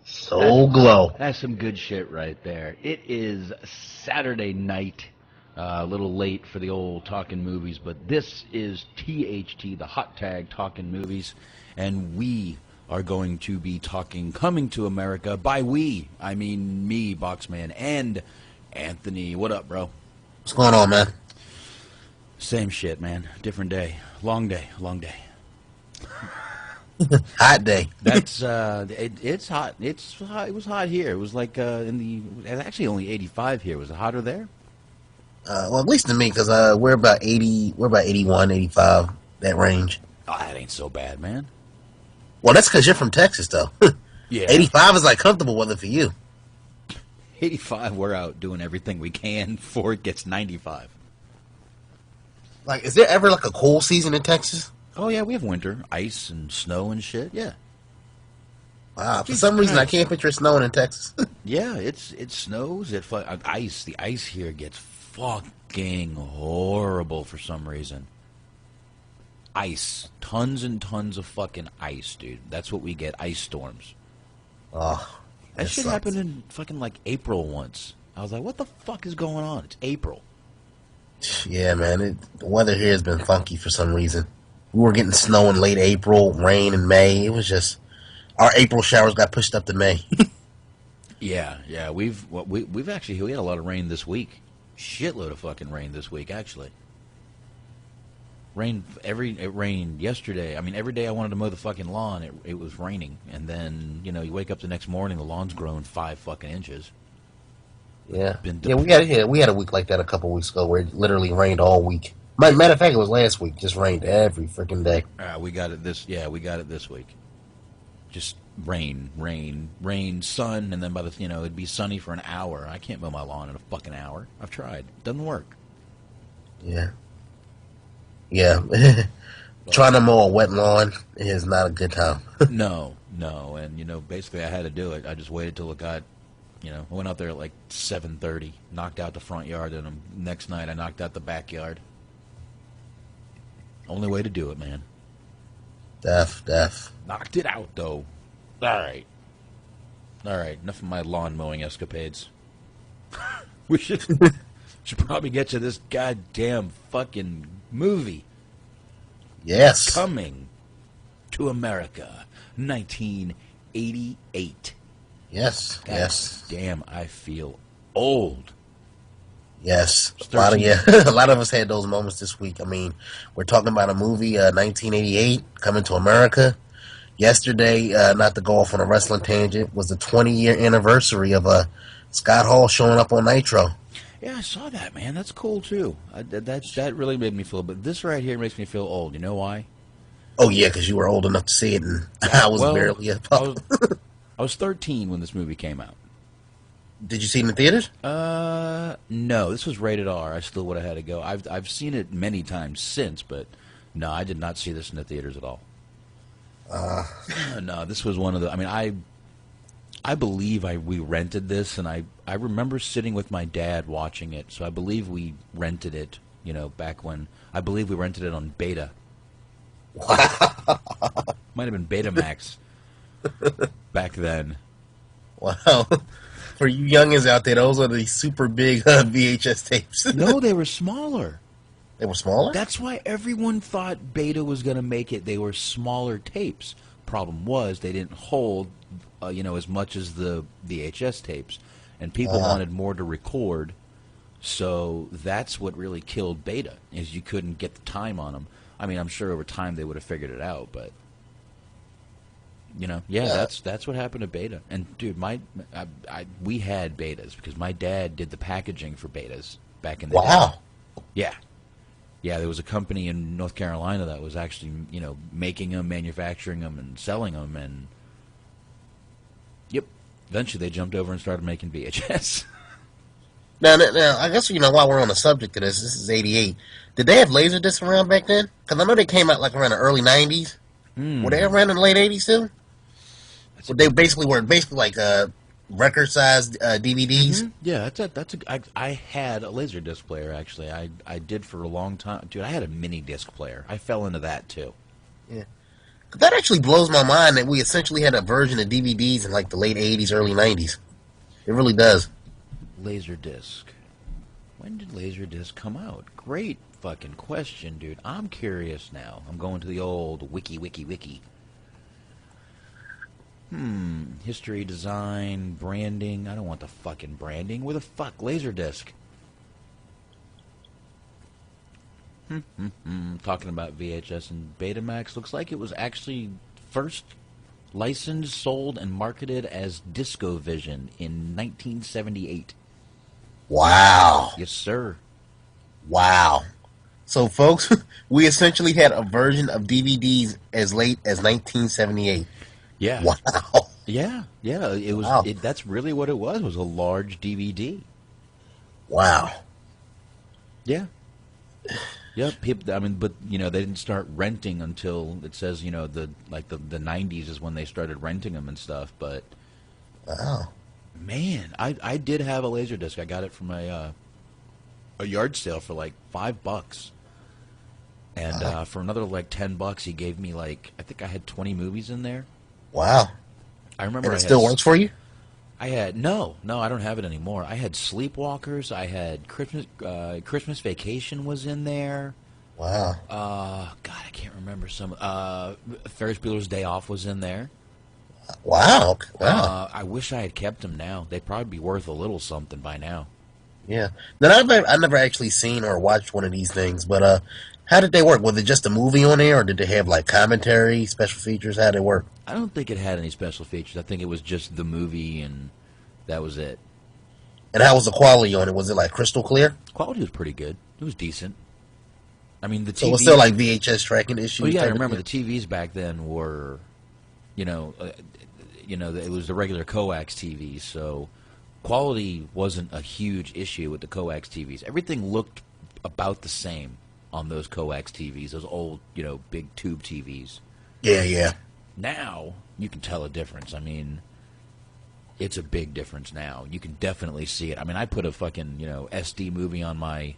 Soul Glow. That's some good shit right there. It is Saturday night. A little late for the old Talking Movies, but this is THT, the hot tag Talking Movies, and we are going to be talking Coming to America. By we, I mean me, Boxman, and Anthony. What up, bro? What's going on, man? Same shit, man. Different day. Long day. Long day. Hot day. That's it's hot. It's hot. It was hot here. It was like it's actually only 85 here. Was it hotter there? Well, at least to me, because we're about 80. We're about 81, 85, that range. Oh, that ain't so bad, man. Well, that's because you're from Texas, though. Yeah. 85 is like comfortable weather for you. 85, we're out doing everything we can before it gets 95. Like, is there ever like a cool season in Texas? Oh yeah, we have winter, ice and snow and shit. Yeah. Wow. For some reason, I can't picture it snowing in Texas. Yeah, it snows. Ice. The ice here gets fucking horrible for some reason. Ice, tons and tons of fucking ice, dude. That's what we get. Ice storms. Oh, that shit happened in fucking like April once. I was like, what the fuck is going on? It's April. Yeah, man. The weather here has been funky for some reason. We were getting snow in late April, rain in May. It was just our April showers got pushed up to May. Yeah. We've actually we had a lot of rain this week. Shitload of fucking rain this week, actually. It rained yesterday. I mean, every day I wanted to mow the fucking lawn, it was raining. And then, you wake up the next morning, the lawn's grown 5 fucking inches. Yeah. We had a week like that a couple weeks ago where it literally rained all week. Matter of fact, it was last week. Just rained every freaking day. We got it this week. Just rain, sun, and then by the it'd be sunny for an hour. I can't mow my lawn in a fucking hour. I've tried. Doesn't work. Yeah. Trying to mow a wet lawn is not a good time. No, and basically I had to do it. I just waited till it got, I went out there at like 7:30, knocked out the front yard, and the next night I knocked out the backyard. Only way to do it, man. Def. Knocked it out, though. All right. Enough of my lawn mowing escapades. We should probably get to this goddamn fucking movie. Yes. Coming to America, 1988. Yes. God yes. Damn, I feel old. Yes, a lot of us had those moments this week. I mean, we're talking about a movie, 1988, Coming to America. Yesterday, not to go off on a wrestling tangent, was the 20-year anniversary of Scott Hall showing up on Nitro. Yeah, I saw that, man. That's cool, too. That really made me feel, but this right here makes me feel old. You know why? Oh, yeah, because you were old enough to see it, and I was barely a pup. I was 13 when this movie came out. Did you see it in the theaters? No. This was rated R. I still would have had to go. I've seen it many times since, but no, I did not see this in the theaters at all. No, this was one of the. I mean, I believe we rented this, and I remember sitting with my dad watching it. So I believe we rented it. Back when I believe we rented it on Beta. Wow. Might have been Betamax back then. Wow. For you youngins out there, those are the super big VHS tapes. No, they were smaller. They were smaller? That's why everyone thought Beta was going to make it. They were smaller tapes. Problem was, they didn't hold, as much as the VHS tapes. And people wanted more to record. So that's what really killed Beta, is you couldn't get the time on them. I mean, I'm sure over time they would have figured it out, but Yeah. that's what happened to Beta. And dude, we had Betas because my dad did the packaging for Betas back in the day. Wow. Yeah, yeah. There was a company in North Carolina that was actually making them, manufacturing them, and selling them. And yep, eventually they jumped over and started making VHS. Now, I guess while we're on the subject of this is '88. Did they have Laserdisc around back then? Because I know they came out like around the early '90s. Were they around in the late '80s too? They were basically like record-sized DVDs. Yeah, I had a Laserdisc player actually. I did for a long time, dude. I had a mini disc player. I fell into that too. Yeah. That actually blows my mind that we essentially had a version of DVDs in like the late '80s, early '90s. It really does. Laserdisc. When did Laserdisc come out? Great fucking question, dude. I'm curious now. I'm going to the old wiki. History, design, branding. I don't want the fucking branding. Where the fuck? Laserdisc. Talking about VHS and Betamax. Looks like it was actually first licensed, sold, and marketed as DiscoVision in 1978. Wow. Yes, sir. Wow. So, folks, we essentially had a version of DVDs as late as 1978. Yeah. Wow. Yeah. It was. Wow. That's really what it was. It was a large DVD. Wow. Yeah. Yeah. People. I mean, but they didn't start renting until it says the 90s is when they started renting them and stuff. But Wow. man, I did have a Laserdisc. I got it from a yard sale for like $5. And for another like $10, he gave me I think I had 20 movies in there. Wow. I remember And it still works for you? I had no, I don't have it anymore. I had Sleepwalkers. I had Christmas Vacation was in there. Wow. God, I can't remember some. Ferris Bueller's Day Off was in there. Wow. Wow. I wish I had kept them now. They'd probably be worth a little something by now. Yeah. Then I never actually seen or watched one of these things, but how did they work? Was it just a movie on there, or did they have like commentary, special features? How did it work? I don't think it had any special features. I think it was just the movie, and that was it. And how was the quality on it? Was it like crystal clear? Quality was pretty good. It was decent. I mean, the TV. So it was still like VHS tracking issues. Well, you got to type of remember the thing? TVs back then were, it was the regular coax TVs, so quality wasn't a huge issue with the coax TVs. Everything looked about the same on those coax TVs, those old, big tube TVs. Yeah. Now you can tell a difference. I mean, it's a big difference now. You can definitely see it. I mean, I put a fucking SD movie on my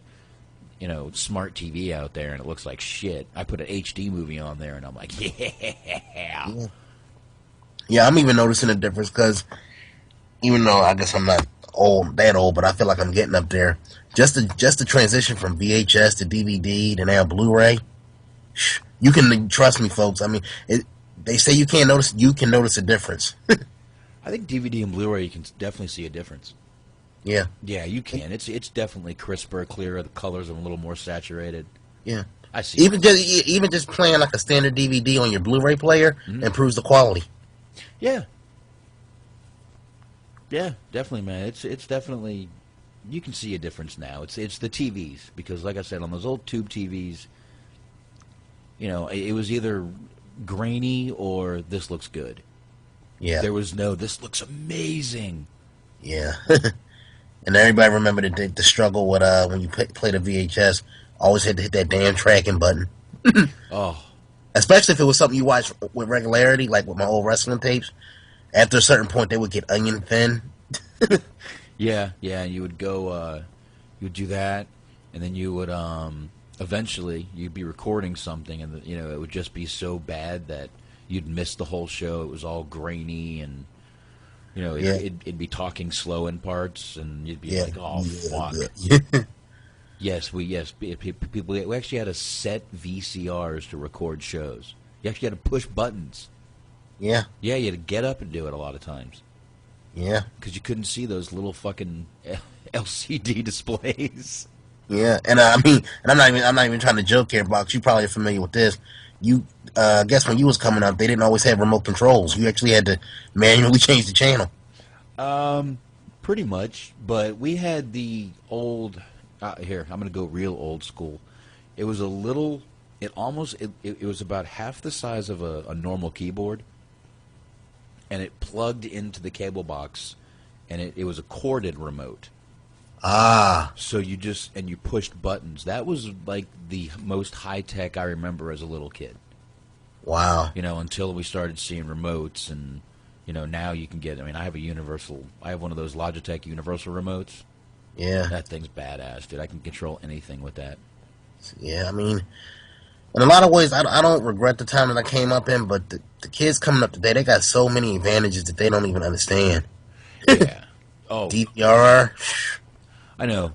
smart TV out there, and it looks like shit. I put an HD movie on there, and I'm like, yeah. Yeah, I'm even noticing a difference because even though I guess I'm not that old, but I feel like I'm getting up there. Just the transition from VHS to DVD to now Blu-ray. You can trust me, folks. I mean, they say you can't notice. You can notice a difference. I think DVD and Blu-ray, you can definitely see a difference. Yeah. Yeah, you can. It's definitely crisper, clearer. The colors are a little more saturated. Yeah. I see. Even just playing like a standard DVD on your Blu-ray player improves the quality. Yeah. Yeah, definitely, man. It's definitely, you can see a difference now. It's the TVs, because like I said, on those old tube TVs, it was either grainy or this looks good. Yeah. There was no, this looks amazing. Yeah. And everybody remember the struggle with when you play the VHS, always had to hit that damn tracking button. Oh. Especially if it was something you watch with regularity, like with my old wrestling tapes. After a certain point, they would get onion thin. Yeah, you would go, you would do that, and then you would, eventually, you'd be recording something, and, it would just be so bad that you'd miss the whole show. It was all grainy, and, it'd be talking slow in parts, and you'd be like, oh, fuck. Yes, we actually had to set VCRs to record shows. You actually had to push buttons. Yeah. Yeah, you had to get up and do it a lot of times. Yeah. Because you couldn't see those little fucking LCD displays. Yeah, and I mean, and I'm not even trying to joke here, Box. You probably are familiar with this. You, guess when you was coming up, they didn't always have remote controls. You actually had to manually change the channel. Um, Pretty much, but we had the old. Here, I'm going to go real old school. It was a little. It was about half the size of a normal keyboard, and it plugged into the cable box, and it was a corded remote. Ah, So you pushed buttons. That was like the most high tech I remember as a little kid. wow. Until we started seeing remotes, and now you can get. I mean, I have one of those Logitech universal remotes. Yeah, That thing's badass, dude. I can control anything with that. yeah. I mean, in a lot of ways, I don't regret the time that I came up in, but the kids coming up today, they got so many advantages that they don't even understand. Yeah. Oh, DVR. I know.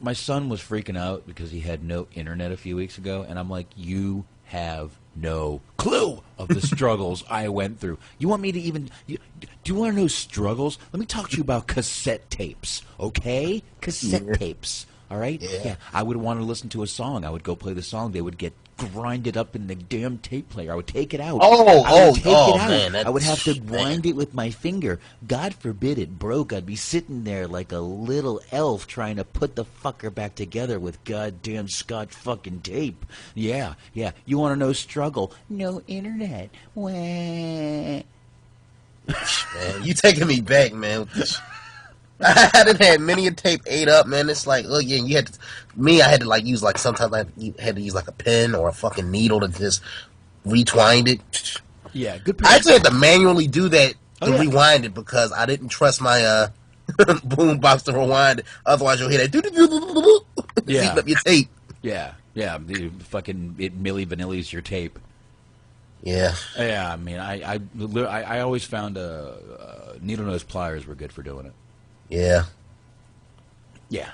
My son was freaking out because he had no internet a few weeks ago, and I'm like, you have no clue of the struggles I went through. You want me to even... do you want to know struggles? Let me talk to you about cassette tapes, okay? Cassette tapes, all right? Yeah. I would want to listen to a song. I would go play the song. They would get grinded up in the damn tape player. I would take it out. Man, I would have to wind it with my finger. God forbid it broke. I'd be sitting there like a little elf trying to put the fucker back together with goddamn Scotch fucking tape. Yeah. You want to know struggle? No internet. Wah. Man, you taking me back, man. With this. I hadn't had many a tape ate up, man. It's like, oh yeah, you had to. Me, I had to like use like sometimes I had to use like a pen or a fucking needle to just retwind it. Yeah, good. I actually had to manually do that to yeah. rewind it because I didn't trust my boom box to rewind it. Otherwise, you'll hear that Yeah. eating up your tape. Yeah. The fucking Milli Vanilli's your tape. Yeah. Yeah, I mean, I always found needle nose pliers were good for doing it. Yeah. Yeah.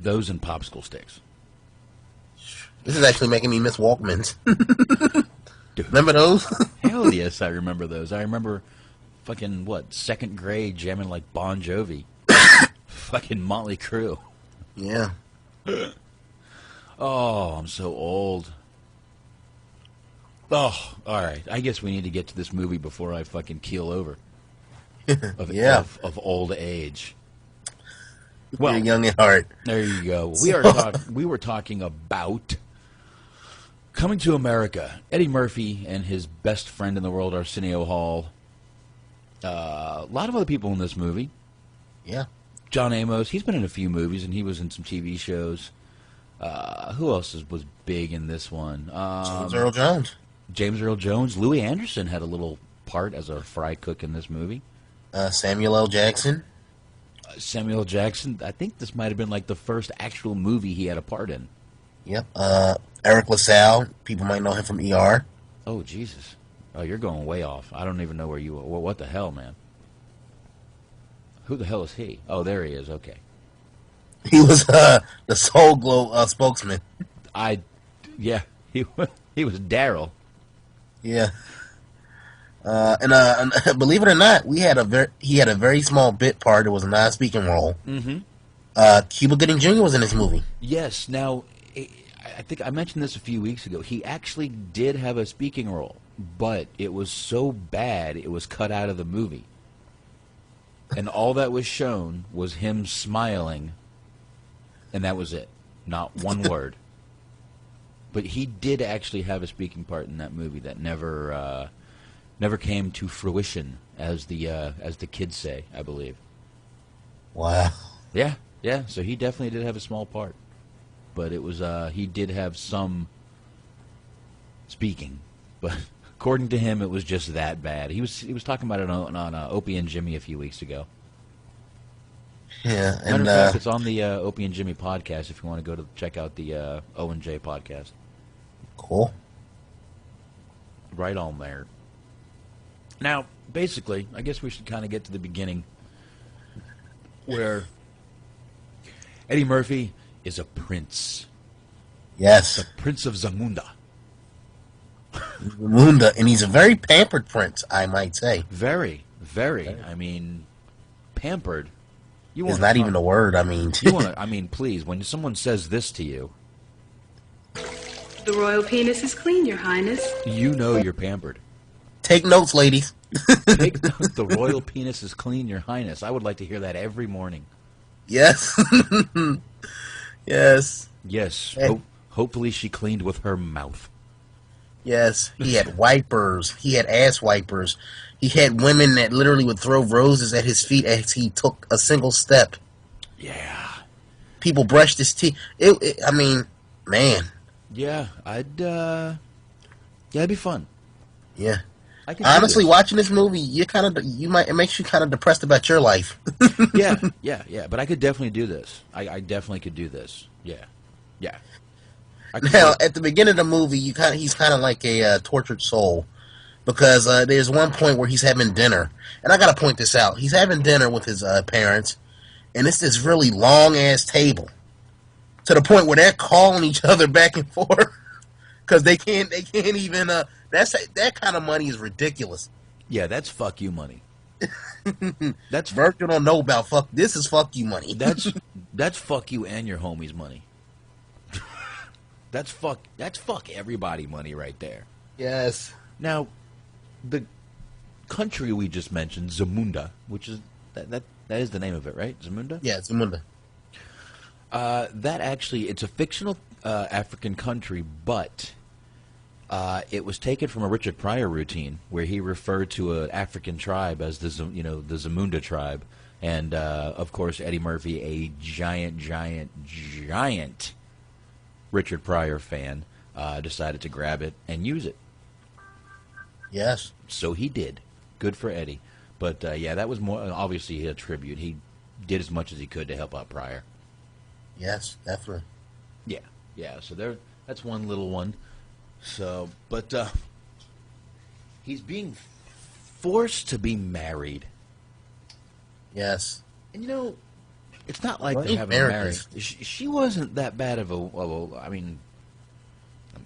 Those and popsicle sticks. This is actually making me miss Walkmans. Dude. Remember those? Hell yes, I remember those. I remember fucking, second grade jamming like Bon Jovi. Fucking Motley Crue. Yeah. Oh, I'm so old. Oh, all right. I guess we need to get to this movie before I fucking keel over. Of old age. Well, you're young at heart. There you go. We were talking about coming to America. Eddie Murphy and his best friend in the world, Arsenio Hall. A lot of other people in this movie. Yeah. John Amos. He's been in a few movies, and he was in some TV shows. Who else was big in this one? James Earl Jones. James Earl Jones. Louis Anderson had a little part as a fry cook in this movie. Samuel L. Jackson. Samuel L. Jackson. I think this might have been like the first actual movie he had a part in. Yep. Eric LaSalle. People might know him from ER. Oh, Jesus. Oh, you're going way off. I don't even know where you are. What the hell, man? Who the hell is he? Oh, there he is. Okay. He was the Soul Glow spokesman. Yeah. He was Daryl. Yeah. And believe it or not, he had a very small bit part. It was a non-speaking role. Mm-hmm. Cuba Gooding Jr. was in this movie. Yes. Now, I think I mentioned this a few weeks ago. He actually did have a speaking role, but it was so bad it was cut out of the movie. And all that was shown was him smiling, and that was it. Not one word. But he did actually have a speaking part in that movie that never came to fruition, as the kids say, I believe. Wow. Yeah. So he definitely did have a small part, but it was he did have some speaking, but according to him, it was just that bad. He was talking about it on Opie and Jimmy a few weeks ago. Yeah, Matter of fact, it's on the Opie and Jimmy podcast if you want to go to check out the O and J podcast. Cool. Right on there. Now, basically, I guess we should kind of get to the beginning, where Eddie Murphy is a prince. Yes. The Prince of Zamunda. Zamunda, and he's a very pampered prince, I might say. Very. I mean, pampered. You It's want to not talk? even a word. I mean, You want to? I mean, please. When someone says this to you, The royal penis is clean, Your Highness. you know you're pampered. take notes, ladies. Take the royal penis is clean, Your Highness. I would like to hear that every morning. Yes. Yes. Yes. Hey. Hopefully she cleaned with her mouth. Yes. He had wipers. He had ass wipers. He had women that literally would throw roses at his feet as he took a single step. Yeah. People brushed his teeth. I mean, man. Yeah. It'd be fun. Yeah. I can do Honestly, this. watching this movie, it makes you kind of depressed about your life. Yeah. But I could definitely do this. I definitely could do this. Yeah. I could do Now, it. at the beginning of the movie, he's kind of like a tortured soul, because there's one point where he's having dinner, and I got to point this out. He's having dinner with his parents, and it's this really long ass table, to the point where they're calling each other back and forth because they can't even. That kind of money is ridiculous. Yeah, that's fuck you money. That's Virgil don't know about fuck. This is fuck you money. that's fuck you and your homies money. That's fuck everybody money right there. Yes. Now, the country we just mentioned, Zamunda, which is that is the name of it, right? Zamunda? Yeah, it's Zamunda. That actually, it's a fictional African country, but it was taken from a Richard Pryor routine where he referred to an African tribe as the Zamunda tribe, and of course Eddie Murphy, a giant Richard Pryor fan, decided to grab it and use it. Yes. So he did. Good for Eddie. But yeah, that was more obviously a tribute. He did as much as he could to help out Pryor. Yes, definitely. Yeah. So that's one little one. So, but he's being forced to be married. Yes. And it's not like Well, they're having a marriage. marriage. She wasn't that bad of a. I mean,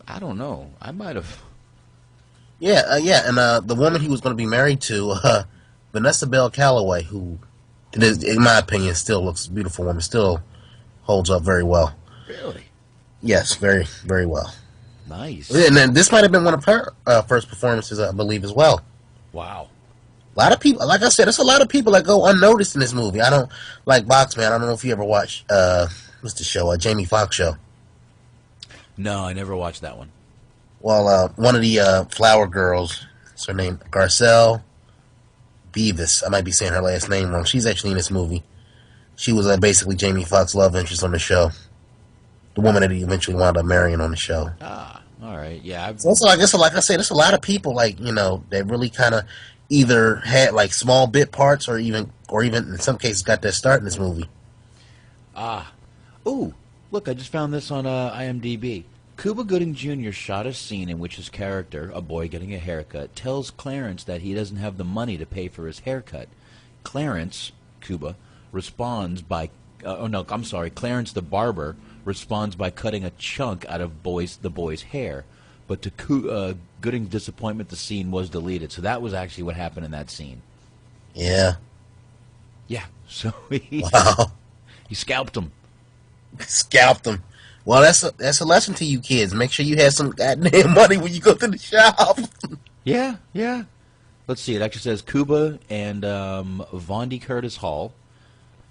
I don't know. I might have. Yeah, and the woman he was going to be married to, Vanessa Bell Calloway, who, in my opinion, still looks a beautiful woman, still holds up very well. Really? Yes, very, very well. Nice. And then this might have been one of her first performances, I believe, as well. Wow. A lot of people, like I said, there's a lot of people that go unnoticed in this movie. I don't like Boxman. I don't know if you ever watched what's the show, Jamie Foxx show. No, I never watched that one. Well, one of the Flower Girls, what's her name? Garcelle Beavis. I might be saying her last name wrong. She's actually in this movie. She was basically Jamie Foxx's love interest on the show. The woman that he eventually wound up marrying on the show. Ah, all right. Yeah. So I guess, like I said, there's a lot of people that really kind of either had like small bit parts or even in some cases got their start in this movie. Ooh, look! I just found this on IMDb. Cuba Gooding Jr. shot a scene in which his character, a boy getting a haircut, tells Clarence that he doesn't have the money to pay for his haircut. Clarence, Cuba, responds by... Clarence the barber responds by cutting a chunk out of the boy's hair. But to Gooding's disappointment, the scene was deleted. So that was actually what happened in that scene. Yeah. Yeah, so he scalped him. Scalped them. Well, that's a lesson to you kids. Make sure you have some goddamn money when you go to the shop. Yeah. Let's see. It actually says Cuba and Vondi Curtis Hall.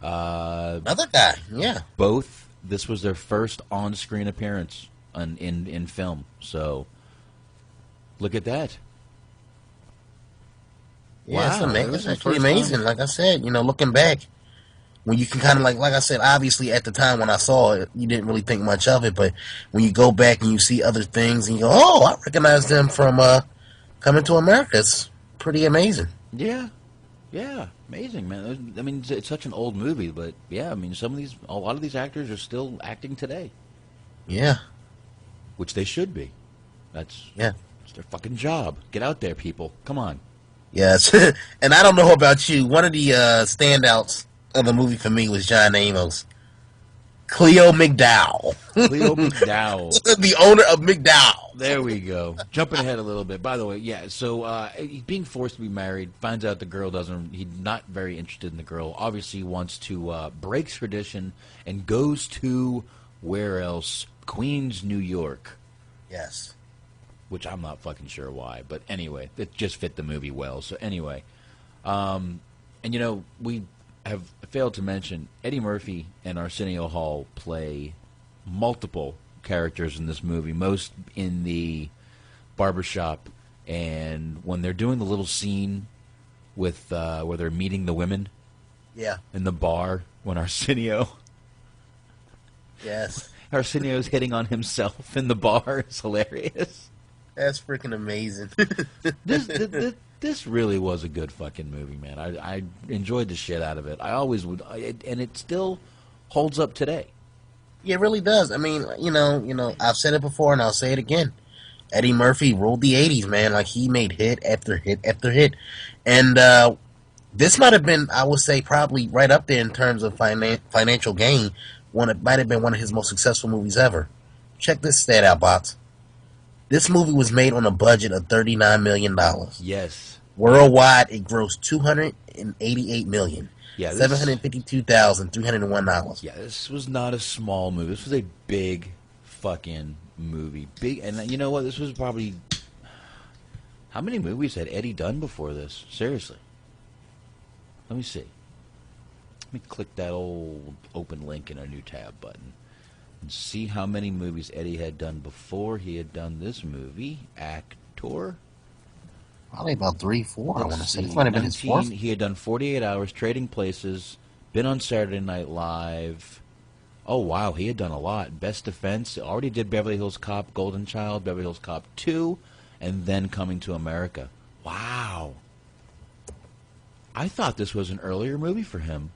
Another guy. Yeah. Both. This was their first on-screen appearance in film. So, look at that. Yeah, it's Wow, amazing. that was It's the actually first amazing. time. Like I said, looking back, when you can kind of like I said, obviously at the time when I saw it, you didn't really think much of it. But when you go back and you see other things and you go, oh, I recognize them from Coming to America. It's pretty amazing. Yeah, amazing, man. I mean, it's such an old movie, but yeah, I mean, a lot of these actors are still acting today, Yeah. which they should be. It's Yeah. their fucking job. Get out there, people. Come on. Yes. And I don't know about you. One of the standouts of the movie for me was John Amos. Cleo McDowell. Cleo McDowell. The owner of McDowell. There we go. Jumping ahead a little bit. By the way, yeah, so he's being forced to be married, finds out the girl doesn't, he's not very interested in the girl, obviously wants to break tradition and goes to, where else? Queens, New York. Yes. Which I'm not fucking sure why, but anyway, it just fit the movie well. So anyway, and you know, we have failed to mention Eddie Murphy and Arsenio Hall play multiple characters in this movie, most in the barbershop, and when they're doing the little scene with where they're meeting the women, Yeah. in the bar, when Arsenio's hitting on himself in the bar. It's hilarious. That's freaking amazing. This really was a good fucking movie, man. I enjoyed the shit out of it. I always would, and it still holds up today. Yeah, it really does. I mean, you know, I've said it before and I'll say it again. Eddie Murphy ruled the 80s, man. Like, he made hit after hit after hit. And this might have been, I would say, probably right up there in terms of financial gain. It might have been one of his most successful movies ever. Check this stat out, Box. This movie was made on a budget of $39 million. Yes. Worldwide, it grossed $288 million. Yeah, $752,301. Yeah, this was not a small movie. This was a big fucking movie. Big, and you know what? This was probably, how many movies had Eddie done before this? Seriously. Let me see. Let me click that old open link in a new tab button and see how many movies Eddie had done before he had done this movie. Actor. Probably about 3, 4, I want to say. See, This might have been his 19, fourth. he had done 48 Hours, Trading Places, been on Saturday Night Live. Oh, wow, he had done a lot. Best Defense, already did Beverly Hills Cop, Golden Child, Beverly Hills Cop 2, and then Coming to America. Wow. I thought this was an earlier movie for him.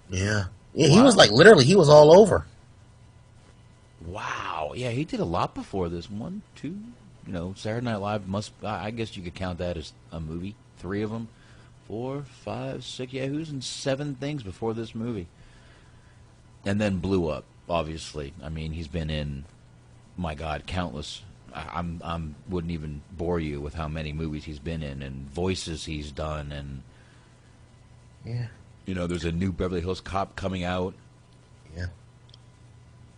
Yeah. Yeah, Wow. he was like, literally, he was all over. Wow. Yeah, he did a lot before this. 1, 2, you know, Saturday Night Live must, I guess you could count that as a movie. 3 of them. 4, 5, 6, yeah, he was in 7 things before this movie. And then blew up, obviously. I mean, he's been in, my God, countless. I wouldn't even bore you with how many movies he's been in and voices he's done. And, Yeah. you know, there's a new Beverly Hills Cop coming out. Yeah.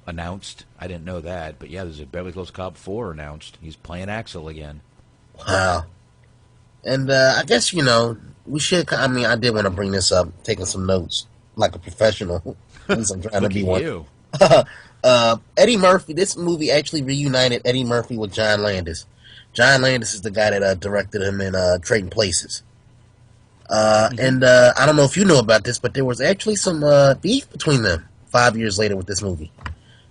Announced. I didn't know that, but yeah, there's a Beverly Hills Cop 4 announced. He's playing Axel again. Wow. And I guess, you know, we should, I mean, I did want to bring this up, taking some notes, like a professional. At least I'm trying to Look be at one. you. Eddie Murphy, this movie actually reunited Eddie Murphy with John Landis. John Landis is the guy that directed him in Trading Places. And I don't know if you know about this, but there was actually some beef between them 5 years later with this movie.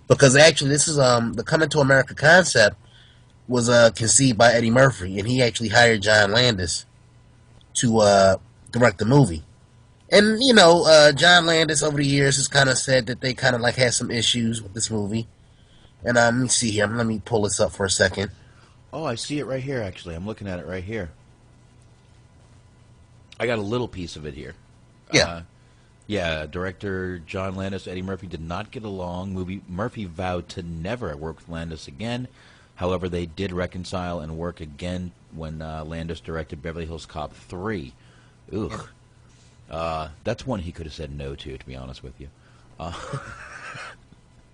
Because actually, this is the Coming to America concept was conceived by Eddie Murphy, and he actually hired John Landis to direct the movie. And, you know, John Landis over the years has kind of said that they kind of like had some issues with this movie. And let me see here. Let me pull this up for a second. Oh, I see it right here, actually. I'm looking at it right here. I got a little piece of it here. Yeah. Yeah, director John Landis, Eddie Murphy did not get along. Murphy vowed to never work with Landis again. However, they did reconcile and work again when Landis directed Beverly Hills Cop 3. Ugh. That's one he could have said no to be honest with you.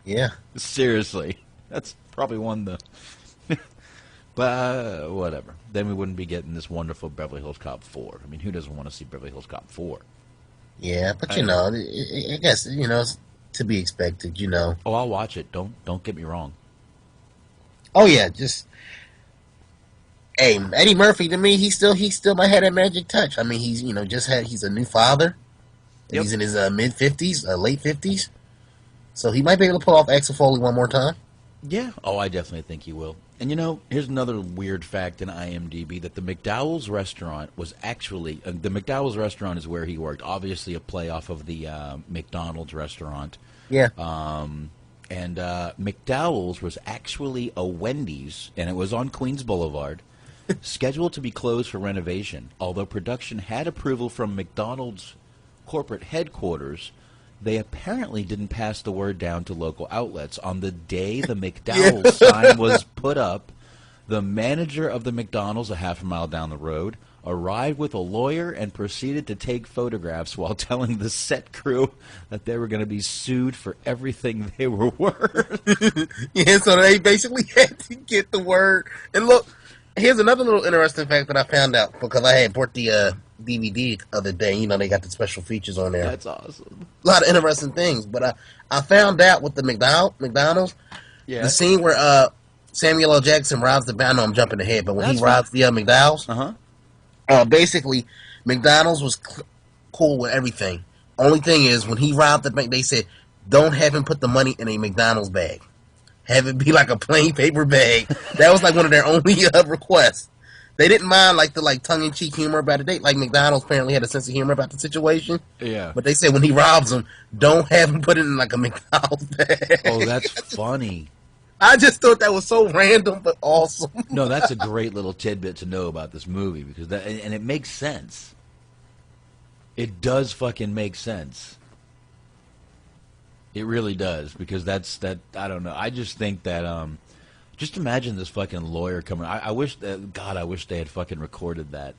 Yeah. Seriously. That's probably one the... But whatever. Then we wouldn't be getting this wonderful Beverly Hills Cop 4. I mean, who doesn't want to see Beverly Hills Cop 4? Yeah, but you know, I guess, you know, it's to be expected, you know. Oh, I'll watch it. Don't get me wrong. Oh yeah, just hey, Eddie Murphy to me, he still might have that magic touch. I mean, he's he's a new father. Yep. He's in his mid 50s, late 50s, so he might be able to pull off Axel Foley one more time. Yeah. Oh, I definitely think he will. And you know, here's another weird fact in IMDb that the McDowell's restaurant was actually the McDowell's restaurant is where he worked. Obviously, a play off of the McDonald's restaurant. Yeah. And McDowell's was actually a Wendy's, and it was on Queens Boulevard, scheduled to be closed for renovation. Although production had approval from McDonald's corporate headquarters, they apparently didn't pass the word down to local outlets. On the day the McDowell's sign was put up, the manager of the McDonald's a half a mile down the road arrived with a lawyer and proceeded to take photographs while telling the set crew that they were going to be sued for everything they were worth. Yeah, so they basically had to get the word. And look, here's another little interesting fact that I found out because I had bought the DVD the other day. You know, they got the special features on there. That's awesome. A lot of interesting things. But I found out with the McDonald's, the scene where Samuel L. Jackson robs the bank. I know I'm jumping ahead, but when he robs the McDowell's, basically, McDonald's was cool with everything. Only thing is, when he robbed the bank, they said, don't have him put the money in a McDonald's bag. Have it be like a plain paper bag. That was like one of their only requests. They didn't mind like the tongue-in-cheek humor about it. Like McDonald's apparently had a sense of humor about the situation. Yeah. But they said when he robs them, don't have him put it in like a McDonald's bag. Oh, that's funny. I just thought that was so random but awesome. No, that's a great little tidbit to know about this movie because and it makes sense. It does fucking make sense. It really does because I don't know. I just think that just imagine this fucking lawyer coming. I wish I wish they had fucking recorded that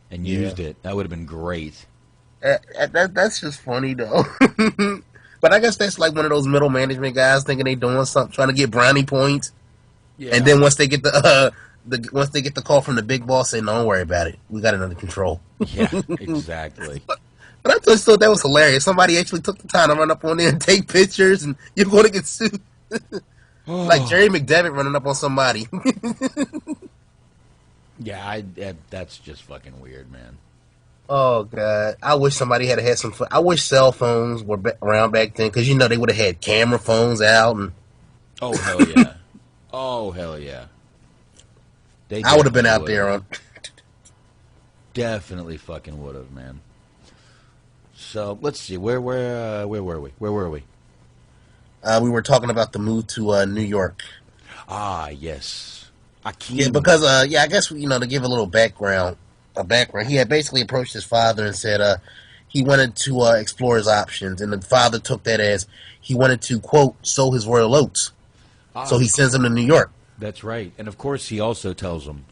and used it. That would have been great. That's just funny though. But I guess that's like one of those middle management guys thinking they doing something, trying to get brownie points. Yeah. And then once they get once they get the call from the big boss, saying, "Don't worry about it, we got it under control." Yeah, exactly. But I just thought that was hilarious. Somebody actually took the time to run up on there and take pictures, and you're going to get sued. Like Jerry McDevitt running up on somebody. Yeah, that's just fucking weird, man. Oh God! I wish somebody had some fun. I wish cell phones were around back then because they would have had camera phones out and. Oh hell yeah! Oh hell yeah! I would have been out there on. Definitely fucking would have, man. So let's see, where were we? Where were we? We were talking about the move to New York. Ah yes, Akeem. Yeah, because I guess to give a little background. He had basically approached his father and said he wanted to explore his options, and the father took that as he wanted to, quote, sow his royal oats. So he sends him to New York. That's right. And, of course, he also tells him...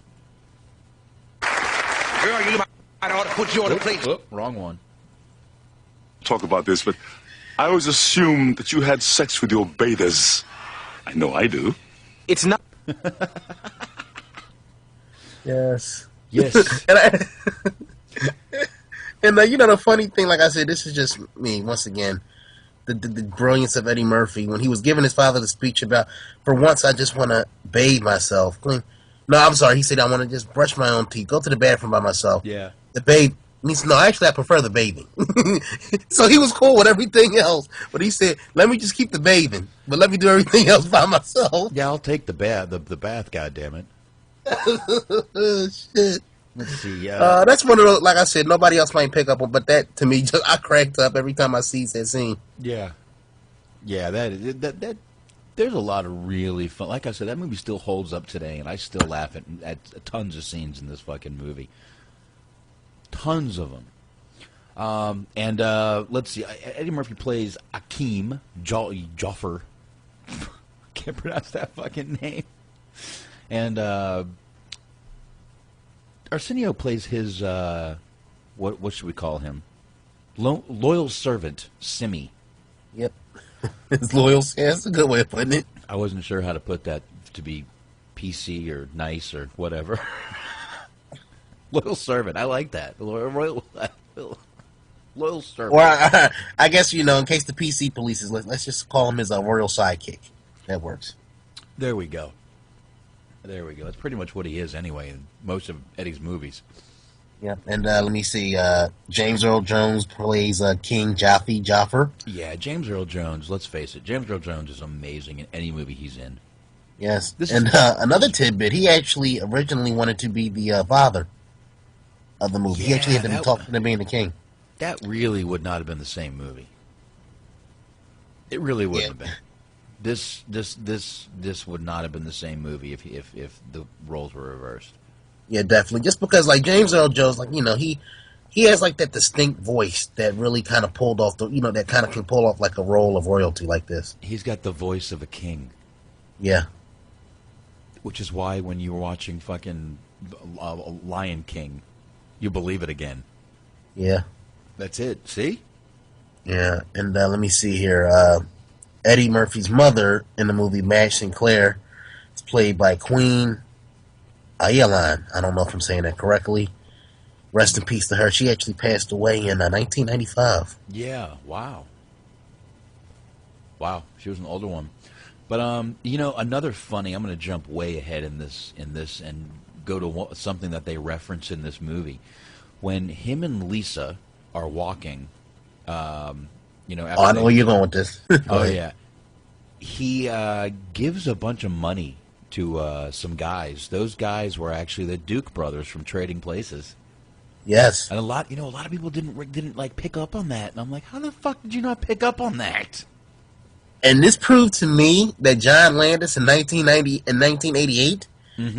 Girl, I ought to put you on the plate. Wrong one. Talk about this, but I always assumed that you had sex with your betas. I know I do. It's not... Yes. Yes. And the funny thing, like I said, this is just me once again. The brilliance of Eddie Murphy when he was giving his father the speech about, for once I just want to bathe myself. Clean. No, I'm sorry. He said I want to just brush my own teeth, go to the bathroom by myself. Yeah. The bathe. No, actually I prefer the bathing. So he was cool with everything else, but he said, "Let me just keep the bathing, but let me do everything else by myself." Yeah, I'll take the bath. The bath. Goddammit. Shit. Let's see. That's one of those, like I said, nobody else might pick up on, but that to me, I cracked up every time I see that scene. Yeah, yeah. That there's a lot of really fun. Like I said, that movie still holds up today, and I still laugh at tons of scenes in this fucking movie. Tons of them. And let's see. Eddie Murphy plays Akeem Joffer. Can't pronounce that fucking name. And Arsenio plays his what should we call him? Loyal servant, Simi. Yep. His loyal. Yeah, that's a good way of putting it. I wasn't sure how to put that to be PC or nice or whatever. Loyal servant. I like that. Loyal servant. Or I guess in case the PC police is, let's just call him his royal sidekick. That works. There we go. There we go. That's pretty much what he is anyway in most of Eddie's movies. Yeah, and let me see. James Earl Jones plays King Jaffer. Yeah, James Earl Jones. Let's face it, James Earl Jones is amazing in any movie he's in. Yes, another tidbit. He actually originally wanted to be the father of the movie. Yeah, he actually had to be talking to being the king. That really would not have been the same movie. It really wouldn't have been. This would not have been the same movie if the roles were reversed. Yeah, definitely. Just because, like, James Earl Jones, like, he he has like that distinct voice that really kind of pulled off that kind of can pull off like a role of royalty like this. He's got the voice of a king. Yeah. Which is why when you were watching fucking Lion King, you believe it again. Yeah. That's it. See? Yeah. And let me see here. Eddie Murphy's mother in the movie Madge Sinclair is played by Queen Ayalan. I don't know if I'm saying that correctly. Rest in peace to her. She actually passed away in 1995. Yeah. Wow. Wow. She was an older one. But another funny. I'm going to jump way ahead in this and go to something that they reference in this movie when him and Lisa are walking. After I know where you're going with this. Oh yeah, he gives a bunch of money to some guys. Those guys were actually the Duke brothers from Trading Places. Yes, and a lot of people didn't like pick up on that, and I'm like, how the fuck did you not pick up on that? And this proved to me that John Landis in 1988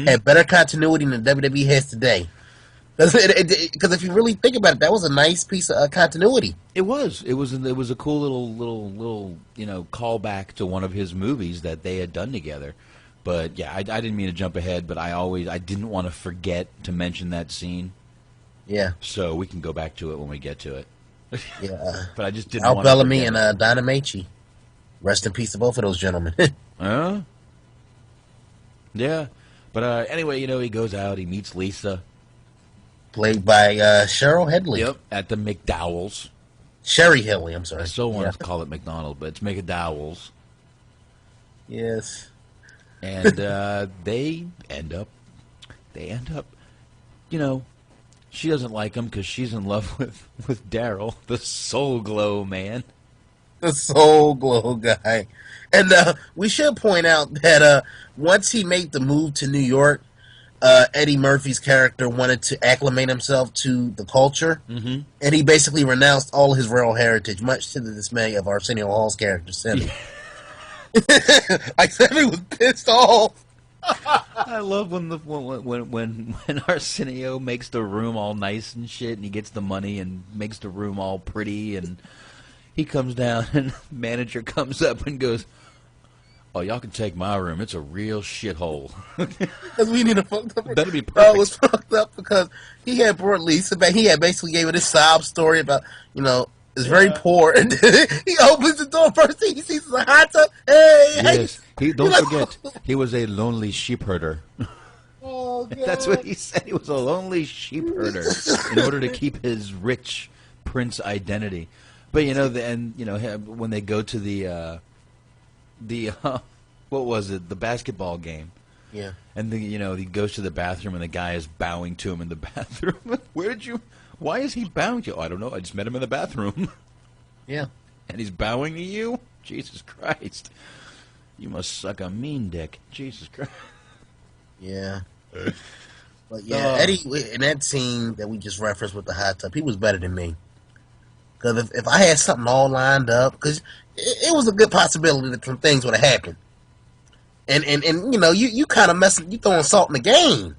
had better continuity than WWE has today. Because if you really think about it, that was a nice piece of continuity. It was a cool little callback to one of his movies that they had done together. But yeah, I didn't mean to jump ahead, but I didn't want to forget to mention that scene. Yeah. So we can go back to it when we get to it. Yeah. But I just didn't. Al want Bellamy to and Donna Machi. Rest in peace to both of those gentlemen. Yeah. But anyway, he goes out, he meets Lisa. Played by Cheryl Headley. Yep, at the McDowell's. Sherry Headley, I'm sorry. I still want to call it McDonald's, but it's McDowell's. Yes. And they end up, she doesn't like him because she's in love with Daryl, the Soul Glow man. The Soul Glow guy. And we should point out that once he made the move to New York, Eddie Murphy's character wanted to acclimate himself to the culture, and he basically renounced all his royal heritage, much to the dismay of Arsenio Hall's character, Sammy. Like, Sammy was pissed off. I love when Arsenio makes the room all nice and shit, and he gets the money and makes the room all pretty, and he comes down, and the manager comes up and goes, "Oh, y'all can take my room. It's a real shithole." Because we need a fucked up room. That'd be perfect. Bro, it was fucked up because he had brought Lisa back. He had basically gave her this sob story about, it's very poor. And he opens the door first thing he sees is a hot tub. Hey, yes. Don't forget, he was a lonely sheep herder. Oh, God. That's what he said. He was a lonely sheep herder in order to keep his rich prince identity. But when they go to the what was it? The basketball game. Yeah. And he goes to the bathroom and the guy is bowing to him in the bathroom. Why is he bowing to you? Oh, I don't know. I just met him in the bathroom. Yeah. And he's bowing to you? Jesus Christ. You must suck a mean dick. Jesus Christ. Yeah. But yeah, Eddie, in that scene that we just referenced with the hot tub, he was better than me. Because if I had something all lined up, because it was a good possibility that some things would have happened. And you kind of you throwing salt in the game.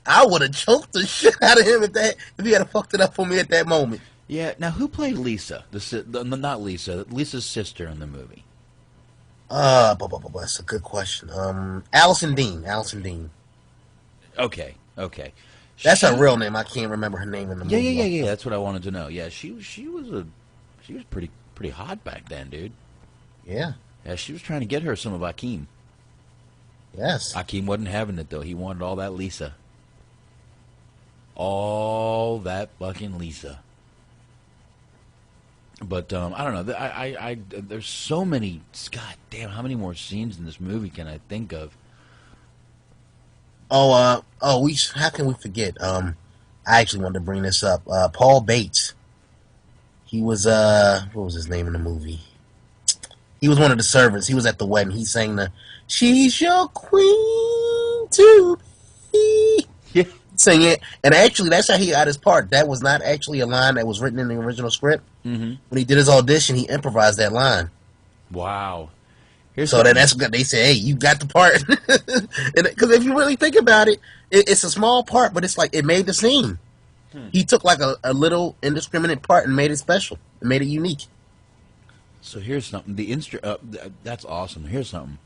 I would have choked the shit out of him if he had fucked it up for me at that moment. Yeah. Now, who played Lisa? Not Lisa. Lisa's sister in the movie. That's a good question. Allison Dean. Okay. That's her real name. I can't remember her name in the movie. Yeah. That's what I wanted to know. Yeah, she was pretty hot back then, dude. Yeah. Yeah, she was trying to get her some of Akeem. Yes. Akeem wasn't having it though. He wanted all that Lisa. All that fucking Lisa. But I don't know. I there's so many. God damn, how many more scenes in this movie can I think of? How can we forget? I actually wanted to bring this up. Paul Bates. He was what was his name in the movie? He was one of the servants. He was at the wedding. He sang the "She's Your Queen to Be." Yeah. Sing it, and actually, that's how he got his part. That was not actually a line that was written in the original script. Mm-hmm. When he did his audition, he improvised that line. Wow. That's good. They say, "Hey, you got the part." And because if you really think about it, it's a small part, but it's like it made the scene. He took like a little indiscriminate part and made it special, and made it unique. So here's something. That's awesome. Here's something.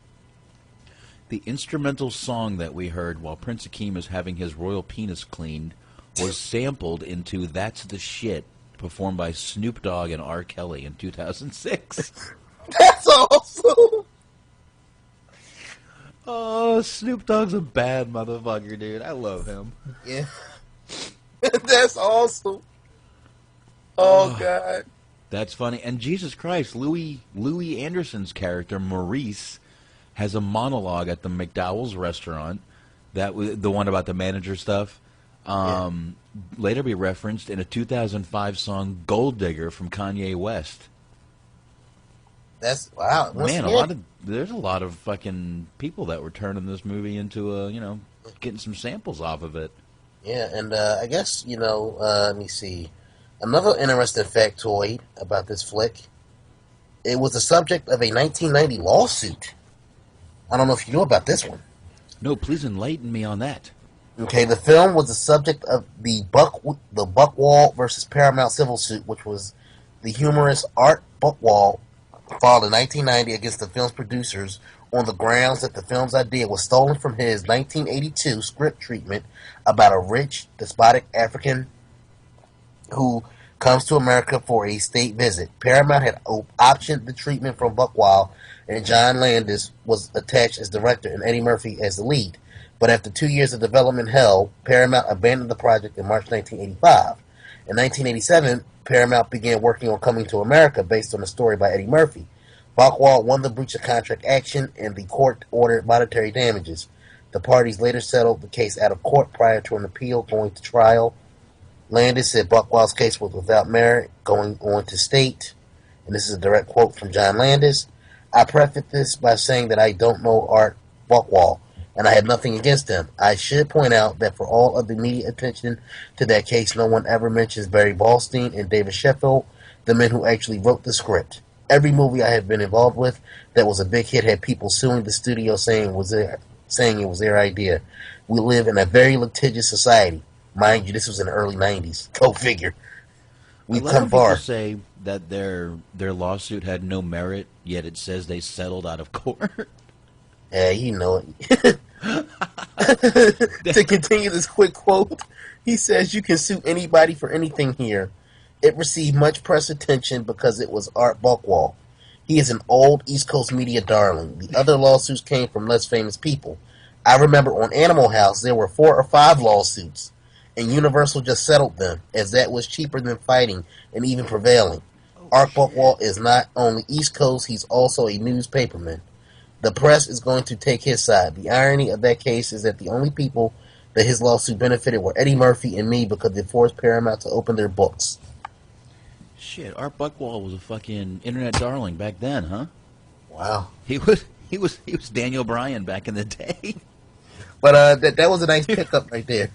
The instrumental song that we heard while Prince Akeem is having his royal penis cleaned was sampled into "That's the Shit," performed by Snoop Dogg and R. Kelly in 2006. That's awesome. Oh, Snoop Dogg's a bad motherfucker, dude. I love him. Yeah. That's awesome. Oh, God. That's funny. And Jesus Christ, Louis Anderson's character, Maurice, has a monologue at the McDowell's restaurant, the one about the manager stuff, later be referenced in a 2005 song, Gold Digger, from Kanye West. That's, wow. Man, there's a lot of fucking people that were turning this movie into getting some samples off of it. Yeah, and I guess, let me see. Another interesting factoid about this flick, it was the subject of a 1990 lawsuit. I don't know if you know about this one. No, please enlighten me on that. Okay, the film was the subject of the Buchwald versus Paramount civil suit, which was the humorist Art Buchwald filed in 1990 against the film's producers on the grounds that the film's idea was stolen from his 1982 script treatment about a rich, despotic African who comes to America for a state visit. Paramount had optioned the treatment from Buchwald, and John Landis was attached as director and Eddie Murphy as the lead. But after 2 years of development hell, Paramount abandoned the project in March 1985. In 1987, Paramount began working on Coming to America based on a story by Eddie Murphy. Buchwald won the breach of contract action, and the court ordered monetary damages. The parties later settled the case out of court prior to an appeal going to trial. Landis said Buchwald's case was without merit, going on to state, and this is a direct quote from John Landis, "I preface this by saying that I don't know Art Buchwald, and I have nothing against him. I should point out that for all of the media attention to that case, no one ever mentions Barry Ballstein and David Sheffield, the men who actually wrote the script. Every movie I have been involved with that was a big hit had people suing the studio saying it was their idea. We live in a very litigious society. Mind you, this was in the early 90s. Go figure. We've come far." People say that their lawsuit had no merit, yet it says they settled out of court. Yeah, you know it. To continue this quick quote, he says, "You can sue anybody for anything here. It received much press attention because it was Art Buchwald. He is an old East Coast media darling. The other lawsuits came from less famous people. I remember on Animal House there were 4 or 5 lawsuits, and Universal just settled them, as that was cheaper than fighting and even prevailing. Art Buchwald is not only East Coast, he's also a newspaperman. The press is going to take his side. The irony of that case is that the only people that his lawsuit benefited were Eddie Murphy and me because they forced Paramount to open their books." Shit, Art Buchwald was a fucking internet darling back then, huh? Wow. He was Daniel Bryan back in the day. But that was a nice pickup right there.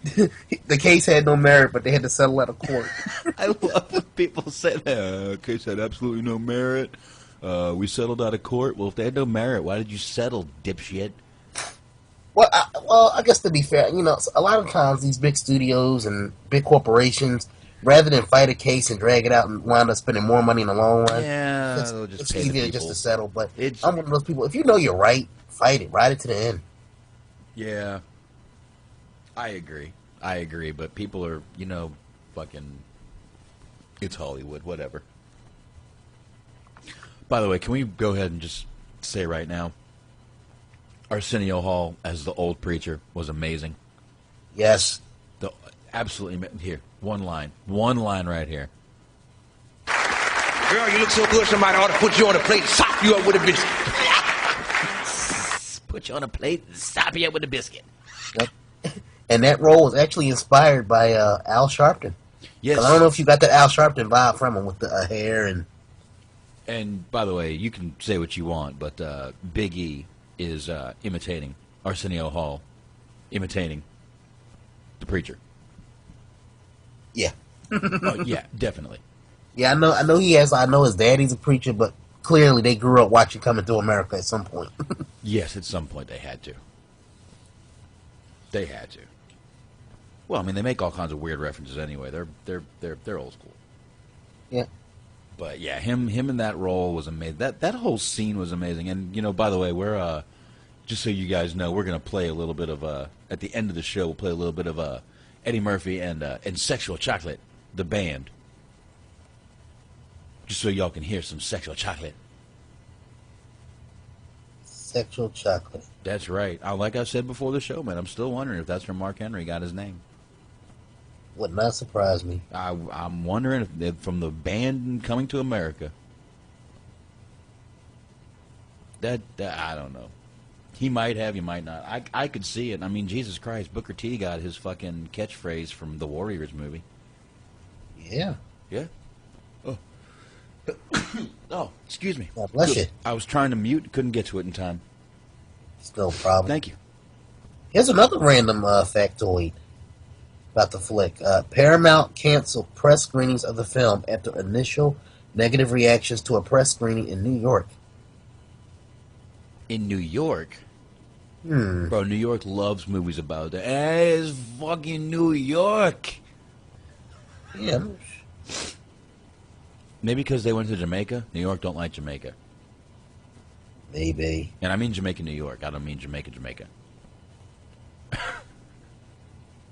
The case had no merit, but they had to settle out of court. I love when people say that. Case had absolutely no merit. We settled out of court. Well, if they had no merit, why did you settle, dipshit? Well, I guess to be fair, a lot of times these big studios and big corporations, rather than fight a case and drag it out and wind up spending more money in the long run, it's easier just to settle. But I'm one of those people, if you know you're right, fight it. Ride it to the end. Yeah. I agree, but people are, fucking, it's Hollywood, whatever. By the way, can we go ahead and just say right now, Arsenio Hall as the old preacher was amazing. Yes. Absolutely, here, one line right here. Girl, you look so good, somebody ought to put you on a plate and sop you up with a biscuit. Put you on a plate and sop you up with a biscuit. Yep. And that role was actually inspired by Al Sharpton. Yes. I don't know if you got that Al Sharpton vibe from him with the hair and... And, by the way, you can say what you want, but Big E is imitating Arsenio Hall, imitating the preacher. Yeah. Oh, yeah, definitely. Yeah, I know his daddy's a preacher, but clearly they grew up watching Coming to America at some point. Yes, at some point they had to. Well, I mean, they make all kinds of weird references anyway. They're old school. Yeah. But yeah, him in that role was amazing. That whole scene was amazing. And you know, by the way, we're just so you guys know, we're gonna play a little bit of at the end of the show. We'll play a little bit of Eddie Murphy and Sexual Chocolate, the band, just so y'all can hear some Sexual Chocolate. Sexual Chocolate. That's right. Like I said before the show, man, I'm still wondering if that's where Mark Henry got his name. Would not surprise me. I'm wondering if from the band Coming to America. That I don't know. He might have, he might not. I could see it. I mean, Jesus Christ, Booker T got his fucking catchphrase from the Warriors movie. Yeah. Yeah. Oh. Oh, excuse me. God bless you. I was trying to mute, couldn't get to it in time. It's no problem. Thank you. Here's another random factoid about the flick. Paramount canceled press screenings of the film after initial negative reactions to a press screening in New York. In New York? Bro, New York loves movies about that. Hey, it's fucking New York. Yeah. Maybe because they went to Jamaica? New York don't like Jamaica. Maybe. And I mean Jamaica, New York. I don't mean Jamaica, Jamaica.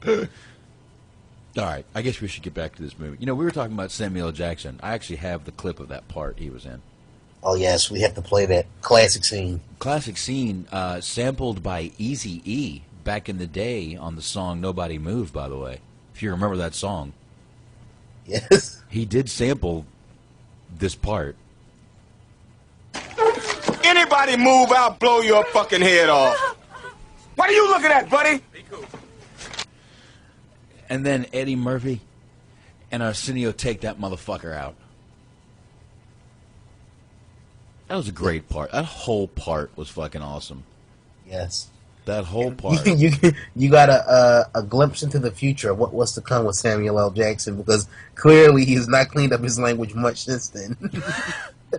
All right, I guess we should get back to this movie. You know, we were talking about Samuel L. Jackson. I actually have the clip of that part he was in. Oh, yes, we have to play that classic scene. Classic scene sampled by Eazy-E back in the day on the song Nobody Move, by the way. If you remember that song. Yes. He did sample this part. Anybody move, I'll blow your fucking head off. What are you looking at, buddy? And then Eddie Murphy and Arsenio take that motherfucker out. That was a great part. That whole part was fucking awesome. Yes. That whole part. You got a glimpse into the future of what's to come with Samuel L. Jackson, because clearly he has not cleaned up his language much since then.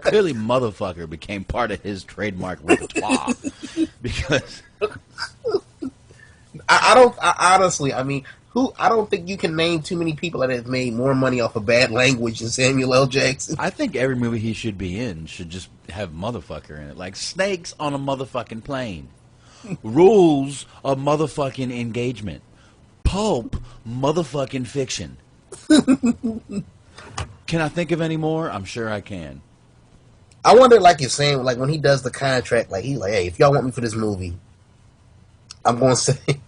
Clearly, motherfucker became part of his trademark repertoire. Because honestly, I mean, I don't think you can name too many people that have made more money off of bad language than Samuel L. Jackson. I think every movie he should be in should just have motherfucker in it. Like snakes on a motherfucking plane. Rules of motherfucking engagement. Pulp motherfucking fiction. Can I think of any more? I'm sure I can. I wonder, like you're saying, like when he does the contract, like he's like, hey, if y'all want me for this movie, I'm going to say,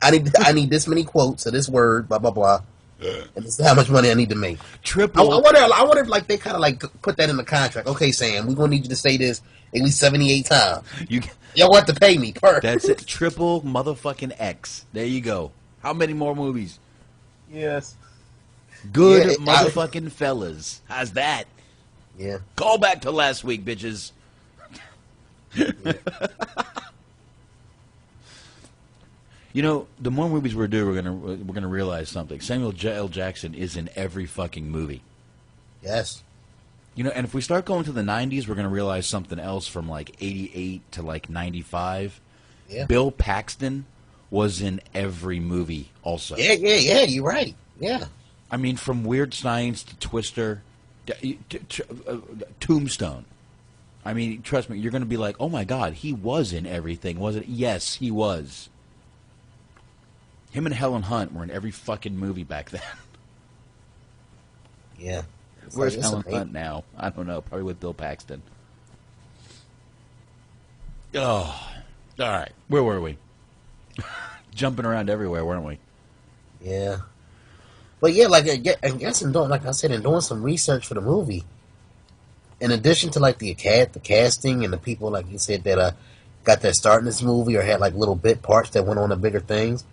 I need this many quotes of this word, blah blah blah, and this is how much money I need to make. Triple. I wonder if like they kind of like put that in the contract. Okay, Sam, we're gonna need you to say this at least 78 times. Y'all want to pay me per. That's it. Triple motherfucking X. There you go. How many more movies? Yes. Good motherfucking fellas. How's that? Yeah. Call back to last week, bitches. Yeah. You know, the more movies we do, we're gonna realize something. Samuel L. Jackson is in every fucking movie. Yes. You know, and if we start going to the 90s, we're gonna realize something else from like 88 to like 95. Yeah. Bill Paxton was in every movie also. Yeah, you're right. Yeah. I mean, from Weird Science to Twister, Tombstone. I mean, trust me, you're going to be like, oh my God, he was in everything, wasn't it? Yes, he was. Him and Helen Hunt were in every fucking movie back then. Yeah. Where's Helen Hunt now? I don't know. Probably with Bill Paxton. Oh, all right. Where were we? Jumping around everywhere, weren't we? Yeah. But yeah, like I guess in doing, like I said, in doing some research for the movie, in addition to like the casting and the people, like you said, that got their start in this movie or had like little bit parts that went on to bigger things,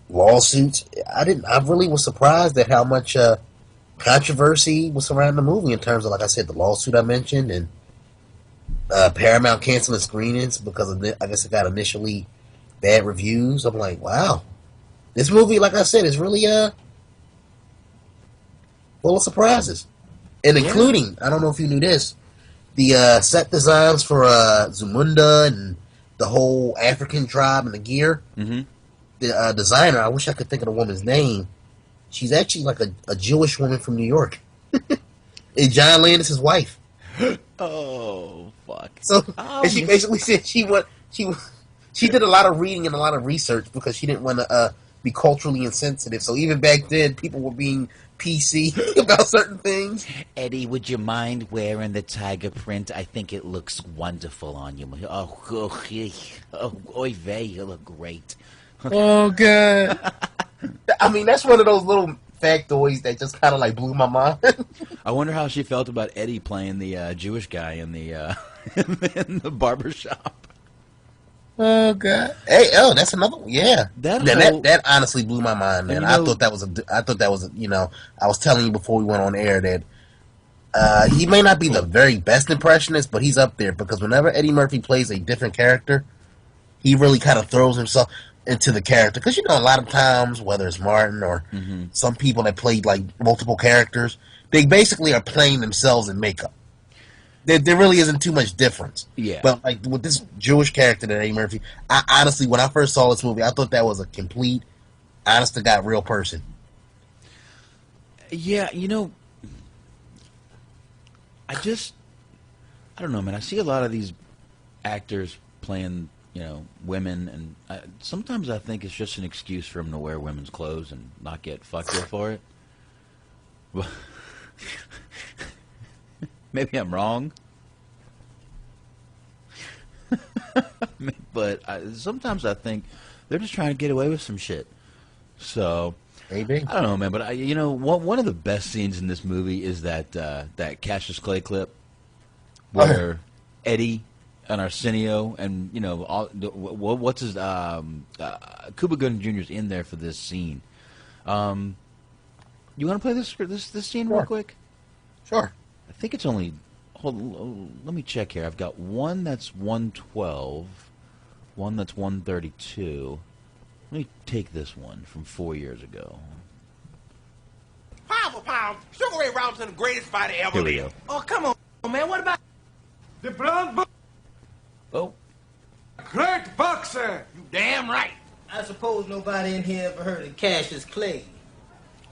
lawsuits. I really was surprised at how much controversy was surrounding the movie in terms of, like I said, the lawsuit I mentioned and Paramount canceling screenings because of I guess it got initially bad reviews. I'm like, wow, this movie, like I said, is really full of surprises, and including, I don't know if you knew this, the set designs for Zamunda and the whole African tribe and the gear. Mm-hmm. the designer, I wish I could think of the woman's name. She's actually like a Jewish woman from New York. And John Landis' wife. Oh, fuck. So, and she basically said she did a lot of reading and a lot of research because she didn't want to be culturally insensitive. So even back then, people were being PC about certain things. Eddie, would you mind wearing the tiger print? I think it looks wonderful on you. Oy vey, you look great. Oh, God. I mean, that's one of those little factoids that just kind of like blew my mind. I wonder how she felt about Eddie playing the Jewish guy in the in the barbershop. Oh, God. Hey, that's another one. Yeah. That honestly blew my mind, man. I thought that was I was telling you before we went on air that he may not be the very best impressionist, but he's up there because whenever Eddie Murphy plays a different character, he really kind of throws himself into the character. Because, a lot of times, whether it's Martin or some people that played like multiple characters, they basically are playing themselves in makeup. There really isn't too much difference. Yeah. But like with this Jewish character that Eddie Murphy, I honestly, when I first saw this movie, I thought that was a complete, honest to God, real person. Yeah, I don't know, man. I see a lot of these actors playing, women, and sometimes I think it's just an excuse for them to wear women's clothes and not get fucked with for it. Maybe I'm wrong. But sometimes I think they're just trying to get away with some shit. So maybe I don't know, man. But one of the best scenes in this movie is that Cassius Clay clip where Eddie and Arsenio and what's his Cuba Gooding Jr.'s in there for this scene. You want to play this scene real quick? Sure. I think it's only. Let me check here. I've got one that's 112, one that's 132. Let me take this one from 4 years ago. Pound for pound, Sugar Ray Robinson, the greatest fighter ever Here we lived. go. Oh, come on, man. What about the blonde book? Oh, Great boxer. You damn right. I suppose nobody in here ever heard of Cassius Clay.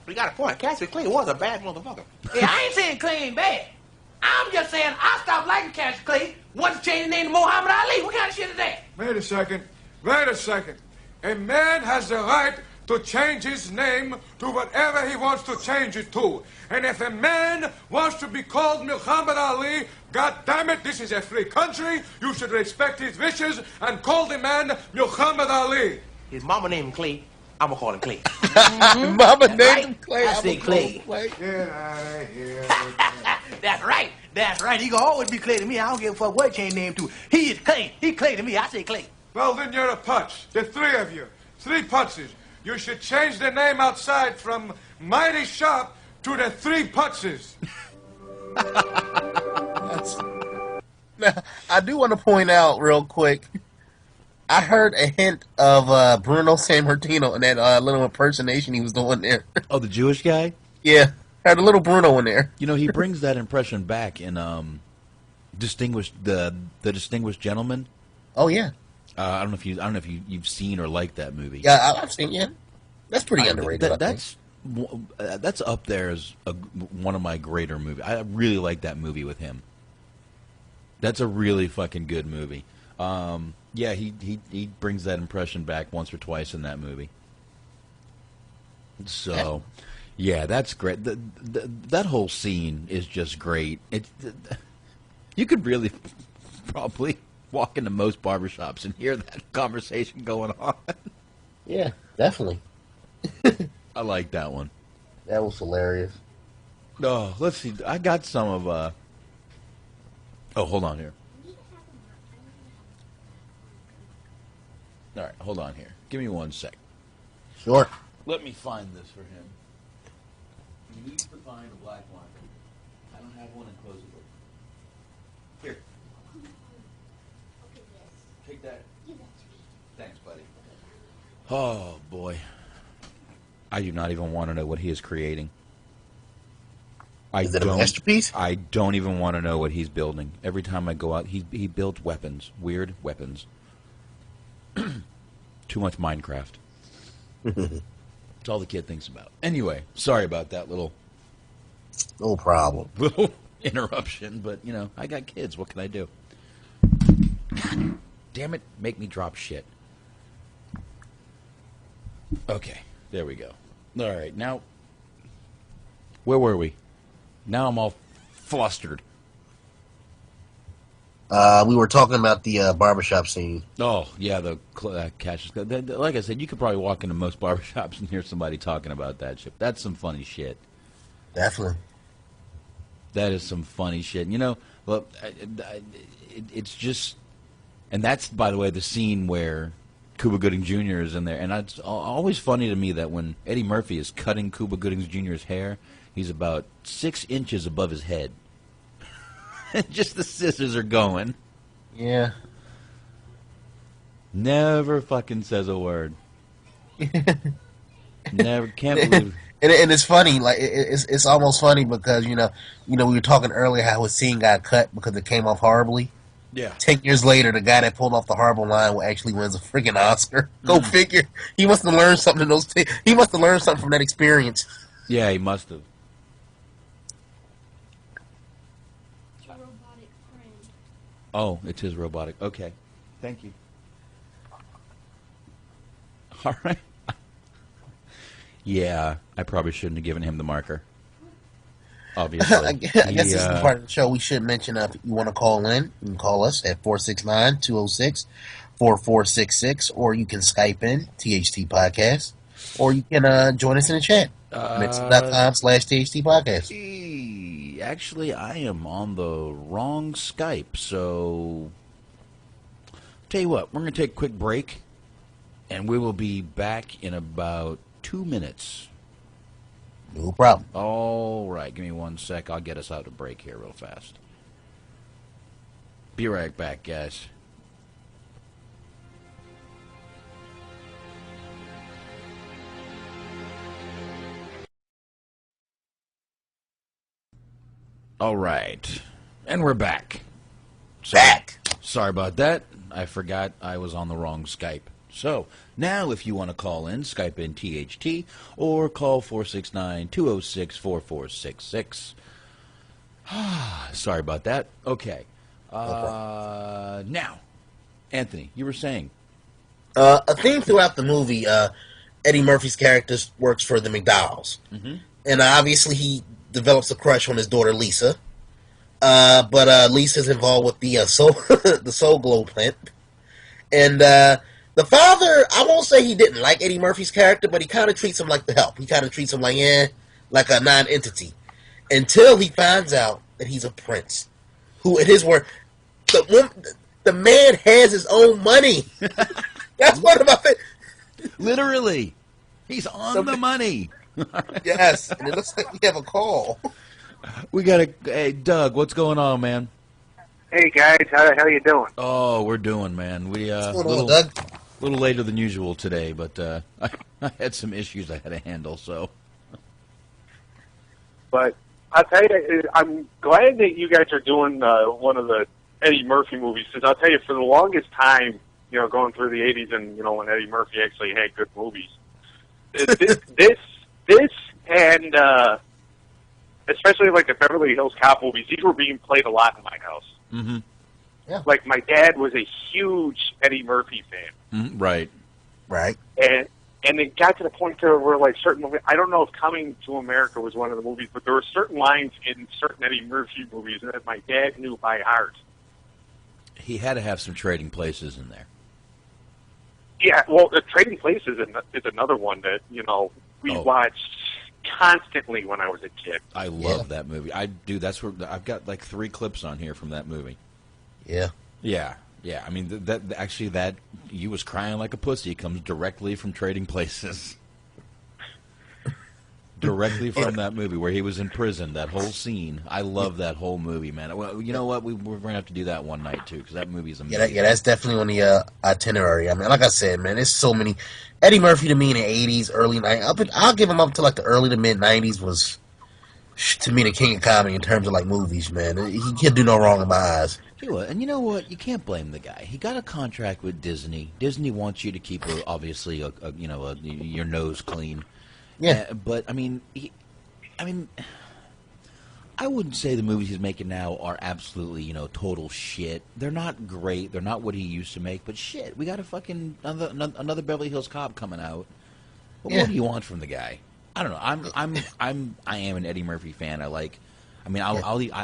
We got a point. Cassius Clay was a bad motherfucker. Hey, I ain't saying Clay ain't bad. I'm just saying I stopped liking Cassius Clay once he changed his name to Muhammad Ali. What kind of shit is that? Wait a second. Wait a second. A man has the right to change his name to whatever he wants to change it to. And if a man wants to be called Muhammad Ali, God damn it, this is a free country. You should respect his wishes and call the man Muhammad Ali. His mama named him Clay. I'm gonna call him Clay. Mama named him Clay. I say Clay. Get out of here. That's right. That's right. He gonna always be Clay to me. I don't give a fuck what he changed name to. He is Clay. He Clay to me. I say Clay. Well, then you're a putz. The three of you. Three putzes. You should change the name outside from Mighty Sharp to the Three Putzes. Now, I do want to point out real quick, I heard a hint of Bruno Sammartino in that little impersonation he was doing there. oh, the Jewish guy. Yeah, had a little Bruno in there. He brings that impression back in Distinguished the Distinguished Gentleman. Oh yeah. I don't know if you've seen or liked that movie. Yeah, I've seen. Yeah, that's pretty underrated. That's up there as one of my greater movies. I really like that movie with him. That's a really fucking good movie. Yeah, he brings that impression back once or twice in that movie. So, yeah, that's great. That whole scene is just great. You could really probably walk into most barbershops and hear that conversation going on. Yeah, definitely. I like that one. That was hilarious. Oh, let's see. I got some of. Oh, hold on here. All right, hold on here. Give me 1 sec. Sure. Let me find this for him. He needs to find a black line. I don't have one in closing. Here. Take that. Thanks, buddy. Oh, boy. I do not even want to know what he is creating. Is it a masterpiece? I don't even want to know what he's building. Every time I go out, he builds weapons. Weird weapons. Too much Minecraft. That's all the kid thinks about. Anyway, sorry about that little No problem. interruption, but, you know, I got kids. What can I do? God damn it. Make me drop shit. Okay, there we go. All right, now, where were we? Now I'm all flustered. We were talking about the barbershop scene. Oh, yeah, the catch. Like I said, you could probably walk into most barbershops and hear somebody talking about that shit. That's some funny shit. Definitely. That is some funny shit. You know, well, it's just... And that's, by the way, the scene where Cuba Gooding Jr. is in there. And it's always funny to me that when Eddie Murphy is cutting Cuba Gooding Jr.'s hair, he's about 6 inches above his head. Just the scissors are going. Yeah. Never fucking says a word. Never. Can't believe. And it's funny, like it's almost funny because you know we were talking earlier how his scene got cut because it came off horribly. Yeah. 10 years later, the guy that pulled off the horrible line actually wins a freaking Oscar. Go figure. He must have learned something in those. He must have learned something from that experience. Yeah, he must have. Oh, it's his robotic. Okay. Thank you. All right. Yeah, I probably shouldn't have given him the marker. Obviously. I guess this is the part of the show we should mention. If you want to call in, you can call us at 469-206-4466, or you can Skype in, THT Podcast, or you can join us in the chat. Mixer.com/THT Podcast. Actually, I am on the wrong Skype, so tell you what, we're going to take a quick break, and we will be back in about 2 minutes. No problem. All right, give me 1 sec. I'll get us out of break here real fast. Be right back, guys. All right, and we're back. Sorry about that. I forgot I was on the wrong Skype. So, now if you want to call in, Skype in THT, or call 469-206-4466. Sorry about that. Okay. Now, Anthony, you were saying. A theme throughout the movie, Eddie Murphy's character works for the McDowells. Mm-hmm. And obviously he develops a crush on his daughter, Lisa. But Lisa's involved with the Soul Glow plant. And the father, I won't say he didn't like Eddie Murphy's character, but he kind of treats him like the help. He kind of treats him like a non-entity. Until he finds out that he's a prince. Who, in his word, the man has his own money. That's one of my favorite. Literally. He's on the money. Yes, and it looks like we have a call. We got hey, Doug, what's going on, man? Hey, guys, how you doing? Oh, we're doing, man. We what's going on, Doug? A little later than usual today, but I had some issues I had to handle, so. But I'll tell you, I'm glad that you guys are doing one of the Eddie Murphy movies, because I'll tell you, for the longest time, going through the 80s and, when Eddie Murphy actually had good movies, this and especially like the Beverly Hills Cop movies, these were being played a lot in my house. Mm-hmm. Yeah. Like, my dad was a huge Eddie Murphy fan. Mm-hmm. Right. And it got to the point to where, like, certain movies, I don't know if Coming to America was one of the movies, but there were certain lines in certain Eddie Murphy movies that my dad knew by heart. He had to have some Trading Places in there. Yeah, well, the Trading Places is another one that, we watched constantly when I was a kid. I love that movie. I do. That's where I've got like 3 clips on here from that movie. Yeah. Yeah. I mean, that you was crying like a pussy comes directly from Trading Places. Directly from that movie where he was in prison. That whole scene. I love that whole movie, man. Well, you know what? We're going to have to do that one night too, because that movie's amazing. Yeah, that's definitely on the itinerary. I mean, like I said, man, there's so many. Eddie Murphy to me in the 80s, early 90s. I'll give him up to like the early to mid 90s was to me the king of comedy in terms of like movies, man. He can't do no wrong in my eyes. He would, and you know what? You can't blame the guy. He got a contract with Disney. Disney wants you to keep obviously your nose clean. Yeah, but I mean, I wouldn't say the movies he's making now are absolutely total shit. They're not great. They're not what he used to make. But shit, we got a fucking another Beverly Hills Cop coming out. What more do you want from the guy? I don't know. I am an Eddie Murphy fan. I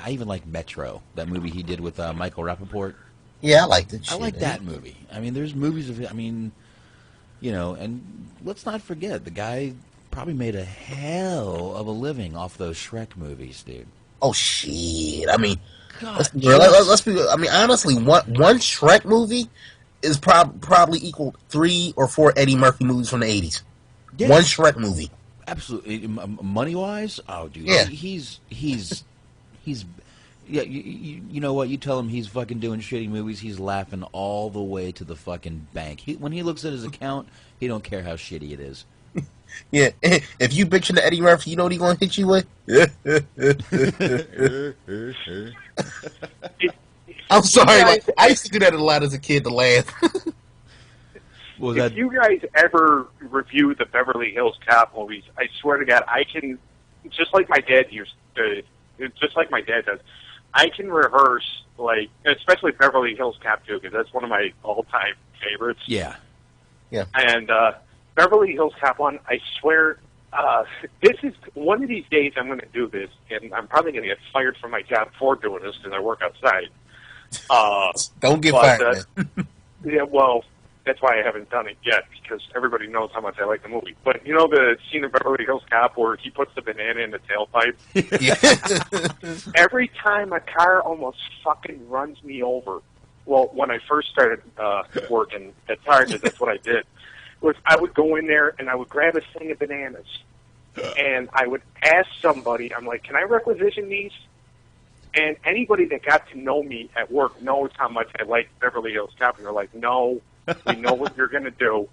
even like Metro, that movie he did with Michael Rappaport. Yeah, I liked it. I like that movie. I mean, there's movies of it. I mean, and let's not forget the guy probably made a hell of a living off those Shrek movies, dude. Oh shit! I mean, God, let's be. I mean, honestly, one Shrek movie is probably equal 3 or 4 Eddie Murphy movies from the '80s. Yeah. One Shrek movie. Absolutely, money wise, oh dude, yeah. he's yeah. You know what? You tell him he's fucking doing shitty movies, he's laughing all the way to the fucking bank. When he looks at his account, he don't care how shitty it is. Yeah, if you bitching to Eddie Murphy, you know what he gonna hit you with? I'm sorry, like, I used to do that a lot as a kid to laugh. If you guys ever review the Beverly Hills Cop movies, I swear to God, I can, just like my dad does, I can rehearse, like, especially Beverly Hills Cop 2, because that's one of my all-time favorites. Yeah. Yeah. And Beverly Hills Cop 1, I swear, this is, one of these days I'm going to do this, and I'm probably going to get fired from my job for doing this because I work outside. Don't get fired, man. Yeah, well, that's why I haven't done it yet, because everybody knows how much I like the movie. But you know the scene in Beverly Hills Cop where he puts the banana in the tailpipe? Yeah. Every time a car almost fucking runs me over, well, when I first started working at Target, that's what I did, was I would go in there and I would grab a thing of bananas, and I would ask somebody, I'm like, can I requisition these? And anybody that got to know me at work knows how much I like Beverly Hills Cop, and they're like, no, we know what you're going to do.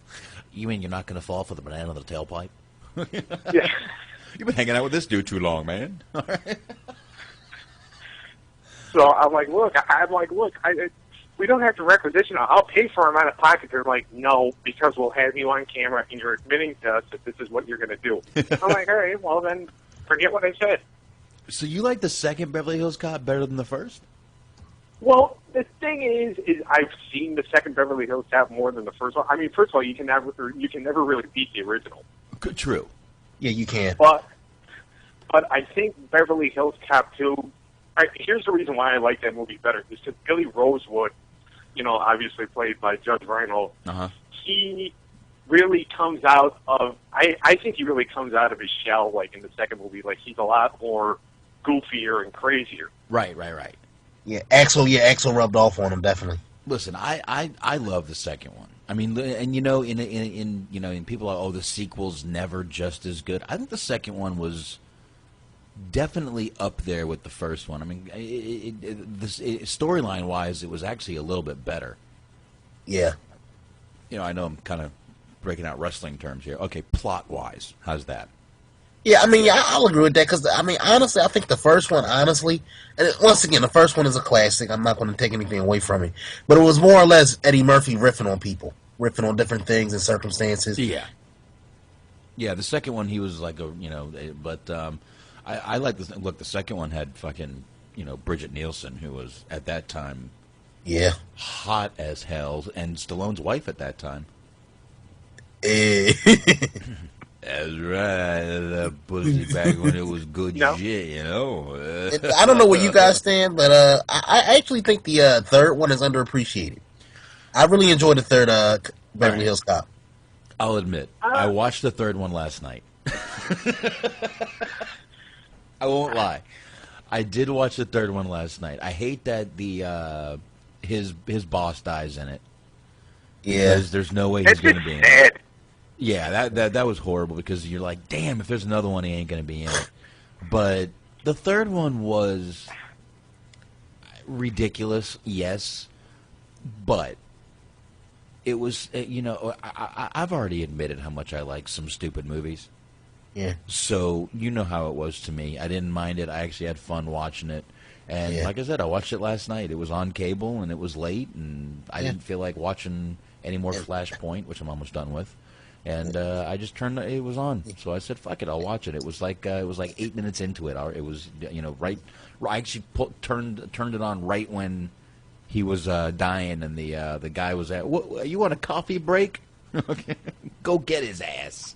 You mean you're not going to fall for the banana in the tailpipe? Yeah. You've been hanging out with this dude too long, man. All right. So I'm like, look, we don't have to requisition. I'll pay for them out of pocket. They're like, no, because we'll have you on camera and you're admitting to us that this is what you're going to do. I'm like, all right, well then, forget what I said. So you like the second Beverly Hills Cop better than the first? Well, the thing is I've seen the second Beverly Hills Cop more than the first one. I mean, first of all, you can never really beat the original. True. Yeah, you can. But I think Beverly Hills Cop 2. Here's the reason why I like that movie better. Is because Billy Rosewood, obviously played by Judge Reinhold, he really comes out of. I think he really comes out of his shell, like in the second movie. Like he's a lot more goofier and crazier. Right. Yeah, Axel rubbed off on him, definitely. Listen, I love the second one. I mean, and in people are, the sequel's never just as good. I think the second one was definitely up there with the first one. I mean, storyline wise, it was actually a little bit better. Yeah. I know I'm kind of breaking out wrestling terms here. Okay, plot wise, how's that? Yeah, I mean, I'll agree with that, because, I mean, honestly, I think the first one, and once again, the first one is a classic. I'm not going to take anything away from it. But it was more or less Eddie Murphy riffing on people, riffing on different things and circumstances. Yeah. Yeah, the second one, he was like but I like this. Look, the second one had fucking, Bridget Nielsen, who was, at that time, hot as hell, and Stallone's wife at that time. That's right, that pussy back when it was good shit, I don't know where you guys stand, but I actually think the third one is underappreciated. I really enjoyed the third Beverly Hills Cop. I'll admit, I watched the third one last night. I won't lie. I did watch the third one last night. I hate that the his boss dies in it. Yeah. Because there's no way he's going to be in it. Yeah, that was horrible, because you're like, damn, if there's another one, he ain't going to be in it. But the third one was ridiculous, yes, but it was, I've already admitted how much I like some stupid movies. Yeah. So you know how it was to me. I didn't mind it. I actually had fun watching it. And like I said, I watched it last night. It was on cable, and it was late, and I didn't feel like watching any more Flashpoint, which I'm almost done with. And I just turned it was on, so I said, "Fuck it, I'll watch it." It was like 8 minutes into it. It was right. I actually turned it on right when he was dying, and the guy was at. What, you want a coffee break? Okay, go get his ass.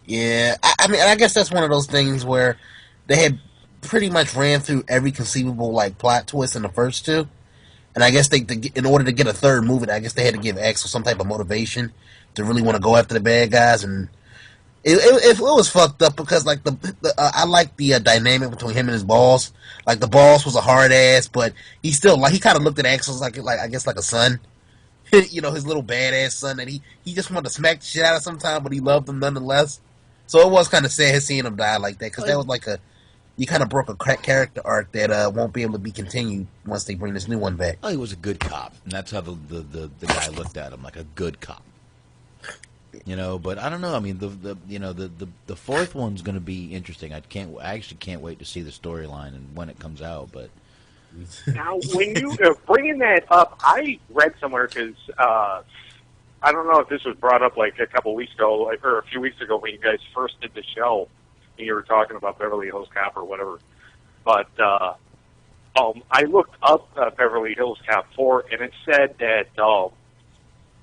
Yeah, I mean, I guess that's one of those things where they had pretty much ran through every conceivable like plot twist in the first two, and I guess in order to get a third movie, I guess they had to give Axel some type of motivation to really want to go after the bad guys, and it was fucked up because like I like the dynamic between him and his boss. Like the boss was a hard ass, but he still he kind of looked at Axel like I guess like a son, his little badass son that he just wanted to smack the shit out of sometime, but he loved him nonetheless. So it was kind of sad seeing him die like that because that was like you kind of broke a character arc that won't be able to be continued once they bring this new one back. Oh, he was a good cop, and that's how the guy looked at him, like a good cop. But I don't know. I mean, the fourth one's going to be interesting. I actually can't wait to see the storyline and when it comes out. But now, when you bringing that up, I read somewhere because I don't know if this was brought up like a couple weeks ago, or a few weeks ago when you guys first did the show, and you were talking about Beverly Hills Cop or whatever. But I looked up Beverly Hills Cop 4, and it said that.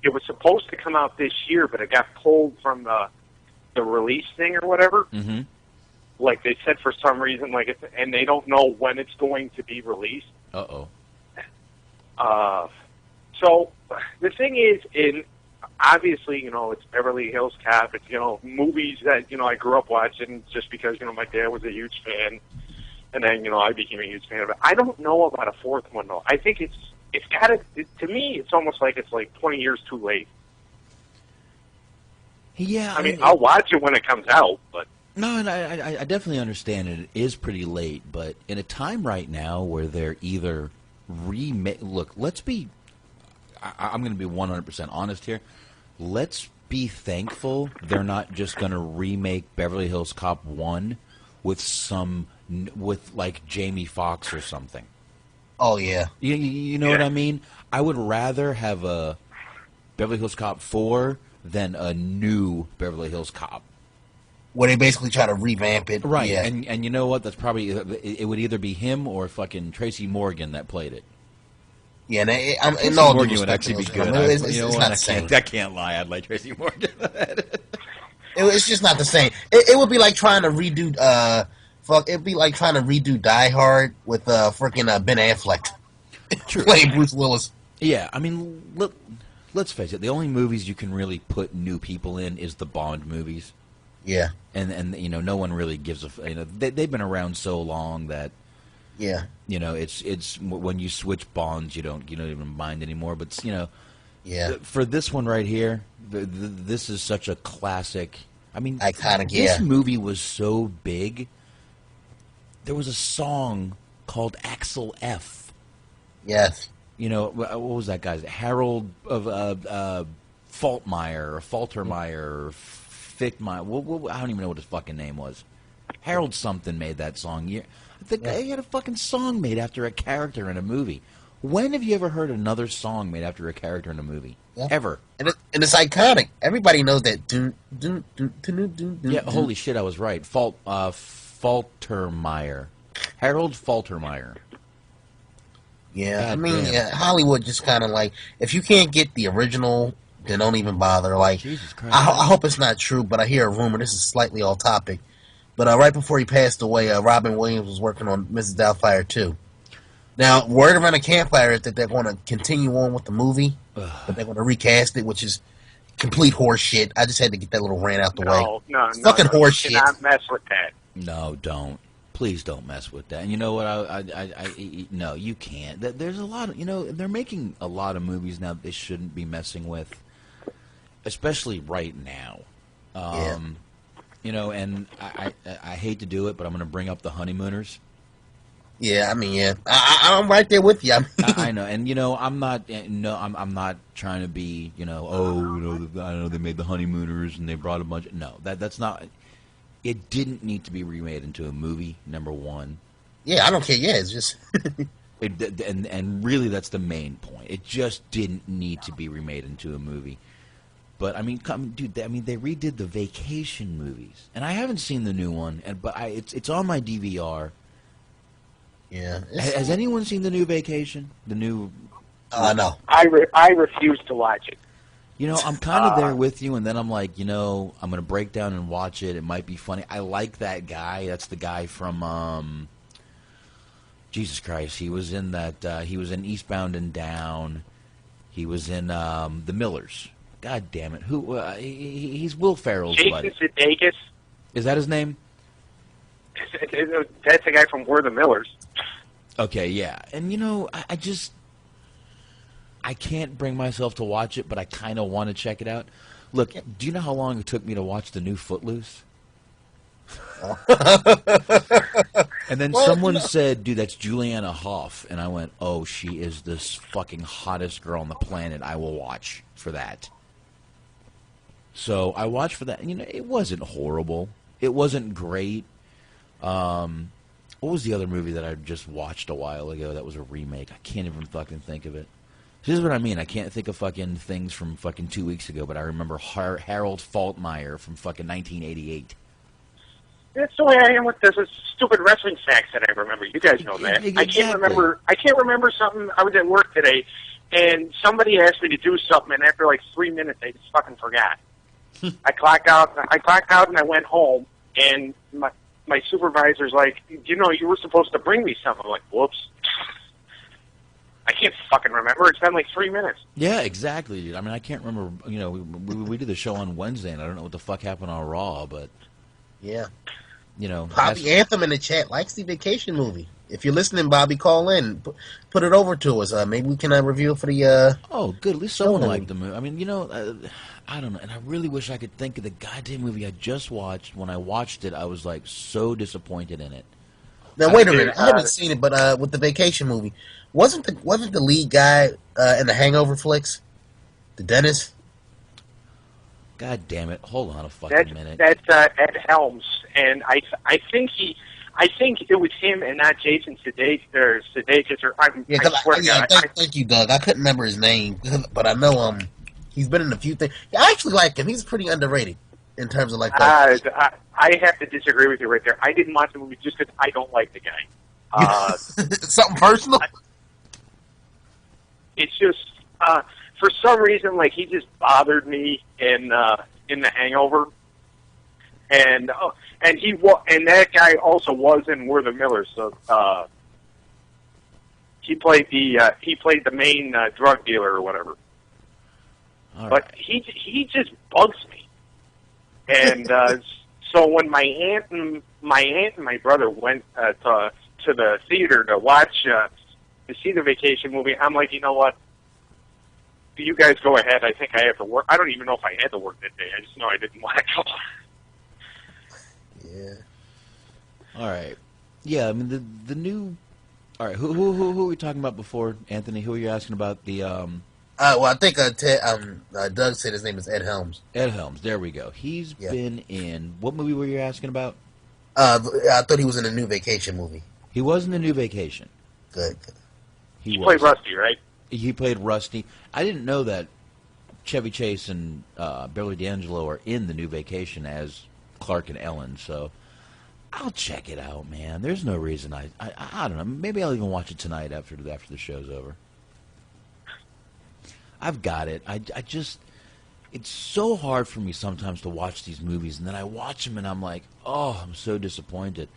It was supposed to come out this year, but it got pulled from the release thing or whatever. Mm-hmm. Like they said for some reason, and they don't know when it's going to be released. Uh-oh. So the thing is, obviously, it's Beverly Hills Cop. It's movies that I grew up watching just because my dad was a huge fan, and then I became a huge fan of it. I don't know about a fourth one though. I think it's got to me, it's almost like it's like 20 years too late. Yeah, I mean, I'll watch it when it comes out, but no, and I definitely understand it. It is pretty late, but in a time right now where they're either look, let's be. I'm going to be 100% honest here. Let's be thankful they're not just going to remake Beverly Hills Cop 1 with like Jamie Foxx or something. Oh, yeah. You know what I mean? I would rather have a Beverly Hills Cop 4 than a new Beverly Hills Cop. Where they basically try to revamp it. Right, yeah. and you know what? That's probably, it would either be him or fucking Tracy Morgan that played it. Yeah, Tracy Morgan would actually be good. I can't lie. I'd like Tracy Morgan. It's just not the same. It would be like trying to redo... it'd be like trying to redo Die Hard with freaking Ben Affleck playing Bruce Willis. Yeah, I mean, let's face it. The only movies you can really put new people in is the Bond movies. Yeah, and no one really gives a. They've been around so long that. Yeah. It's when you switch Bonds, you don't even mind anymore. But yeah. For this one right here, this is such a classic. I mean, iconic. This movie was so big. There was a song called Axel F. Yes. What was that guy's? Harold of Faltmeyer or Faltermeyer or Fickmeyer. I don't even know what his fucking name was. Harold something made that song. The guy had a fucking song made after a character in a movie. When have you ever heard another song made after a character in a movie? Yeah. Ever. And it's iconic. Everybody knows that. Yeah, holy shit, I was right. Faltermeyer. Harold Faltermeyer. Yeah, I mean, Hollywood just kind of like, if you can't get the original, then don't even bother. Like, Jesus Christ. I hope it's not true, but I hear a rumor. This is slightly off topic. But right before he passed away, Robin Williams was working on Mrs. Doubtfire 2. Now, word around the campfire is that they're going to continue on with the movie, but they're going to recast it, which is complete horse shit. I just had to get that little rant out the way. No, fucking horse shit. Do not mess with that. No, don't. Please don't mess with that. And you know what? No, you can't. There's a lot of, they're making a lot of movies now that they shouldn't be messing with, especially right now. And I hate to do it, but I'm going to bring up the Honeymooners. Yeah, I mean, yeah, I'm right there with you. I know, and I'm not. No, I'm not trying to be. I know they made the Honeymooners and they brought a bunch. No, that's not. It didn't need to be remade into a movie, number one. Yeah, I don't care. Yeah, it's just... and really, that's the main point. It just didn't need to be remade into a movie. But I mean, dude, I mean, they redid the Vacation movies, and I haven't seen the new one, but it's on my DVR. Yeah. Has anyone seen the new Vacation? The new? No. I refuse to watch it. You know, I'm kind of there with you, and then I'm like, you know, I'm gonna break down and watch it. It might be funny. I like that guy. That's the guy from Jesus Christ. He was in that. He was in Eastbound and Down. He was in The Millers. God damn it! Who? He's Will Ferrell's buddy. Jason Sudeikis. Is that his name? That's the guy from We're the Millers. Okay, yeah. And, you know, I can't bring myself to watch it, but I kind of want to check it out. Look, do you know how long it took me to watch the new Footloose? And then someone said, dude, that's Juliana Hough. And I went, oh, she is this fucking hottest girl on the planet. I will watch for that. So I watched for that. And, you know, it wasn't horrible. It wasn't great. What was the other movie that I just watched a while ago that was a remake? I can't even fucking think of it. This is what I mean. I can't think of fucking things from fucking 2 weeks ago, but I remember Harold Faltermeyer from fucking 1988. That's the way I am with this stupid wrestling facts that I remember. You guys know that. Exactly. I can't remember something. I was at work today, and somebody asked me to do something, and after like 3 minutes, I just fucking forgot. I clocked out, and I went home, and my supervisor's like, you know, you were supposed to bring me something. I'm like, whoops. I can't fucking remember. It's been like 3 minutes. Yeah, exactly, dude. I mean, I can't remember. You know, we did the show on Wednesday, and I don't know what the fuck happened on Raw, but yeah, you know, Bobby Anthem in the chat likes the Vacation movie. If you're listening, Bobby, call in, put it over to us. Maybe we can review it for the. Oh, good. At least someone liked the movie. I mean, you know, I don't know, and I really wish I could think of the goddamn movie I just watched. When I watched it, I was like so disappointed in it. Now wait a minute, I haven't seen it, but with the Vacation movie, wasn't the lead guy in the Hangover flicks, the dentist? God damn it! Hold on a fucking minute. That's Ed Helms, and I think it was him and not Jason Sudeikis or Thank you, Doug. I couldn't remember his name, but I know he's been in a few things. I actually like him. He's pretty underrated in terms of like. I have to disagree with you right there. I didn't watch the movie just because I don't like the guy. Something personal. It's just for some reason, like he just bothered me in The Hangover, and that guy also was in We're the Millers. So he played the main drug dealer or whatever. All but right. he just bugs me, and so when my aunt and my brother went to the theater to watch to see the Vacation movie, I'm like, you know what? You guys go ahead. I think I have to work. I don't even know if I had to work that day. I just know I didn't want to go. Yeah. All right. Yeah, I mean the new. All right, who were we talking about before, Anthony? Who are you asking about the? Well, I think Doug said his name is Ed Helms. Ed Helms. There we go. He's been in what movie were you asking about? I thought he was in a new Vacation movie. He was in the new Vacation. Good. He played Rusty, right? He played Rusty. I didn't know that Chevy Chase and Billy D'Angelo are in the new Vacation as Clark and Ellen, so I'll check it out, man. There's no reason I don't know. Maybe I'll even watch it tonight after the show's over. I've got it. I just it's so hard for me sometimes to watch these movies, and then I watch them and I'm like, oh, I'm so disappointed.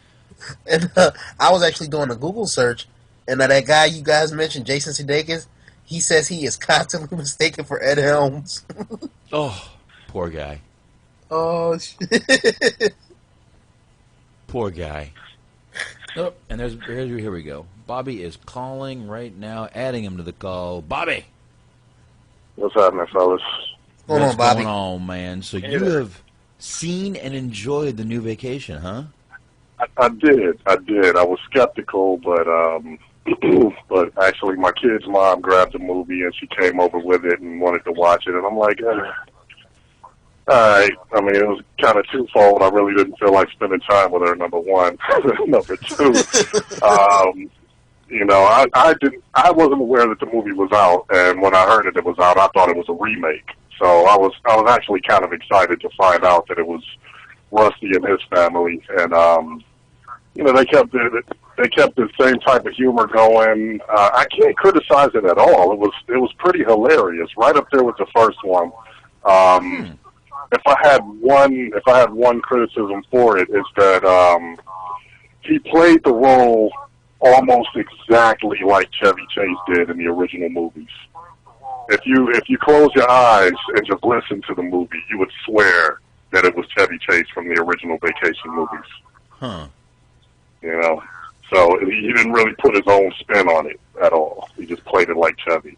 And I was actually doing a Google search, and that guy you guys mentioned, Jason Sudeikis, he says he is constantly mistaken for Ed Helms. Oh, poor guy. Oh, shit. Poor guy. Oh, and here we go. Bobby is calling right now, adding him to the call. Bobby! What's happening, fellas? What's going on, man? So you have seen and enjoyed the new Vacation, huh? I did. I was skeptical, but but actually my kid's mom grabbed the movie and she came over with it and wanted to watch it, and I'm like, Alright, I mean, it was kind of twofold. I really didn't feel like spending time with her, number one. Number two, you know, I wasn't aware that the movie was out, and when I heard it was out, I thought it was a remake. So I was actually kind of excited to find out that it was Rusty and his family, and you know, they kept the same type of humor going. I can't criticize it at all. It was pretty hilarious, right up there with the first one. If I had one criticism for it, is that he played the role almost exactly like Chevy Chase did in the original movies. If you close your eyes and just listen to the movie, you would swear that it was Chevy Chase from the original Vacation movies. Huh. You know, so he didn't really put his own spin on it at all. He just played it like Chevy.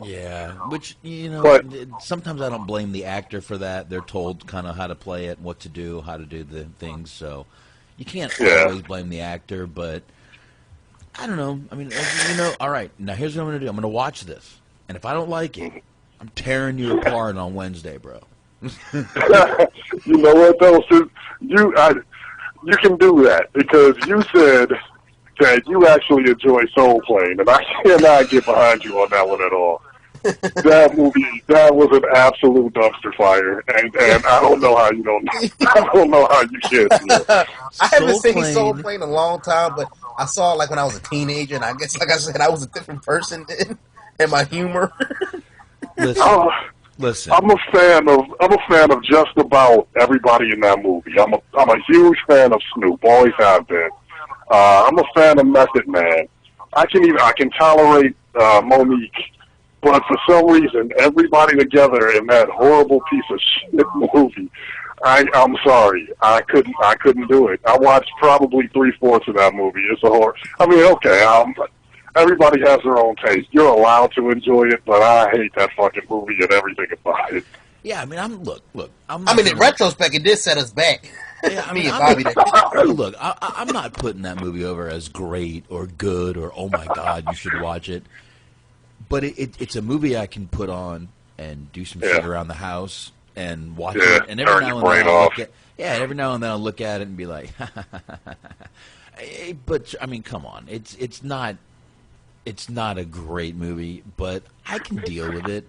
Yeah, which, you know, But sometimes I don't blame the actor for that. They're told kind of how to play it, what to do, how to do the things, so you can't always blame the actor, but I don't know. I mean, you know, all right, now here's what I'm going to do. I'm going to watch this, and if I don't like it, I'm tearing you apart on Wednesday, bro. You know what, though? You can do that, because you said that you actually enjoy Soul Plane, and I cannot get behind you on that one at all. That movie, that was an absolute dumpster fire, and I don't know how you don't. I don't know how you can't see it. I haven't seen Soul Plane in a long time, but I saw it like when I was a teenager, and I guess, like I said, I was a different person then, in my humor. Listen. I'm a fan of just about everybody in that movie. I'm a huge fan of Snoop, always have been. I'm a fan of Method Man. I can tolerate Monique, but for some reason, everybody together in that horrible piece of shit movie, I'm sorry, I couldn't do it. I watched probably 3/4 of that movie. It's a horror. I mean, okay, everybody has their own taste. You're allowed to enjoy it, but I hate that fucking movie and everything about it. Yeah, I mean, look. In retrospect, it did set us back. Yeah, I mean, look, I'm not putting that movie over as great or good or, oh my God, you should watch it. But it's a movie I can put on and do some shit around the house and watch it. And every now and then every now and then I'll look at it and be like, but I mean, come on, it's not a great movie, but I can deal with it.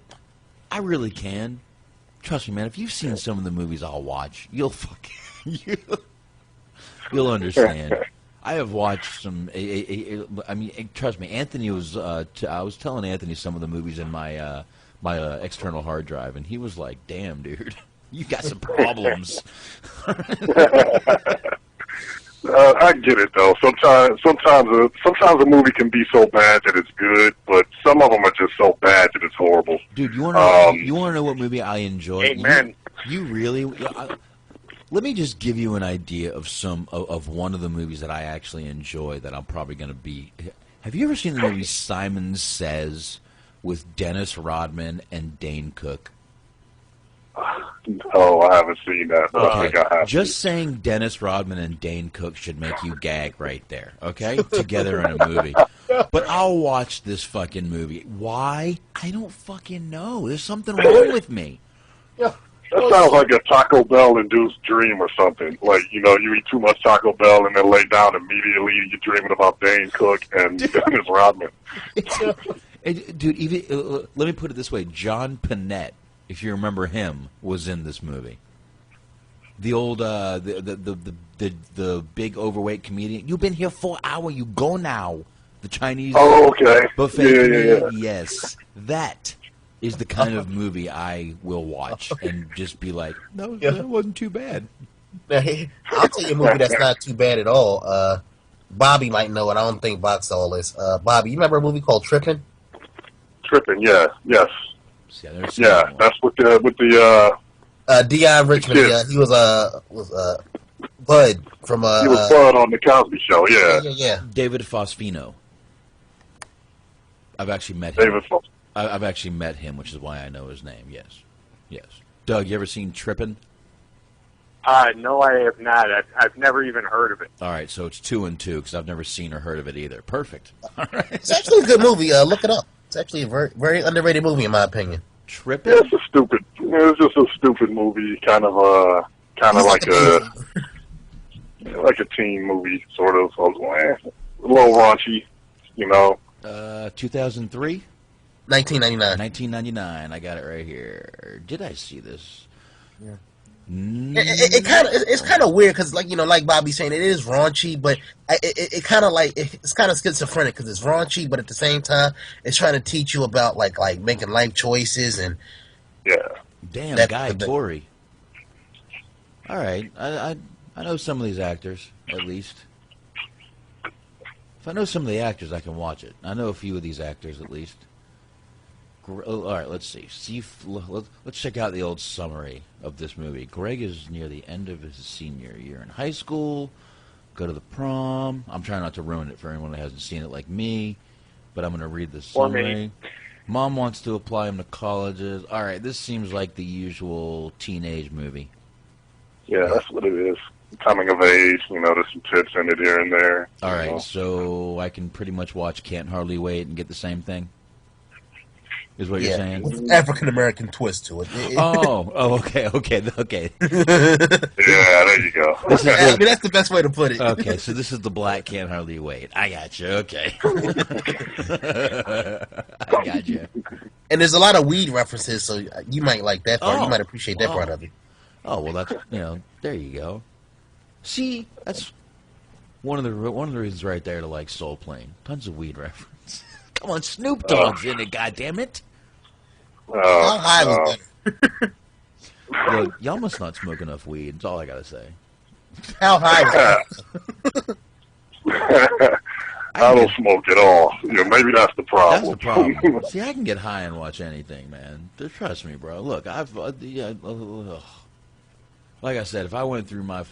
I really can. Trust me, man. If you've seen some of the movies I'll watch, you'll understand. I have watched some. I mean, trust me. Anthony was. I was telling Anthony some of the movies in my my external hard drive, and he was like, "Damn, dude, you got some problems." I get it though. Sometimes a movie can be so bad that it's good, but some of them are just so bad that it's horrible. Dude, you want to know what movie I enjoy? Amen. You really? Let me just give you an idea of of one of the movies that I actually enjoy that I'm probably going to be. Have you ever seen the movie Simon Says with Dennis Rodman and Dane Cook? No, I haven't seen that. But Okay. I think I have. Just saying Dennis Rodman and Dane Cook should make you gag right there, okay? Together in a movie. But I'll watch this fucking movie. Why? I don't fucking know. There's something wrong with me. That sounds like a Taco Bell-induced dream or something. Like, you know, you eat too much Taco Bell and then lay down immediately and you're dreaming about Dane Cook and Dennis Rodman. Dude, even let me put it this way. John Panette, if you remember him, was in this movie. The old, the big overweight comedian. You've been here 4 hours. You go now. The Chinese buffet. Yeah. Yes, that is the kind of movie I will watch and just be like, no, that wasn't too bad. I'll tell you a movie that's not too bad at all. Bobby might know it. I don't think Box saw this. Bobby, you remember a movie called Trippin'? Trippin', yeah, yes. Yeah, that's with the Dion Richmond. He was Bud from he was Bud on the Cosby Show. Yeah. David Faustino. I've actually met him. I've actually met him, which is why I know his name. Yes. Doug, you ever seen Trippin'? No, I have not. I've never even heard of it. All right, so it's 2 and 2 because I've never seen or heard of it either. Perfect. All right. It's actually a good movie. Look it up. It's actually a very, very underrated movie in my opinion. tripping? Yeah, it's a stupid. It's just a stupid movie, kind of like a teen movie, sort of. So, a little raunchy, you know. 2003? 1999. 1999. I got it right here. Did I see this? Yeah. It's kind of weird because, like, you know, like Bobby's saying, it is raunchy, but it kind of like it's kind of schizophrenic because it's raunchy, but at the same time, it's trying to teach you about like making life choices and Damn, Guy Torry. All right, I know some of these actors at least. If I know some of the actors, I can watch it. I know a few of these actors at least. All right, let's see. Let's check out the old summary of this movie. Greg is near the end of his senior year in high school. Go to the prom. I'm trying not to ruin it for anyone that hasn't seen it like me, but I'm going to read the summary. Mom wants to apply him to colleges. All right, this seems like the usual teenage movie. Yeah, that's what it is. Coming of age, you know, there's some tips in it here and there. All right, so I can pretty much watch Can't Hardly Wait and get the same thing? Is what you're saying? With an African-American twist to it. Okay. Yeah, there you go. I mean, that's the best way to put it. Okay, so this is the black Can't Hardly Wait. I got you. Okay. I got you. And there's a lot of weed references, so you might like that part. You might appreciate that part of it. Oh, well, that's, there you go. See, that's one of the reasons right there to like Soul Plane. Tons of weed reference. Come on, Snoop Dogg's in it, goddammit. How high was that? Look, y'all must not smoke enough weed. That's all I gotta say. How high was that? I don't smoke at all. Maybe that's the problem. That's the problem. See, I can get high and watch anything, man. Trust me, bro. Look, like I said, if I went through my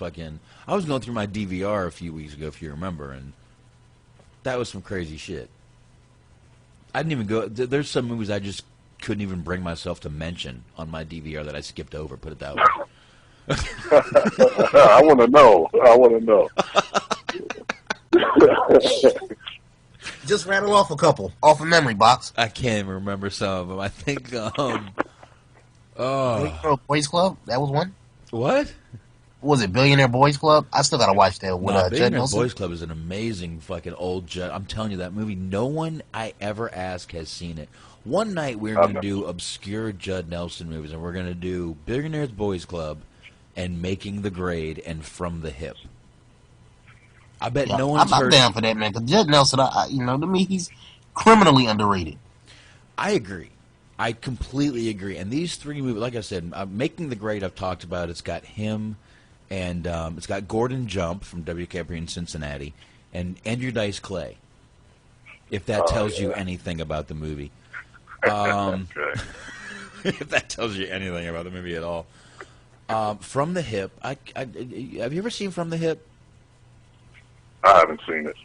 I was going through my DVR a few weeks ago, if you remember, and that was some crazy shit. I didn't even go. There's some movies I just couldn't even bring myself to mention on my DVR that I skipped over. Put it that way. I want to know. Just rattle off a couple off a memory box. I can't even remember some of them. I think. Boys Club. That was one. What? Was it Billionaire Boys Club? I still gotta watch that with Judd Billionaire Nelson. Boys Club is an amazing fucking old Judd. I'm telling you, that movie, no one I ever ask has seen it. One night we're going to do obscure Judd Nelson movies, and we're going to do Billionaire Boys Club and Making the Grade and From the Hip. I bet no one's heard. I'm down for that, man. Because Judd Nelson, to me, he's criminally underrated. I agree. I completely agree. And these three movies, like I said, Making the Grade, I've talked about. It's got him. And it's got Gordon Jump from WKRP in Cincinnati and Andrew Dice Clay, if that tells you anything about the movie. If that tells you anything about the movie at all. From the Hip. Have you ever seen From the Hip? I haven't seen it.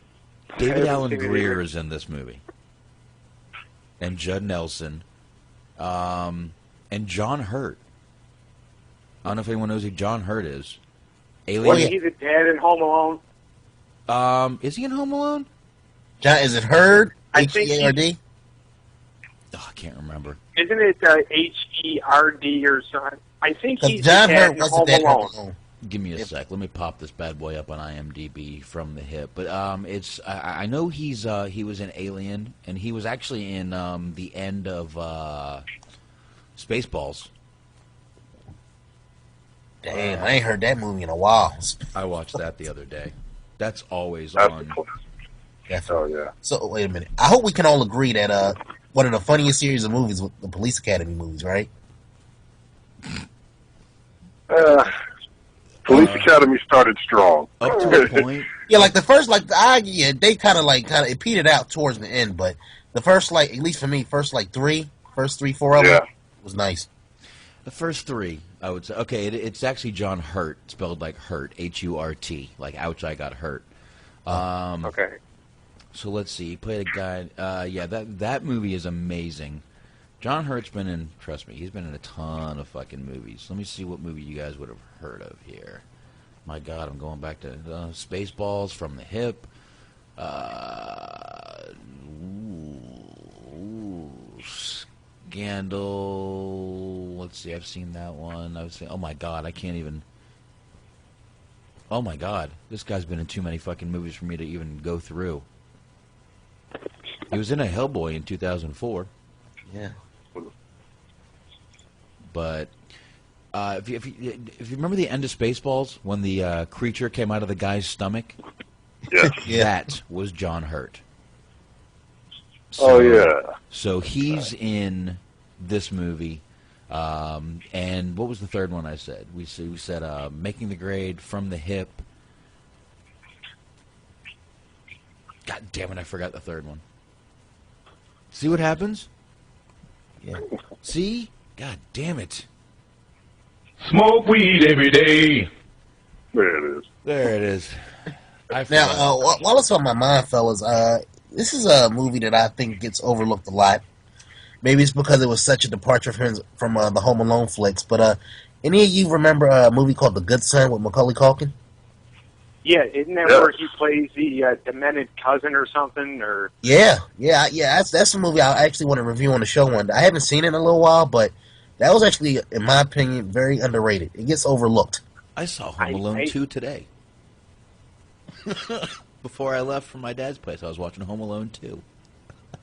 David Alan Grier is in this movie. And Judd Nelson. And John Hurt. I don't know if anyone knows who John Hurt is. Well, he's a dad in Home Alone. Is he in Home Alone? John, is it Herd? I think H-E-R-D? Oh, I can't remember. Isn't it H-E-R-D or something? I think he's John the dad Hurt in wasn't Home that Alone. Give me a sec. Let me pop this bad boy up on IMDb From the Hip. But it's I know he was in Alien, and he was actually in the end of Spaceballs. Damn, I ain't heard that movie in a while. I watched that the other day. That's always on. Oh, yeah. So, wait a minute. I hope we can all agree that one of the funniest series of movies was the Police Academy movies, right? Police Academy started strong. Up to a point. Yeah, like the first, they kind of it petered out towards the end, but the first, at least for me, first 4 of them was nice. The first three, I would say. Okay, it's actually John Hurt, spelled like Hurt, H-U-R-T, like ouch, I got hurt. Okay. So let's see. He played a guy. That movie is amazing. John Hurt's been in. Trust me, he's been in a ton of fucking movies. Let me see what movie you guys would have heard of here. My God, I'm going back to Spaceballs, From the Hip. Scandal. Let's see. I've seen that one. I've seen. Oh my God, I can't even. Oh my God, this guy's been in too many fucking movies for me to even go through. He was in a Hellboy in 2004. Yeah. But if you remember the end of Spaceballs when the creature came out of the guy's stomach, that was John Hurt. So, So he's in this movie. And what was the third one I said? We said Making the Grade, From the Hip. God damn it, I forgot the third one. See what happens? Yeah. See? God damn it. Smoke weed every day. There it is. There it is. Now, while it's on my mind, fellas, this is a movie that I think gets overlooked a lot. Maybe it's because it was such a departure from the Home Alone flicks. But any of you remember a movie called The Good Son with Macaulay Culkin? Yeah, isn't that where he plays the demented cousin or something? Or Yeah. That's a movie I actually want to review on the show one day. I haven't seen it in a little while, but that was actually, in my opinion, very underrated. It gets overlooked. I saw Home Alone 2 today. Before I left from my dad's place, I was watching Home Alone 2.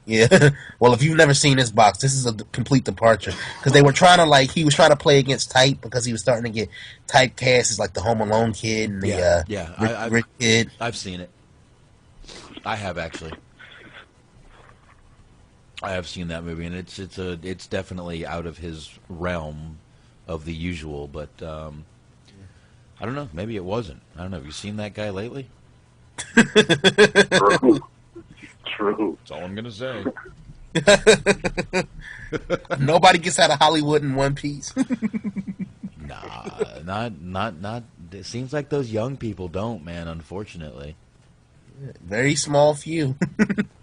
Yeah. Well, if you've never seen this box, this is a complete departure. Because they were trying to, he was trying to play against type because he was starting to get typecast as, the Home Alone kid and the rich kid. I've seen it. I have, actually. I have seen that movie, and it's definitely out of his realm of the usual, but I don't know. Maybe it wasn't. I don't know. Have you seen that guy lately? True. That's all I'm going to say. Nobody gets out of Hollywood in one piece. Nah, not. It seems like those young people don't, man, unfortunately. Very small few.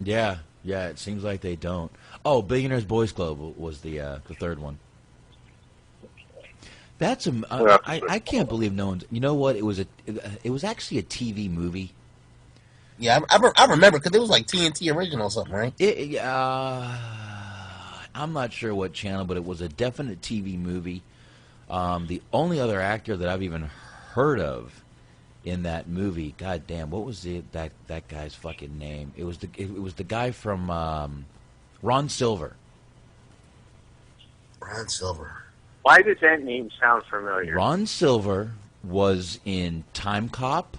Yeah, it seems like they don't. Oh, Billionaires Boys Club was the third one. That's I can't believe no one's. You know what? It was actually a TV movie. Yeah, I remember because it was like TNT original or something, right? I'm not sure what channel, but it was a definite TV movie. The only other actor that I've even heard of in that movie, god damn, what was that guy's fucking name? It was the guy from Ron Silver. Ron Silver. Why does that name sound familiar? Ron Silver was in Time Cop.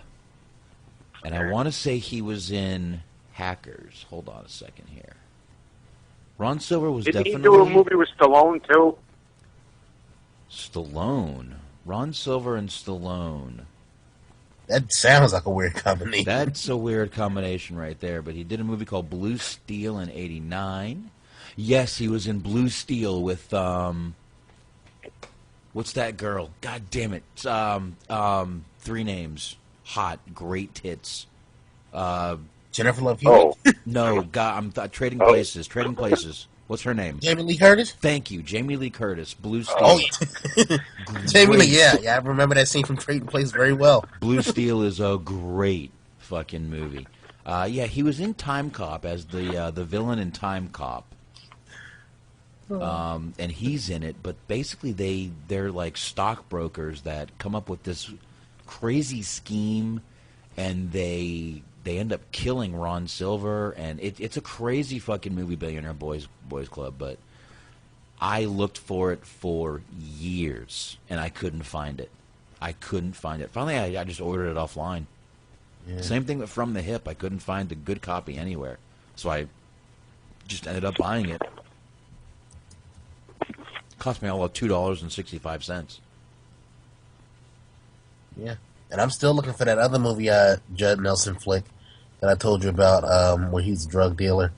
And I want to say he was in Hackers. Hold on a second here. Ron Silver was Didn't definitely... he do a movie with Stallone, too? Stallone. Ron Silver and Stallone. That sounds like a weird combination. That's a weird combination right there. But he did a movie called Blue Steel in '89. Yes, he was in Blue Steel with... what's that girl? God damn it. Three names. Hot, great tits. Jennifer Love Hewitt? No, God, I'm Trading Places. Trading Places. What's her name? Jamie Lee Curtis? Thank you, Jamie Lee Curtis. Blue Steel. Oh, Jamie Lee, yeah, I remember that scene from Trading Places very well. Blue Steel is a great fucking movie. Yeah, he was in Time Cop as the villain in Time Cop. And he's in it, but basically they're like stockbrokers that come up with this crazy scheme, and they end up killing Ron Silver, and it's a crazy fucking movie, Billionaire Boys Club. But I looked for it for years, and I couldn't find it. Finally, I just ordered it offline. Yeah. Same thing with From the Hip. I couldn't find the good copy anywhere, so I just ended up buying it. Cost me all of $2.65. Yeah, and I'm still looking for that other movie, Judd Nelson flick that I told you about, where he's a drug dealer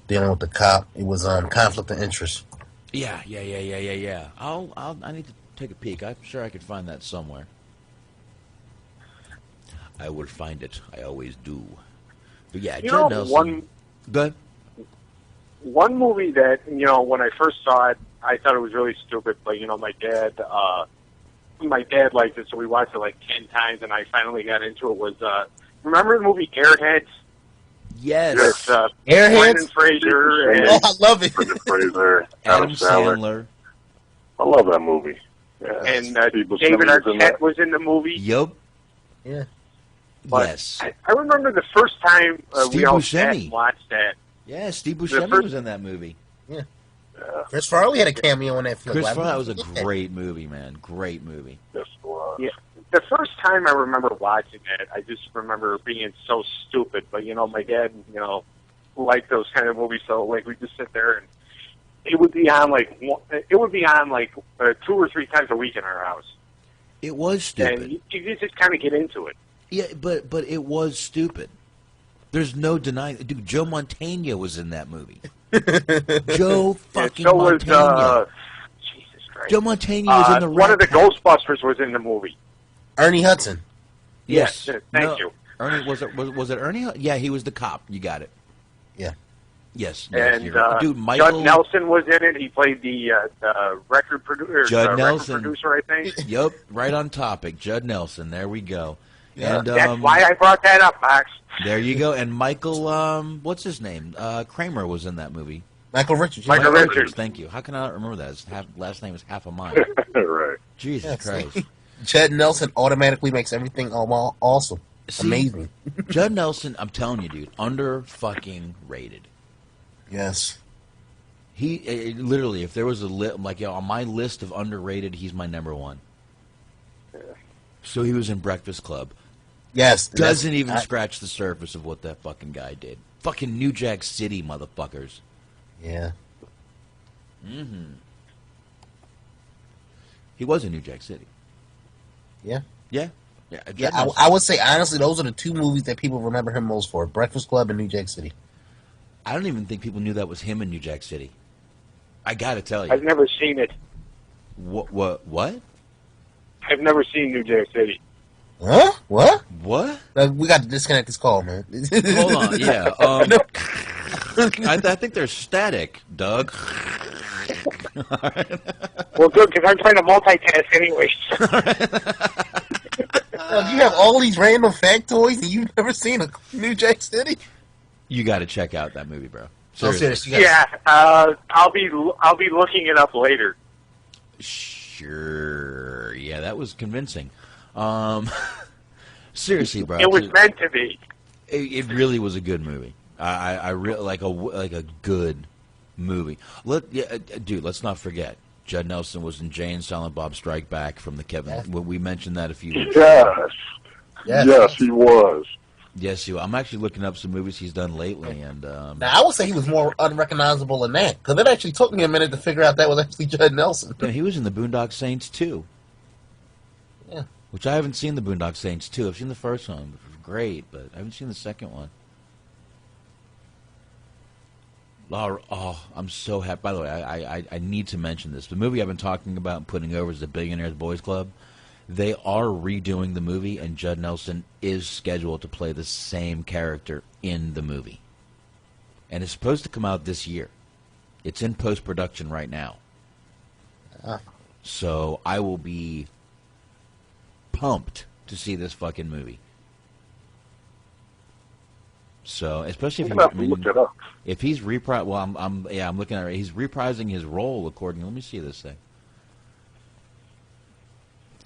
dealing with the cop. It was Conflict of Interest. Yeah. I need to take a peek. I'm sure I could find that somewhere. I will find it. I always do. But yeah, Judd Nelson. Good. One movie that, when I first saw it, I thought it was really stupid, but, my dad liked it, so we watched it like 10 times, and I finally got into it, was, remember the movie Airheads? Yes. With Airheads? Brendan Fraser and Oh, I love it. Brendan Fraser, Adam Sandler. I love that movie. Yeah. and Steve Buscemi David was in that. Arquette was in the movie. Yup. Yeah. But Yes. I remember the first time we Steve all sat Buscemi. and watched that. Yeah, Steve Buscemi first- was in that movie. Chris Farley had a cameo in that film. Chris Why Farley, that would was you a forget that? great movie, man. Great movie. Yes, it was. Yeah. The first time I remember watching that, I just remember being so stupid. But my dad, liked those kind of movies, so like we just sit there and it would be on like 2 or 3 times a week in our house. It was stupid. And you just kind of get into it. Yeah, but it was stupid. There's no denying. Dude, Joe Montana was in that movie. Joe fucking so was Montana. Jesus Christ. Joe Montana was in the one of the Rat Pack. Ghostbusters was in the movie. Ernie Hudson. Yes. Thank you. Ernie was it Ernie? Yeah, he was the cop. You got it. Yeah. Yes. And you're right. Dude, Michael Judd Nelson was in it. He played the record producer. Judd Nelson. Record producer, I think. Yep, right on topic. Judd Nelson. There we go. Yeah. And That's why I brought that up, Max. there you go. And Michael, what's his name? Kramer was in that movie. Michael Richards. Michael Richards. Thank you. How can I not remember that? His last name is half a mile. Right. Jesus Yes. Christ. Judd Nelson automatically makes everything awesome. See, Amazing. Judd Nelson, I'm telling you, dude, under fucking rated. Yes. He literally, if there was a on my list of underrated, he's my number one. So he was in Breakfast Club. Yes. Doesn't even scratch the surface of what that fucking guy did. Fucking New Jack City, motherfuckers. Yeah. Mm-hmm. He was in New Jack City. Yeah. Yeah. Yeah, I would say, honestly, those are the 2 movies that people remember him most for. Breakfast Club and New Jack City. I don't even think people knew that was him in New Jack City. I gotta tell you. I've never seen it. What? I've never seen New Jack City. Huh? What? What? We got to disconnect this call, man. Hold on, yeah. I think they're static, Doug. Well, good, because I'm trying to multitask anyway. You have all these random factoids and you've never seen a New Jack City? You got to check out that movie, bro. Seriously. Yeah, I'll be looking it up later. Sure. Yeah, that was convincing. Seriously, bro. It was meant to be. It really was a good movie. I really like a good movie. Dude, let's not forget. Judd Nelson was in Jay and Silent Bob Strike Back from the Kevin. Yeah. We mentioned that a few weeks ago. Yes, he was. Yes, I'm actually looking up some movies he's done lately, and now I would say he was more unrecognizable than that, because it actually took me a minute to figure out that was actually Judd Nelson. Yeah, he was in the Boondock Saints too. Yeah, which I haven't seen the Boondock Saints too. I've seen the first one, which was great, but I haven't seen the second one. Oh, I'm so happy. By the way, I need to mention this. The movie I've been talking about and putting over is The Billionaires Boys Club. They are redoing the movie, and Judd Nelson is scheduled to play the same character in the movie. And it's supposed to come out this year. It's in post-production right now. So I will be pumped to see this fucking movie. So, especially if he's reprising, well, I'm looking at it. He's reprising his role according. Let me see this thing.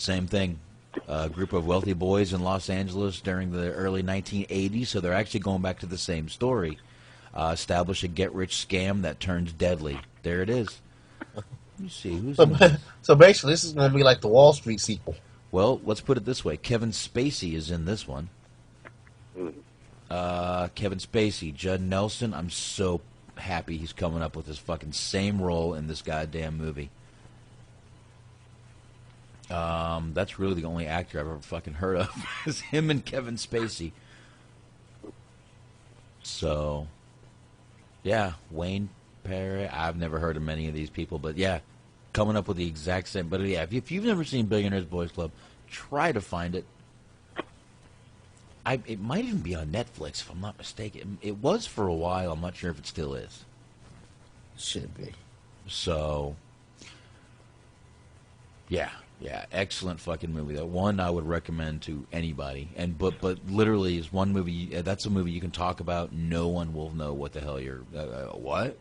Same thing. A group of wealthy boys in Los Angeles during the early 1980s. So they're actually going back to the same story. Establish a get-rich scam that turns deadly. There it is. Let me see who's. So basically, this is going to be like the Wall Street sequel. Well, let's put it this way: Kevin Spacey is in this one. Kevin Spacey, Judd Nelson. I'm so happy he's coming up with his fucking same role in this goddamn movie. That's really the only actor I've ever fucking heard of is him and Kevin Spacey. So, yeah, Wayne Perry. I've never heard of many of these people, but yeah, coming up with the exact same. But yeah, if you've never seen Billionaires Boys Club, try to find it. It might even be on Netflix, if I'm not mistaken. It was for a while. I'm not sure if it still is. Should be. So, yeah. Yeah, excellent fucking movie. That one I would recommend to anybody. And but literally is one movie. That's a movie you can talk about. No one will know what the hell you're. What?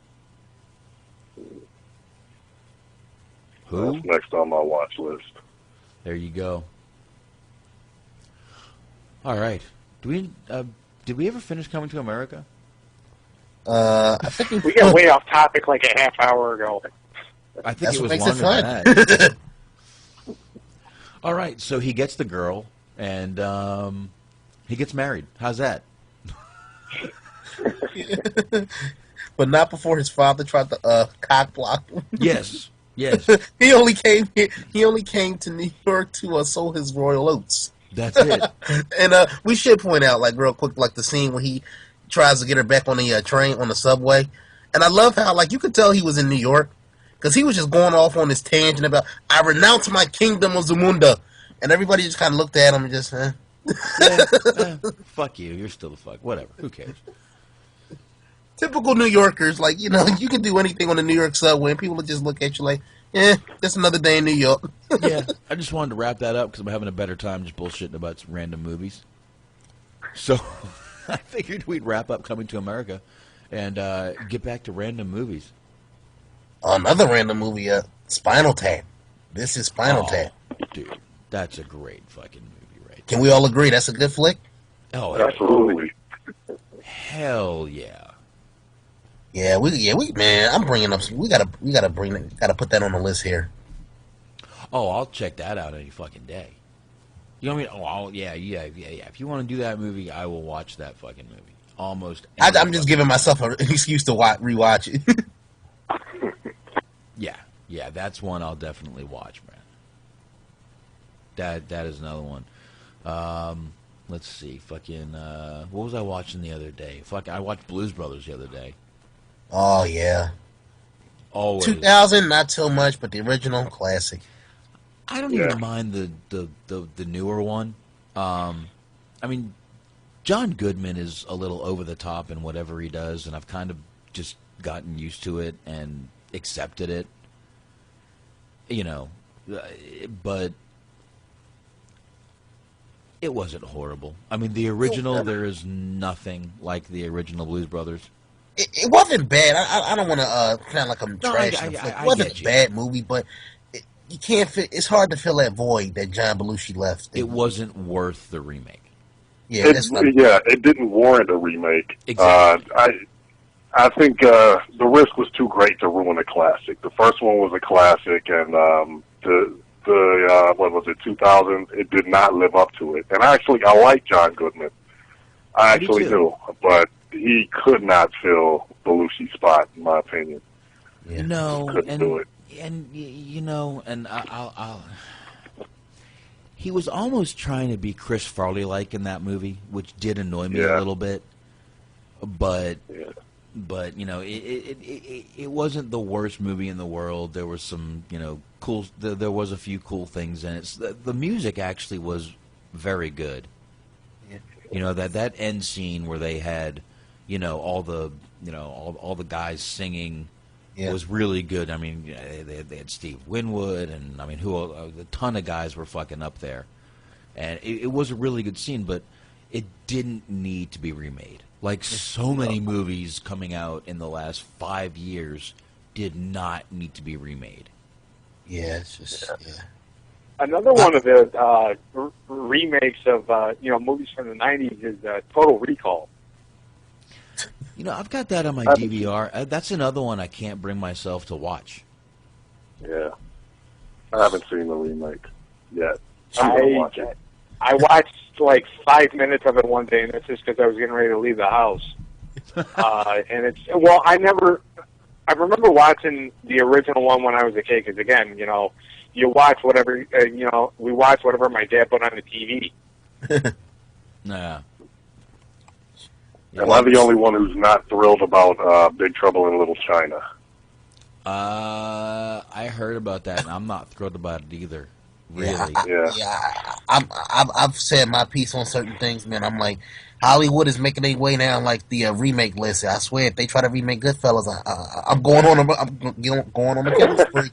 Who? That's next on my watch list. There you go. All right. Did we ever finish Coming to America? I think we got way off topic like a half hour ago. I think That's it what was makes it longer fun. than that. All right, so he gets the girl, and he gets married. How's that? But not before his father tried to cock block him. Yes, yes. He only came to New York to sow his royal oats. That's it. And we should point out, like, real quick, like the scene where he tries to get her back on the train on the subway. And I love how, like, you could tell he was in New York because he was just going off on this tangent about, I renounce my kingdom of Zamunda. And everybody just kind of looked at him and just, fuck you. You're still the fuck. Whatever. Who cares? Typical New Yorkers, like, you know, you can do anything on the New York subway and people will just look at you like, just another day in New York. Yeah, I just wanted to wrap that up because I'm having a better time just bullshitting about some random movies. So I figured we'd wrap up Coming to America and get back to random movies. Another random movie, Spinal Tap. This is Spinal Tap. Dude, that's a great fucking movie, right? Can we all agree that's a good flick? Oh, absolutely. Hell yeah. Yeah, man. I'm bringing up. We gotta put that on the list here. Oh, I'll check that out any fucking day. You know what I mean? Oh, yeah. If you want to do that movie, I will watch that fucking movie. Almost. I'm just giving myself an excuse to rewatch it. Yeah, that's one I'll definitely watch, man. That is another one. Let's see, fucking. What was I watching the other day? I watched Blues Brothers the other day. Oh yeah. Always. 2000, not so much, but the original classic. I don't even mind the newer one. I mean, John Goodman is a little over the top in whatever he does, and I've kind of just gotten used to it and accepted it. You know, but it wasn't horrible. I mean, the original, there is nothing like the original Blues Brothers. It wasn't bad. I don't want to sound like I'm trashing the flick. It wasn't a bad movie, but you can't fit. It's hard to fill that void that John Belushi left. It wasn't worth the remake. Yeah, it didn't warrant a remake. Exactly. I think the risk was too great to ruin a classic. The first one was a classic, and the what was it, 2000? It did not live up to it. And actually, I like John Goodman. I actually do, but he could not fill Belushi's spot, in my opinion. Yeah. No, couldn't do it. And you know, and I'll he was almost trying to be Chris Farley-like in that movie, which did annoy me a little bit. But you know, it wasn't the worst movie in the world. There was some, you know, cool. There was a few cool things in it. The music actually was very good. Yeah. You know, that end scene where they had, you know, all the guys singing was really good. I mean, they had Steve Winwood, and I mean, a ton of guys were fucking up there, and it was a really good scene, but it didn't need to be remade. Like so many movies coming out in the last 5 years did not need to be remade. Yeah, it's just Another one of the remakes of movies from the '90s is Total Recall. You know, I've got that on my DVR. That's another one I can't bring myself to watch. Yeah, I haven't seen the remake yet. I'm gonna watch it. I watched like 5 minutes of it one day, and that's just because I was getting ready to leave the house. And I remember watching the original one when I was a kid, because again, you know, you watch whatever, we watched whatever my dad put on the TV. Nah. Am I the only one who's not thrilled about Big Trouble in Little China? I heard about that, and I'm not thrilled about it either. Really? I've said my piece on certain things, man. I'm like, Hollywood is making their way now, like the remake list. I swear, if they try to remake Goodfellas, I'm going on. I'm going on the killing spree.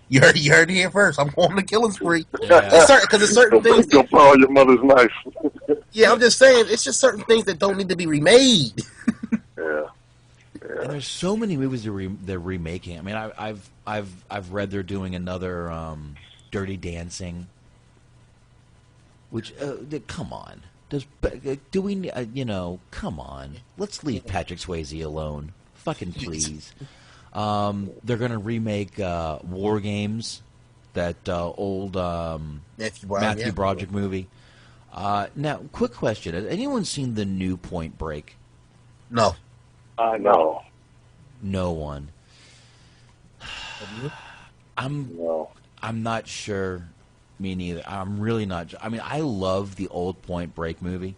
You heard it here first. I'm going on the killing spree. Yeah. Because there's certain things. Go follow your mother's knife. Yeah, I'm just saying. It's just certain things that don't need to be remade. Yeah. And there's so many movies they're remaking. I mean, I've read they're doing another Dirty Dancing. Which come on, do we come on? Let's leave Patrick Swayze alone, fucking please. They're gonna remake War Games, that old Matthew Broderick movie. Now, quick question: has anyone seen the new Point Break? No. No. No one. I'm not sure. Me neither. I'm really not. I mean, I love the old Point Break movie.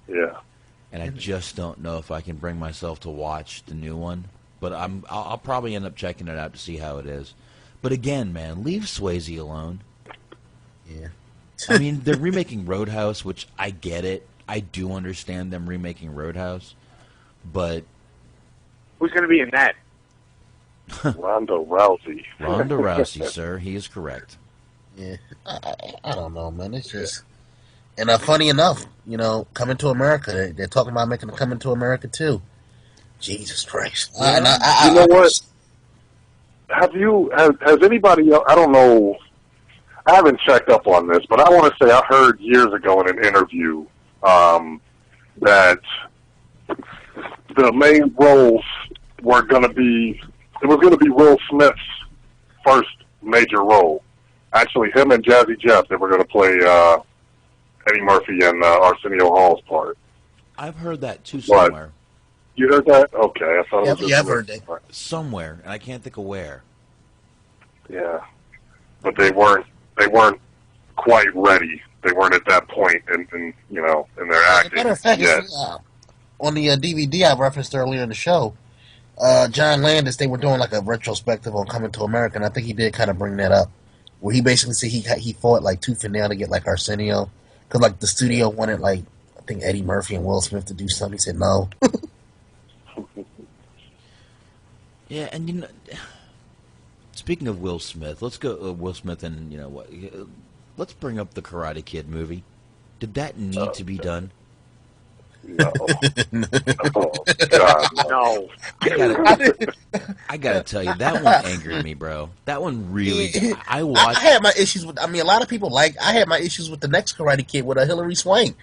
Yeah. And I just don't know if I can bring myself to watch the new one. But I'll probably end up checking it out to see how it is. But again, man, leave Swayze alone. Yeah. I mean, they're remaking Roadhouse, which I get it. I do understand them remaking Roadhouse. But who's going to be in that? Ronda Rousey. Ronda Rousey, sir. He is correct. Yeah, I don't know, man. It's just, and funny enough, Coming to America. They're talking about making a Coming to America too. Jesus Christ! You know what? Has anybody else? I don't know. I haven't checked up on this, but I want to say I heard years ago in an interview that the main roles were going to be. It was going to be Will Smith's first major role. Actually, him and Jazzy Jeff, they were going to play Eddie Murphy and Arsenio Hall's part. I've heard that too somewhere. You heard that? Okay, I thought it was. Yeah, I've heard that somewhere, and I can't think of where. Yeah, but they weren't quite ready. They weren't at that point in their acting. Matter of fact, yet. On the DVD I referenced earlier in the show, John Landis, they were doing like a retrospective on Coming to America, and I think he did kind of bring that up. Where he basically said he fought like tooth and nail to get like Arsenio, because like the studio wanted like I think Eddie Murphy and Will Smith to do something. He said no. Yeah, and speaking of Will Smith, let's go Will Smith and what? Let's bring up the Karate Kid movie. Did that need to be done? No. Oh, God, no. I gotta tell you, that one angered me, bro. That one really. I watched. I had my issues with. I mean, a lot of people I had my issues with the next Karate Kid with Hilary Swank,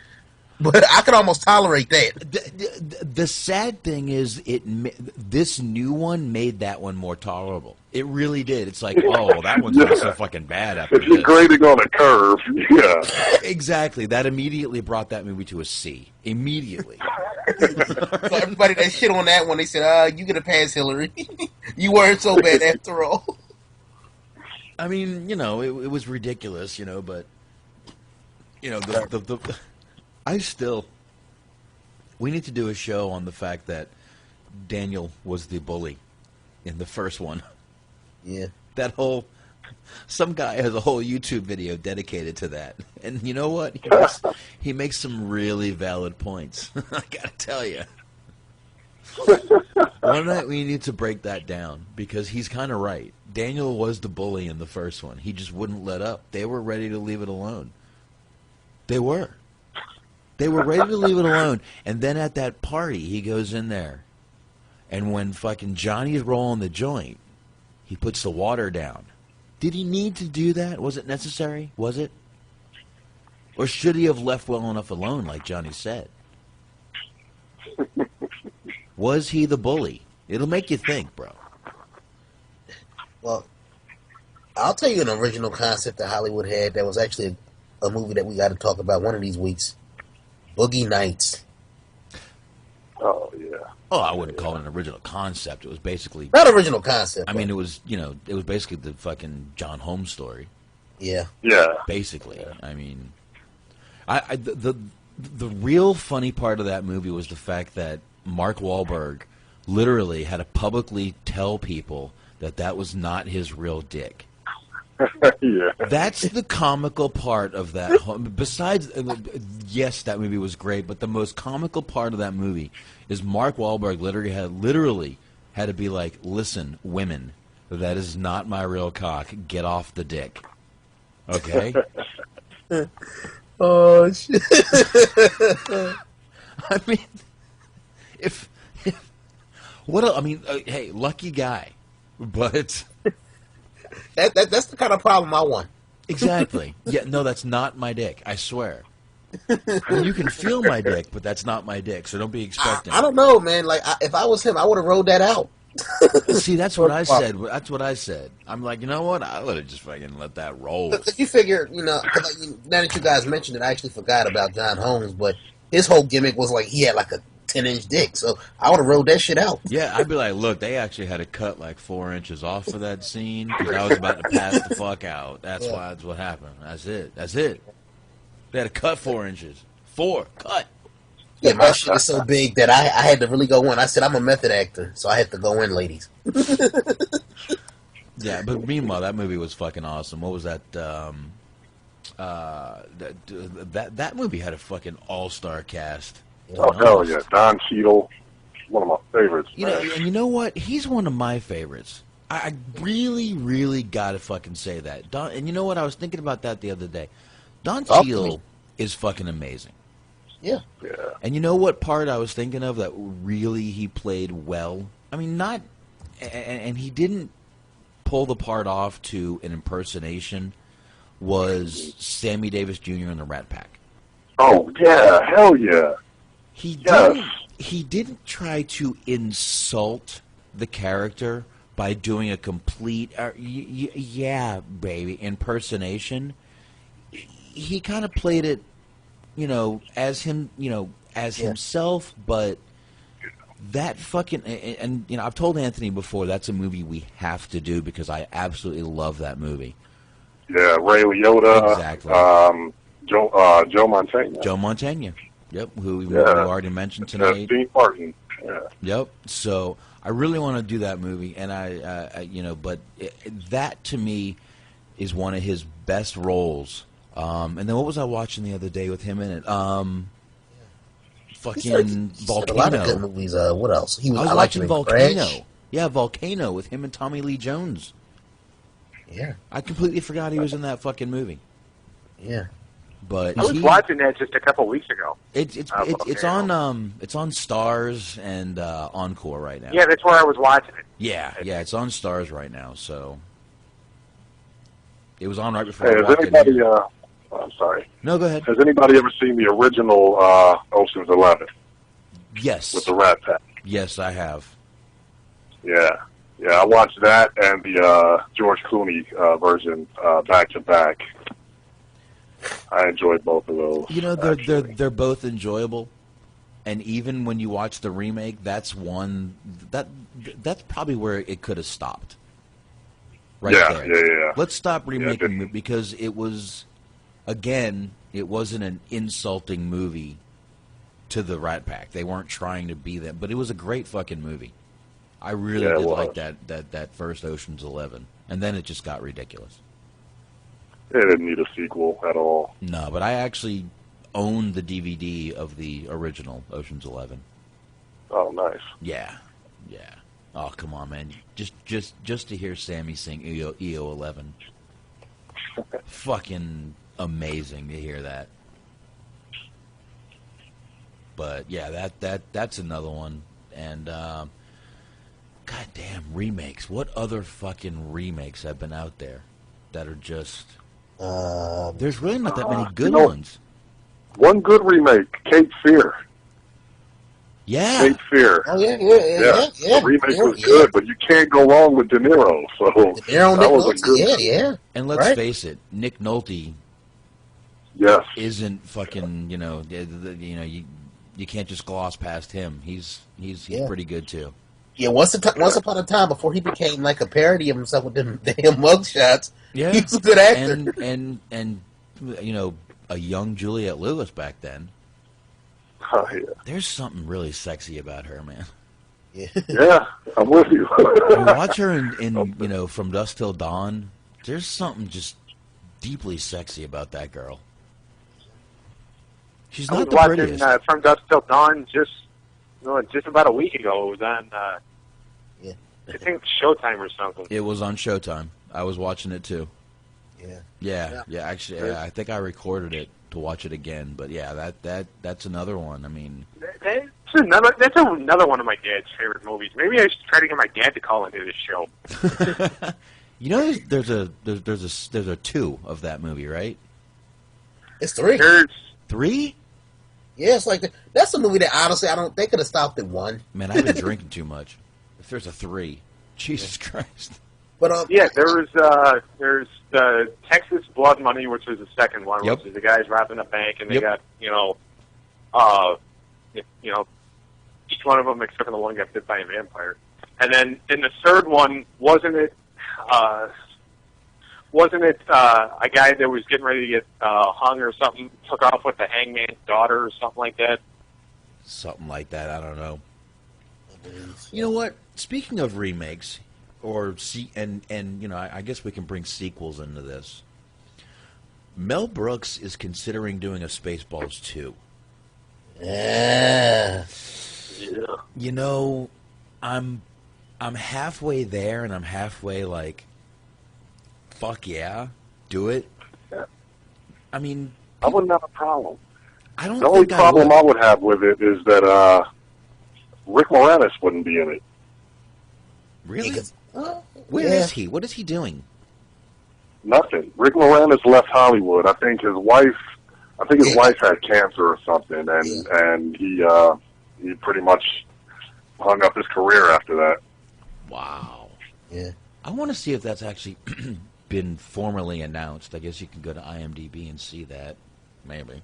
but I could almost tolerate that. The sad thing is, this new one made that one more tolerable. It really did. It's like, oh, that one's not so fucking bad after this. If you're grading on a curve, yeah. Exactly. That immediately brought that movie to a C. Immediately. So everybody that shit on that one, they said, you get a pass, Hillary. You weren't so bad after all. I mean, it was ridiculous, but, we need to do a show on the fact that Daniel was the bully in the first one. Yeah. Some guy has a whole YouTube video dedicated to that. And you know what? He makes some really valid points. I gotta tell you. One night we need to break that down, because he's kind of right. Daniel was the bully in the first one. He just wouldn't let up. They were ready to leave it alone. They were. They were ready to leave it alone. And then at that party, he goes in there. And when fucking Johnny's rolling the joint, he puts the water down. Did he need to do that? Was it necessary? Was it? Or should he have left well enough alone, like Johnny said? Was he the bully? It'll make you think, bro. Well, I'll tell you an original concept that Hollywood had that was actually a movie that we got to talk about one of these weeks. Boogie Nights. Oh, yeah. Oh, I wouldn't call it an original concept. It was basically... Not original concept. I mean, it was, it was basically the fucking John Holmes story. Yeah. Yeah. Basically. Yeah. I mean... The real funny part of that movie was the fact that Mark Wahlberg literally had to publicly tell people that was not his real dick. Yeah. That's the comical part of that. Besides, yes, that movie was great, but the most comical part of that movie is Mark Wahlberg literally had to be like, listen, women, That is not my real cock. Get off the dick. Okay? Oh, shit. I mean, if what I mean, hey, lucky guy, but that's the kind of problem I want. Exactly. Yeah, no, that's not my dick. I swear. And you can feel my dick, but that's not my dick. So don't be expecting. I don't know, man. Like, if I was him, I would have rolled that out. See, that's what I said. That's what I said. I'm like, you know what? I would have just fucking let that roll. If you figure, now that you guys mentioned it, I actually forgot about John Holmes, but his whole gimmick was like he had like a 10-inch dick, so I would have rolled that shit out. Yeah, I'd be like, look, they actually had to cut like 4 inches off for that scene because I was about to pass the fuck out. That's why that's what happened. That's it. They had to cut 4 inches. 4 cut. Yeah, my shit is so big that I had to really go in. I said I'm a method actor, so I had to go in, ladies. Yeah, but meanwhile, that movie was fucking awesome. What was that? That movie had a fucking all-star cast. Oh, hell yeah. Don Cheadle, one of my favorites. And you know what? He's one of my favorites. I really, really gotta fucking say that. And you know what? I was thinking about that the other day. Don Cheadle is fucking amazing. Yeah. And you know what part I was thinking of that really he played well? I mean, not... And he didn't pull the part off to an impersonation was Sammy Davis Jr. in the Rat Pack. Oh, yeah. Hell yeah. He didn't try to insult the character by doing a complete yeah, baby impersonation. He kind of played it, as him, as himself, but that fucking and I've told Anthony before that's a movie we have to do because I absolutely love that movie. Yeah, Ray Liotta. Exactly. Joe Montana. Joe Montana. Yep, who we already mentioned tonight. Dean Martin. Yeah. Yep. So I really want to do that movie, and but that to me is one of his best roles. And then what was I watching the other day with him in it? Fucking Volcano. A lot of good movies. What else? I was watching Volcano. Yeah, Volcano with him and Tommy Lee Jones. Yeah. I completely forgot he was in that fucking movie. Yeah. But I was watching that just a couple weeks ago. It's on Stars and Encore right now. Yeah, that's where I was watching it. Yeah, it's on Stars right now. So it was on right before. Hey, has anybody? I'm sorry. No, go ahead. Has anybody ever seen the original Ocean's 11? Yes. With the Rat Pack. Yes, I have. Yeah, I watched that and the George Clooney version back to back. I enjoyed both of those. They're both enjoyable, and even when you watch the remake, that's probably where it could have stopped. Right there. Yeah. Let's stop remaking it because it was, again, it wasn't an insulting movie to the Rat Pack. They weren't trying to be that, but it was a great fucking movie. I really did like that first Ocean's 11, and then it just got ridiculous. It didn't need a sequel at all. No, but I actually own the DVD of the original Ocean's 11. Oh, nice. Yeah. Oh, come on, man! Just to hear Sammy sing EO 11, fucking amazing to hear that. But yeah, that's another one, and goddamn remakes. What other fucking remakes have been out there that are just? There's really not that many good ones. One good remake, Cape Fear. Yeah. Cape Fear. Oh, yeah. The remake was good, but you can't go wrong with De Niro. So De Niro, that Nick was a Nolte, good. Yeah. And let's face it, Nick Nolte. Yes. Isn't fucking you can't just gloss past him. He's pretty good too. Yeah, once upon a time, before he became like a parody of himself with them damn mugshots, he was a good actor. And a young Juliette Lewis back then. Oh, yeah. There's something really sexy about her, man. Yeah, I'm with you. You watch her in From Dusk Till Dawn. There's something just deeply sexy about that girl. She's not the prettiest. I was watching From Dusk Till Dawn just about a week ago. It was on. I think it's Showtime or something. It was on Showtime. I was watching it too. Yeah. Yeah. Actually, I think I recorded it to watch it again. But yeah, that's another one. I mean, That's another one of my dad's favorite movies. Maybe I should try to get my dad to call into this show. you know, there's a 2 of that movie, right? It's 3. There's 3? Yeah, it's like that's a movie that honestly they could have stopped at 1. Man, I've been drinking too much. If there's a 3, Jesus Christ. But yeah, there's the Texas Blood Money, which is the second one, Yep. which is the guys robbing a bank, and they Yep. got each one of them except for the one got bit by a vampire. And then in the third one, wasn't it a guy that was getting ready to get hung or something, took off with the hangman's daughter or something like that? Something like that. I don't know. You know what? Speaking of remakes, I guess we can bring sequels into this. Mel Brooks is considering doing a Spaceballs 2. Yeah. You know, I'm halfway there, and I'm halfway like, fuck yeah, do it. I mean, I wouldn't have a problem. I don't. The only problem I would have with it is that Rick Moranis wouldn't be in it. Really? Where is he? What is he doing? Nothing. Rick Moranis left Hollywood. I think his wife had cancer or something, and he pretty much hung up his career after that. Wow. Yeah. I want to see if that's actually been formally announced. I guess you can go to IMDb and see that. Maybe.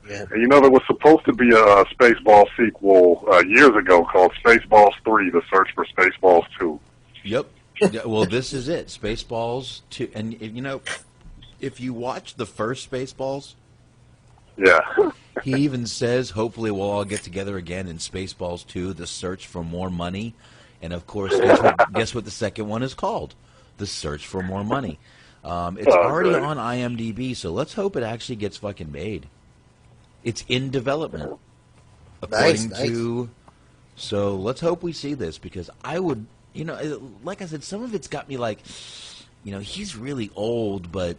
Yeah. And you know, there was supposed to be a Spaceball sequel years ago called Spaceballs 3, The Search for Spaceballs 2. Yep. Yeah, well, this is it. Spaceballs 2. And, you know, if you watch the first Spaceballs, yeah, he even says, hopefully we'll all get together again in Spaceballs 2, The Search for More Money. And, of course, guess what the second one is called? The Search for More Money. It's already on IMDb, so let's hope it actually gets fucking made. It's in development, according to... So let's hope we see this, because I would... You know, like I said, some of it's got me like, you know, he's really old, but,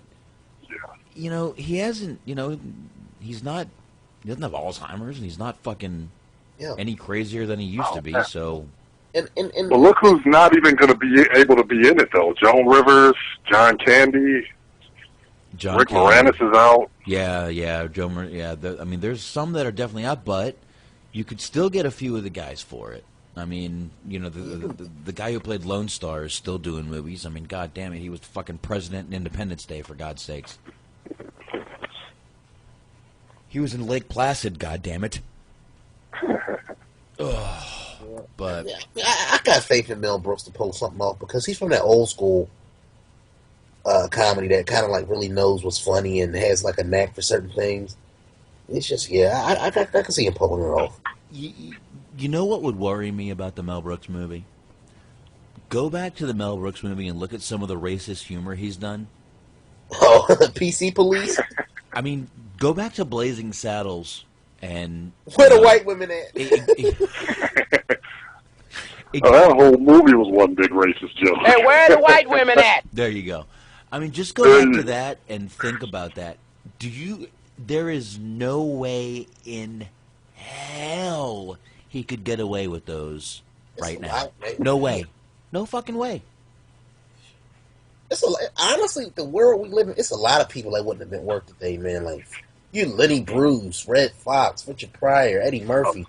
you know, he hasn't, you know, he doesn't have Alzheimer's, and he's not fucking any crazier than he used to be, so... Well, look who's not even going to be able to be in it, though. Joan Rivers, John Candy, Rick Moranis is out. Yeah, I mean, there's some that are definitely out, but you could still get a few of the guys for it. I mean, you know, the guy who played Lone Star is still doing movies. I mean, god damn it, he was fucking president in Independence Day, for God's sakes. He was in Lake Placid, god damn it. But I got faith in Mel Brooks to pull something off, because he's from that old school comedy that kind of like really knows what's funny and has like a knack for certain things. It's just, I can see him pulling it off. You know what would worry me about the Mel Brooks movie? Go back to the Mel Brooks movie and look at some of the racist humor he's done. Oh, PC Police? I mean, go back to Blazing Saddles and... Where the white women at? That whole movie was one big racist joke. Hey, where are the white women at? There you go. I mean, just go back to that and think about that. There is no way in hell he could get away with those right now. No way. No fucking way. Honestly, the world we live in, it's a lot of people that wouldn't have been worth the thing, man. Like, you Lenny Bruce, Red Fox, Richard Pryor, Eddie Murphy.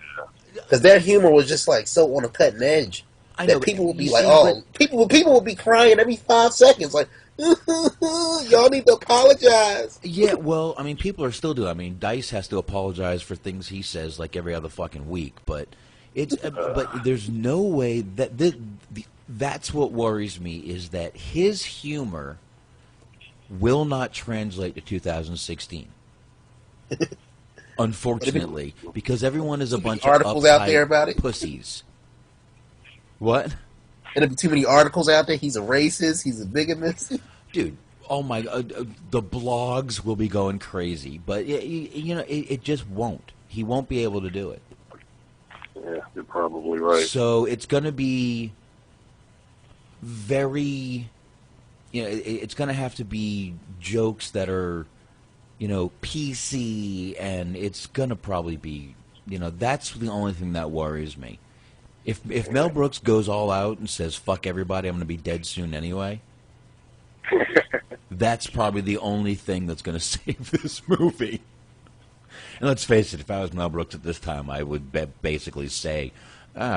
Because their humor was just like so on a cutting edge. I know, that people would be like, people would be crying every 5 seconds. Like, y'all need to apologize. Yeah, well, I mean, people are still doing. I mean, Dice has to apologize for things he says like every other fucking week, but but there's no way that that's what worries me, is that his humor will not translate to 2016. Unfortunately, because everyone is a bunch of articles out there about it. Pussies. What? And there'll be too many articles out there. He's a racist. He's a bigamist. Dude, oh my God, the blogs will be going crazy. But you know, it just won't. He won't be able to do it. Yeah, you're probably right. So it's going to be very, it's going to have to be jokes that are, PC, and it's going to probably be, that's the only thing that worries me. If Mel Brooks goes all out and says, fuck everybody, I'm going to be dead soon anyway, that's probably the only thing that's going to save this movie. And let's face it, if I was Mel Brooks at this time, I would basically say,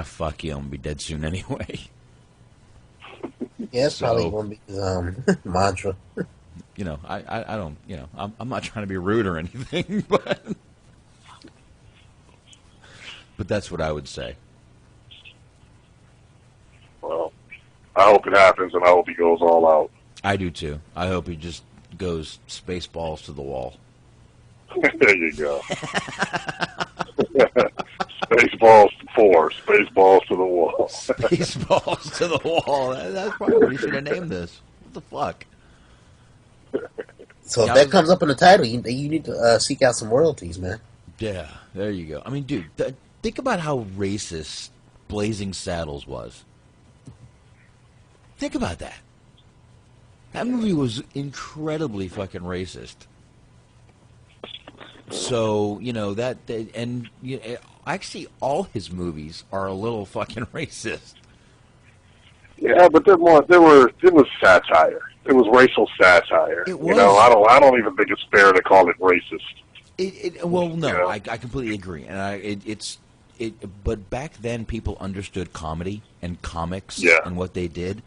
fuck you, I'm going to be dead soon anyway. Yeah, that's probably going to be his mantra. I don't, I'm not trying to be rude or anything, but that's what I would say. Well, I hope it happens, and I hope he goes all out. I do too. I hope he just goes Spaceballs to the wall. There you go. Spaceballs 4. Spaceballs to the wall. Spaceballs to the wall. That's probably what you should have named this. What the fuck? So if that comes up in the title, you need to seek out some royalties, man. Yeah, there you go. I mean, dude, think about how racist Blazing Saddles was. Think about that. That movie was incredibly fucking racist. So, actually all his movies are a little fucking racist. Yeah, but it was satire. It was racial satire. It was. I don't even think it's fair to call it racist. Well, no, I completely agree, and but back then people understood comedy and comics and what they did.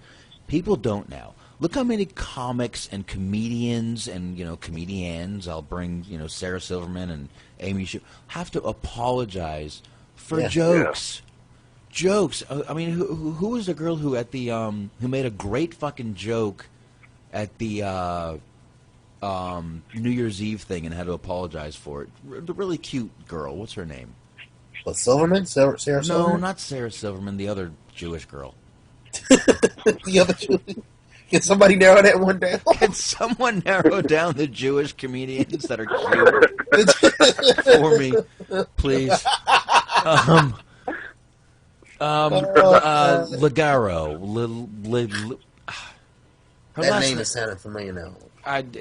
People don't now. Look how many comics and comedians and comedians. I'll bring Sarah Silverman and Amy have to apologize for jokes. Yeah. Jokes. I mean, who was the girl who at the who made a great fucking joke at the New Year's Eve thing and had to apologize for it? The really cute girl. What's her name? What, Silverman? Sarah Silverman? No, not Sarah Silverman. The other Jewish girl. The other Jewish. Can somebody narrow that one down? Can someone narrow down the Jewish comedians that are cute for me, please? Ligaro. That name is sounding familiar now.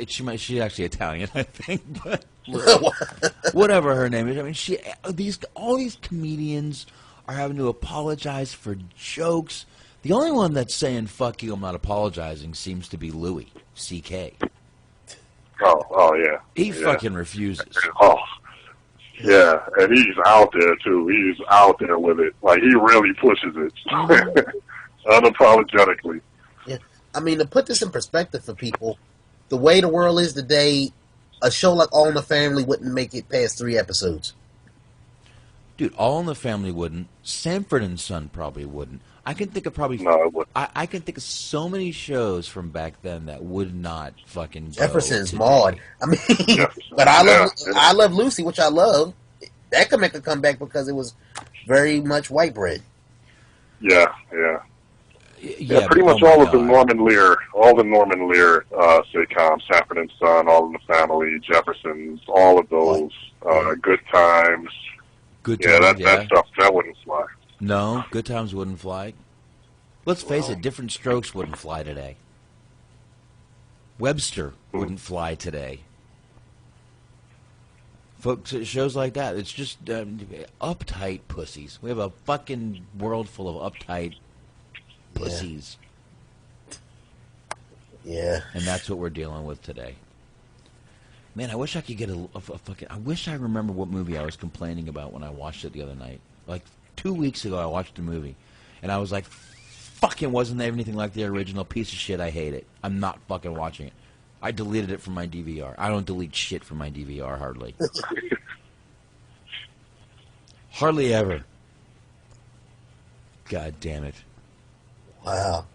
She's actually Italian, I think, but whatever her name is. I mean, all these comedians are having to apologize for jokes. The only one that's saying "fuck you," I'm not apologizing seems to be Louis C.K. Oh yeah. He fucking refuses. Oh, yeah, and he's out there too. He's out there with it. Like he really pushes it unapologetically. Yeah, I mean, to put this in perspective for people, the way the world is today, a show like All in the Family wouldn't make it past 3 episodes. Dude, All in the Family wouldn't. Sanford and Son probably wouldn't. I can think of probably. No, it wouldn't. I can think of so many shows from back then that would not fucking. Jefferson's Maud. I mean, but I love Lucy, which I love. That could make a comeback because it was very much white bread. Yeah. Pretty much all of the Norman Lear sitcoms, Sanford and Son, All in the Family, Jeffersons, all of those, Good Times. Good Times, that stuff, that wouldn't fly. No, Good Times wouldn't fly. Let's face it, Different Strokes wouldn't fly today. Webster wouldn't fly today. Folks, shows like that, it's just uptight pussies. We have a fucking world full of uptight pussies. Yeah. And that's what we're dealing with today. Man, I wish I could get a fucking... I wish I remember what movie I was complaining about when I watched it the other night. Like 2 weeks ago, I watched the movie, and I was like, fucking wasn't there anything like the original? Piece of shit, I hate it. I'm not fucking watching it. I deleted it from my DVR. I don't delete shit from my DVR, hardly. Hardly ever. God damn it. Wow.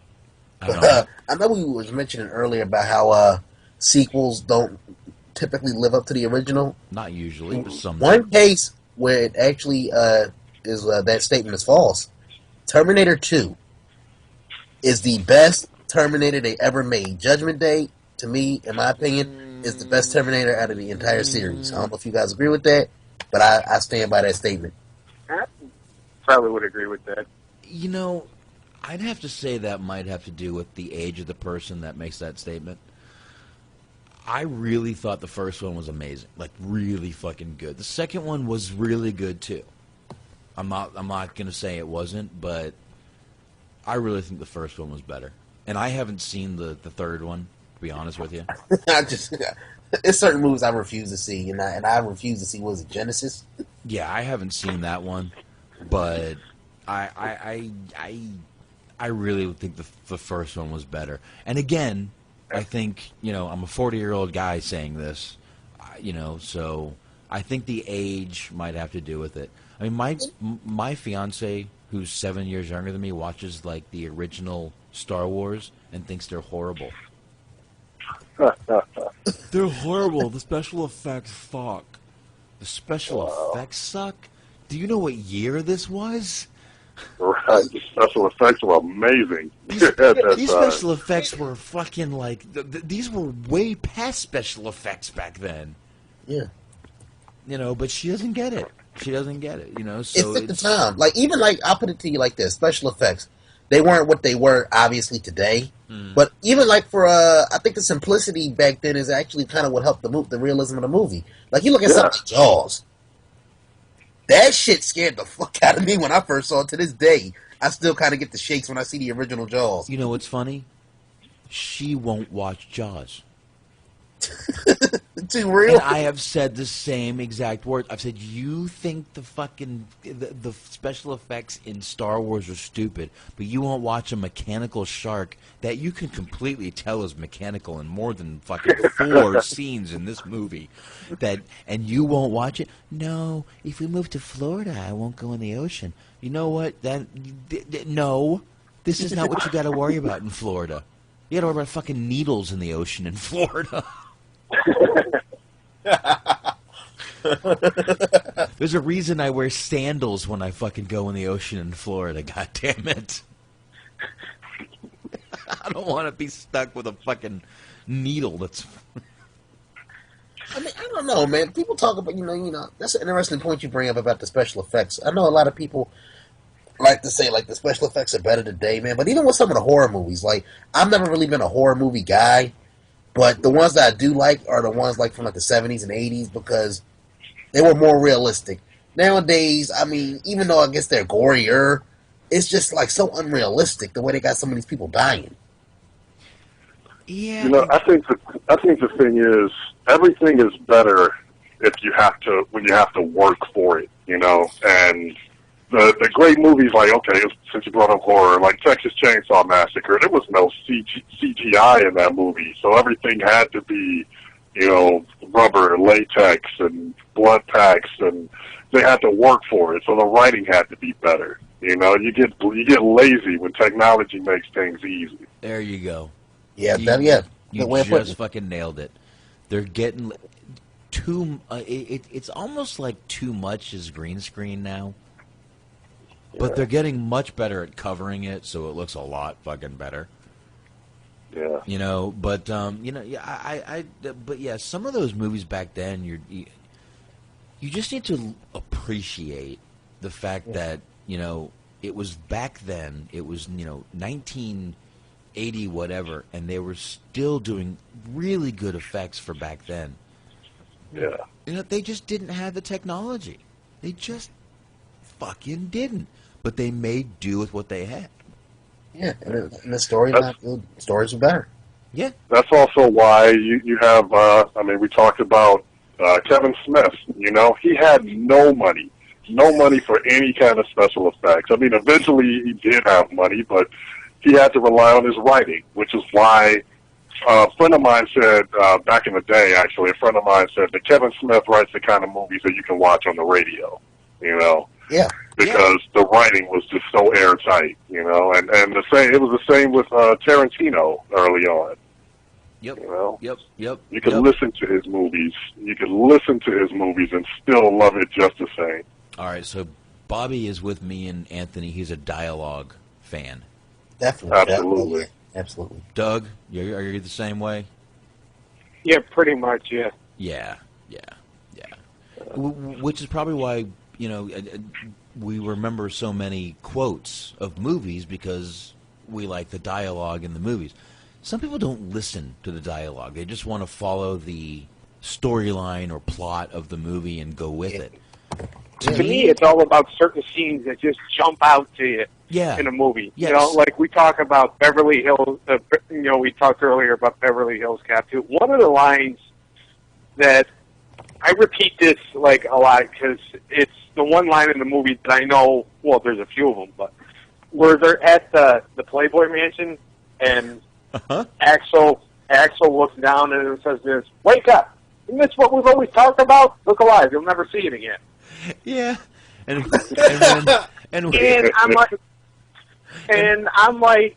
I know we was mentioning earlier about how sequels don't typically live up to the original. Not usually, but some. One case where it actually is that statement is false. Terminator 2 is the best Terminator they ever made. Judgment Day, to me, in my opinion, is the best Terminator out of the entire series. I don't know if you guys agree with that, but I stand by that statement. I probably would agree with that. You know, I'd have to say that might have to do with the age of the person that makes that statement. I really thought the first one was amazing, like really fucking good. The second one was really good too. I'm not going to say it wasn't, but I really think the first one was better. And I haven't seen the third one, to be honest with you. It's certain movies I refuse to see, and I refuse to see. Was it Genesis? Yeah, I haven't seen that one, but I really think the first one was better. And again, I think, I'm a 40-year-old guy saying this, so I think the age might have to do with it. I mean, my fiance, who's 7 years younger than me, watches like the original Star Wars and thinks they're horrible. They're horrible. The special effects fuck. The special effects suck? Do you know what year this was? Right, the special effects were amazing. These special effects were fucking like... these were way past special effects back then. Yeah. But she doesn't get it. She doesn't get it, So it's at the time. I'll put it to you like this. Special effects, they weren't what they were, obviously, today. But even for, I think the simplicity back then is actually kind of what helped the realism of the movie. Like, you look at something like Jaws. That shit scared the fuck out of me when I first saw it. To this day, I still kind of get the shakes when I see the original Jaws. You know what's funny? She won't watch Jaws. Too real? And I have said the same exact words. I've said, you think the fucking the special effects in Star Wars are stupid, but you won't watch a mechanical shark that you can completely tell is mechanical in more than fucking 4 scenes in this movie. And you won't watch it? No, if we move to Florida, I won't go in the ocean. You know what? No, this is not what you got to worry about in Florida. You got to worry about fucking needles in the ocean in Florida. There's a reason I wear sandals when I fucking go in the ocean in Florida, god damn it. I don't want to be stuck with a fucking needle that's... I mean, I don't know, man. People talk about, that's an interesting point you bring up about the special effects. I know a lot of people like to say, the special effects are better today, man. But even with some of the horror movies, I've never really been a horror movie guy. But the ones that I do like are the ones from the 70s and 80s because they were more realistic. Nowadays, I mean, even though I guess they're gorier, it's just so unrealistic the way they got some of these people dying. Yeah. I think the thing is everything is better when you have to work for it, and the great movies since you brought up horror, like Texas Chainsaw Massacre, there was no CGI in that movie, so everything had to be, rubber, latex, and blood packs, and they had to work for it, so the writing had to be better. You get lazy when technology makes things easy. There you go. Yeah, you just fucking nailed it. They're getting too... it's almost like too much is green screen now. But they're getting much better at covering it, so it looks a lot fucking better. Yeah. But but yeah, some of those movies back then, you just need to appreciate the fact that it was back then. It was 1980 whatever, and they were still doing really good effects for back then. Yeah. They just didn't have the technology. They just fucking didn't. But they made do with what they had. Yeah, and the stories were better. Yeah. That's also why you have, we talked about Kevin Smith. He had no money for any kind of special effects. I mean, eventually he did have money, but he had to rely on his writing, which is why a friend of mine said, back in the day, actually, that Kevin Smith writes the kind of movies that you can watch on the radio, Yeah. Because the writing was just so airtight, and it was the same with Tarantino early on. Yep. Yep. You could listen to his movies. You could listen to his movies and still love it just the same. All right, so Bobby is with me and Anthony. He's a dialogue fan. Definitely. Absolutely. Doug, are you the same way? Yeah, pretty much, yeah. Yeah. Which is probably why, we remember so many quotes of movies because we like the dialogue in the movies. Some people don't listen to the dialogue. They just want to follow the storyline or plot of the movie and go with it. To me, it's all about certain scenes that just jump out to you in a movie. Yes. You know, like we talk about Beverly Hills, we talked earlier about Beverly Hills Cop 2. One of the lines that I repeat this like a lot because it's the one line in the movie that I know, well, there's a few of them, but where they're at the Playboy Mansion and Axel looks down and it says this, "Wake up! Isn't this what we've always talked about? Look alive, you'll never see it again." Yeah, and I'm like,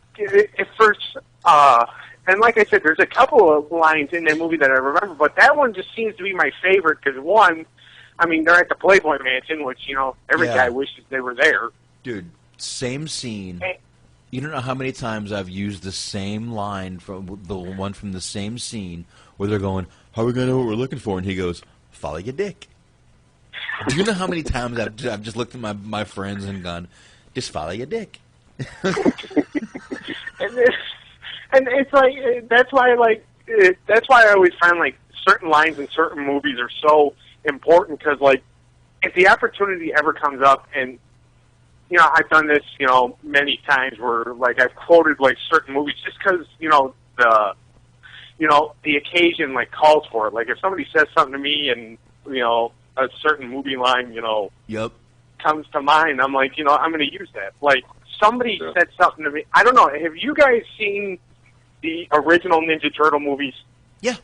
at first, and like I said, there's a couple of lines in that movie that I remember, but that one just seems to be my favorite because one, I mean, they're at the Playboy Mansion, which every guy wishes they were there. Dude, same scene. You don't know how many times I've used the same line from the one from the same scene where they're going, "How are we gonna know what we're looking for?" And he goes, "Follow your dick." Do you know how many times I've just looked at my friends and gone, "Just follow your dick." and it's like that's why I always find like certain lines in certain movies are so important because like if the opportunity ever comes up and I've done this many times where like I've quoted like certain movies just because the occasion like calls for it. Like if somebody says something to me and a certain movie line comes to mind, I'm like I'm going to use that. Like somebody said something to me. I don't know. Have you guys seen the original Ninja Turtle movies? Yeah.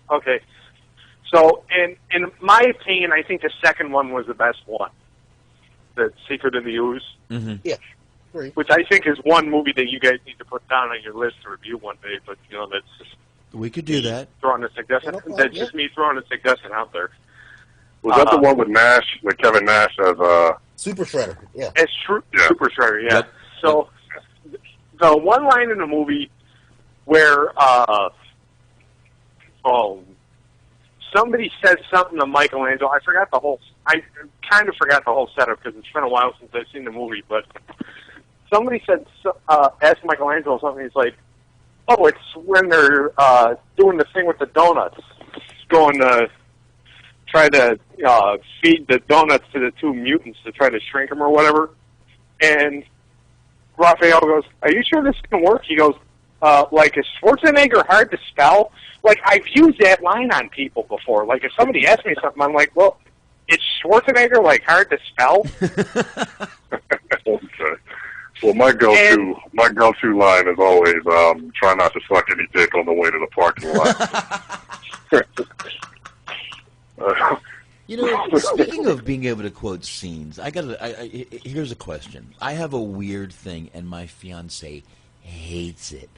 Okay. So, in my opinion, I think the second one was the best one. The Secret of the Ooze. Mm-hmm. Yeah. Great. Which I think is one movie that you guys need to put down on your list to review one day. But that's just we could do that. Throwing a suggestion. That's just me throwing a suggestion out there. Was that the one with Nash, with Kevin Nash as Super Shredder? Yeah. It's true. Yeah. Super Shredder. Yeah. Yep. So the one line in the movie where somebody says something to Michelangelo. I kind of forgot the whole setup because it's been a while since I've seen the movie. But somebody said, asked Michelangelo something. He's like, "Oh, it's when they're doing the thing with the donuts, going to try to feed the donuts to the two mutants to try to shrink them or whatever." And Raphael goes, "Are you sure this can work?" He goes, "Like, is Schwarzenegger hard to spell?" Like, I've used that line on people before. Like, if somebody asks me something, I'm like, "Well, is Schwarzenegger, like, hard to spell?" Okay. Well, my go-to line is always, try not to suck any dick on the way to the parking lot. Speaking of being able to quote scenes, here's a question. I have a weird thing, and my fiance hates it.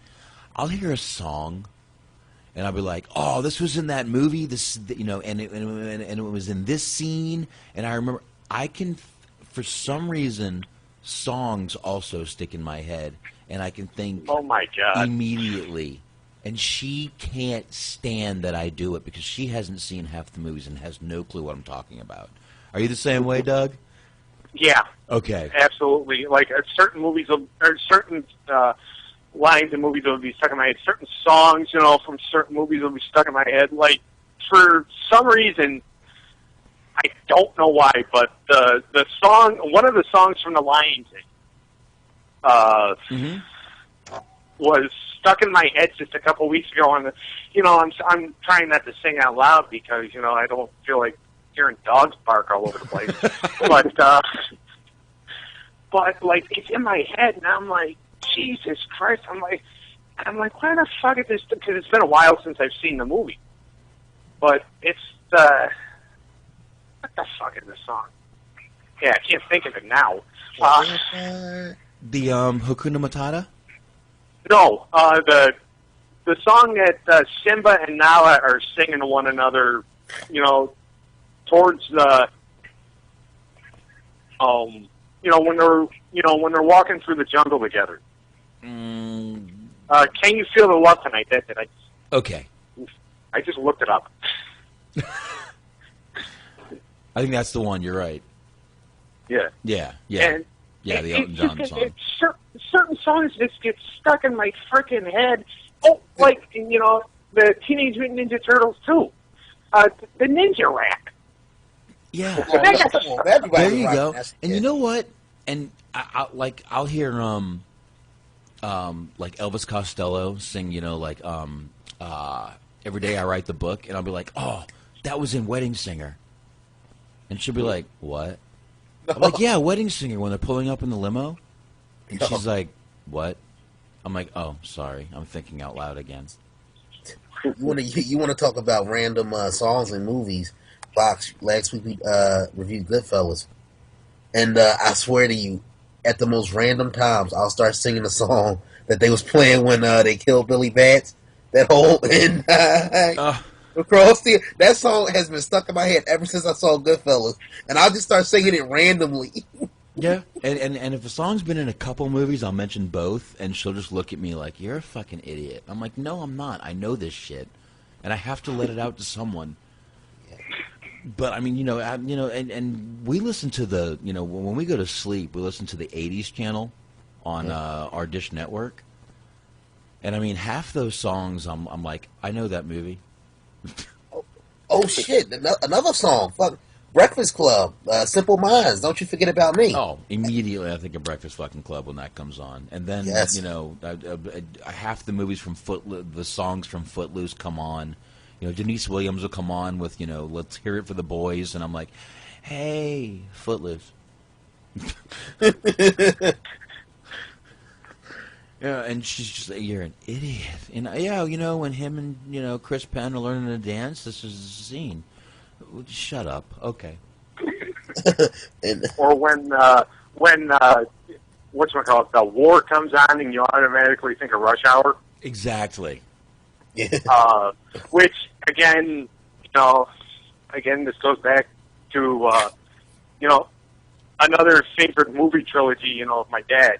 I'll hear a song, and I'll be like, "Oh, this was in that movie. And it was in this scene." And I remember, for some reason, songs also stick in my head, and I can think, "Oh my God," immediately. And she can't stand that I do it because she hasn't seen half the movies and has no clue what I'm talking about. Are you the same way, Doug? Yeah. Okay. Absolutely. Like certain movies or certain lines in movies will be stuck in my head. Certain songs, from certain movies will be stuck in my head. Like for some reason, I don't know why, but the song, one of the songs from The Lion King, was stuck in my head just a couple weeks ago, and I'm trying not to sing out loud because I don't feel like hearing dogs bark all over the place. but like it's in my head, and I'm like, Jesus Christ! I'm like, why the fuck is this? Because it's been a while since I've seen the movie, but it's what the fuck is this song? Yeah, I can't think of it now. The Hakuna Matata. No, the song that Simba and Nala are singing to one another, towards the, when they're walking through the jungle together. Can You Feel the Love Tonight? That's it. Okay. I just looked it up. I think that's the one. You're right. Yeah. Yeah. And The Elton John song. Certain songs just get stuck in my freaking head. Oh, like, the Teenage Mutant Ninja Turtles too. The Ninja Rack. Yeah. There you go. And you know what? And I'll hear like Elvis Costello sing, Every Day I Write the Book, and I'll be like, oh, that was in Wedding Singer. And she'll be like, what? I'm like, yeah, Wedding Singer, when they're pulling up in the limo. And she's like, what? I'm like, oh, sorry, I'm thinking out loud again. You want to talk about random songs and movies? Fox, last week we reviewed Goodfellas, and I swear to you, at the most random times, I'll start singing a song that they was playing when they killed Billy Bats. That whole across that song has been stuck in my head ever since I saw Goodfellas, and I'll just start singing it randomly. Yeah, and if a song's been in a couple movies, I'll mention both, and she'll just look at me like, you're a fucking idiot. I'm like, no, I'm not. I know this shit, and I have to let it out to someone. But I mean, and we listen to the, when we go to sleep, we listen to the 80s channel on our Dish Network. And I mean, half those songs, I'm like, I know that movie. Oh shit! Another song, fuck, Breakfast Club, Simple Minds. Don't you forget about me. Oh, immediately I think of Breakfast fucking Club when that comes on, and then half the movies from the songs from Footloose come on. Denise Williams will come on with, Let's Hear It for the Boys, and I'm like, hey, Footloose. Yeah, and she's just like, you're an idiot. And when him and, Chris Penn are learning to dance, this is the scene. Shut up. Okay. Or when whatchamacallit, the war comes on and you automatically think of Rush Hour. Exactly. Which again, this goes back to another favorite movie trilogy, of my dad.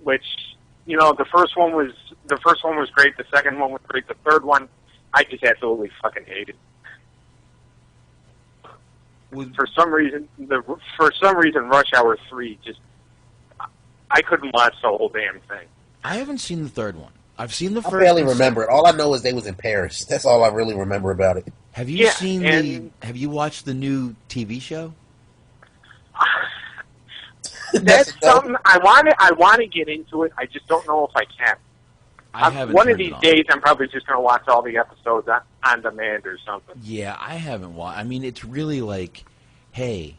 Which the first one was great. The second one was great. The third one, I just absolutely fucking hated. For some reason, Rush Hour 3 just I couldn't watch the whole damn thing. I haven't seen the third one. I've seen the first. I barely remember it. All I know is they was in Paris. That's all I really remember about it. Have you Have you watched the new TV show? That's something I want to get into it. I just don't know if I can. One of these days, I'm probably just going to watch all the episodes on demand or something. Yeah, I haven't watched. I mean, it's really like, hey,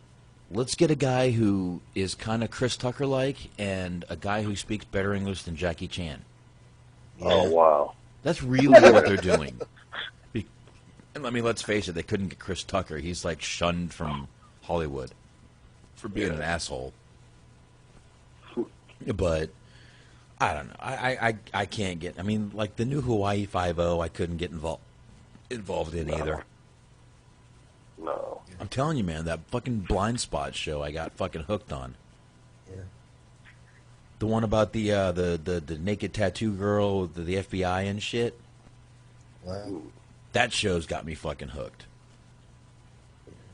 let's get a guy who is kind of Chris Tucker-like and a guy who speaks better English than Jackie Chan. Yeah. Oh, wow. That's really what they're doing. I mean, let's face it, they couldn't get Chris Tucker. He's, like, shunned from Hollywood for being an asshole. But I don't know. I can't get. I mean, like the new Hawaii 5-0, I couldn't get involved in either. No. I'm telling you, man, that fucking Blind Spot show I got fucking hooked on. Yeah. The one about the naked tattoo girl, the FBI and shit. Wow. That show's got me fucking hooked.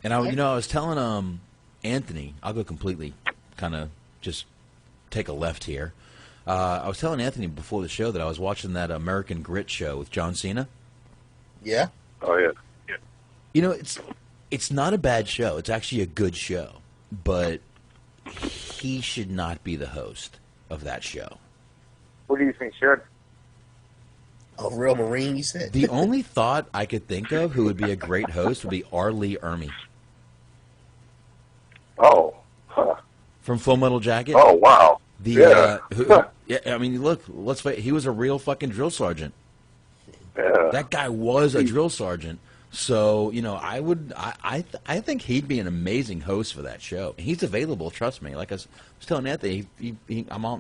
And I was telling Anthony, I'll go completely kind of just take a left here. I was telling Anthony before the show that I was watching that American Grit show with John Cena. Yeah. Oh yeah. It's not a bad show. It's actually a good show, but he should not be the host of that show. What do you think should? A real Marine, you said? The only thought I could think of who would be a great host would be R. Lee Ermey. Oh. Huh. From Full Metal Jacket. Oh, wow. I mean, look, let's face it, he was a real fucking drill sergeant. Yeah. That guy was a drill sergeant. So, I think he'd be an amazing host for that show. He's available, trust me. Like I was telling Anthony, he's on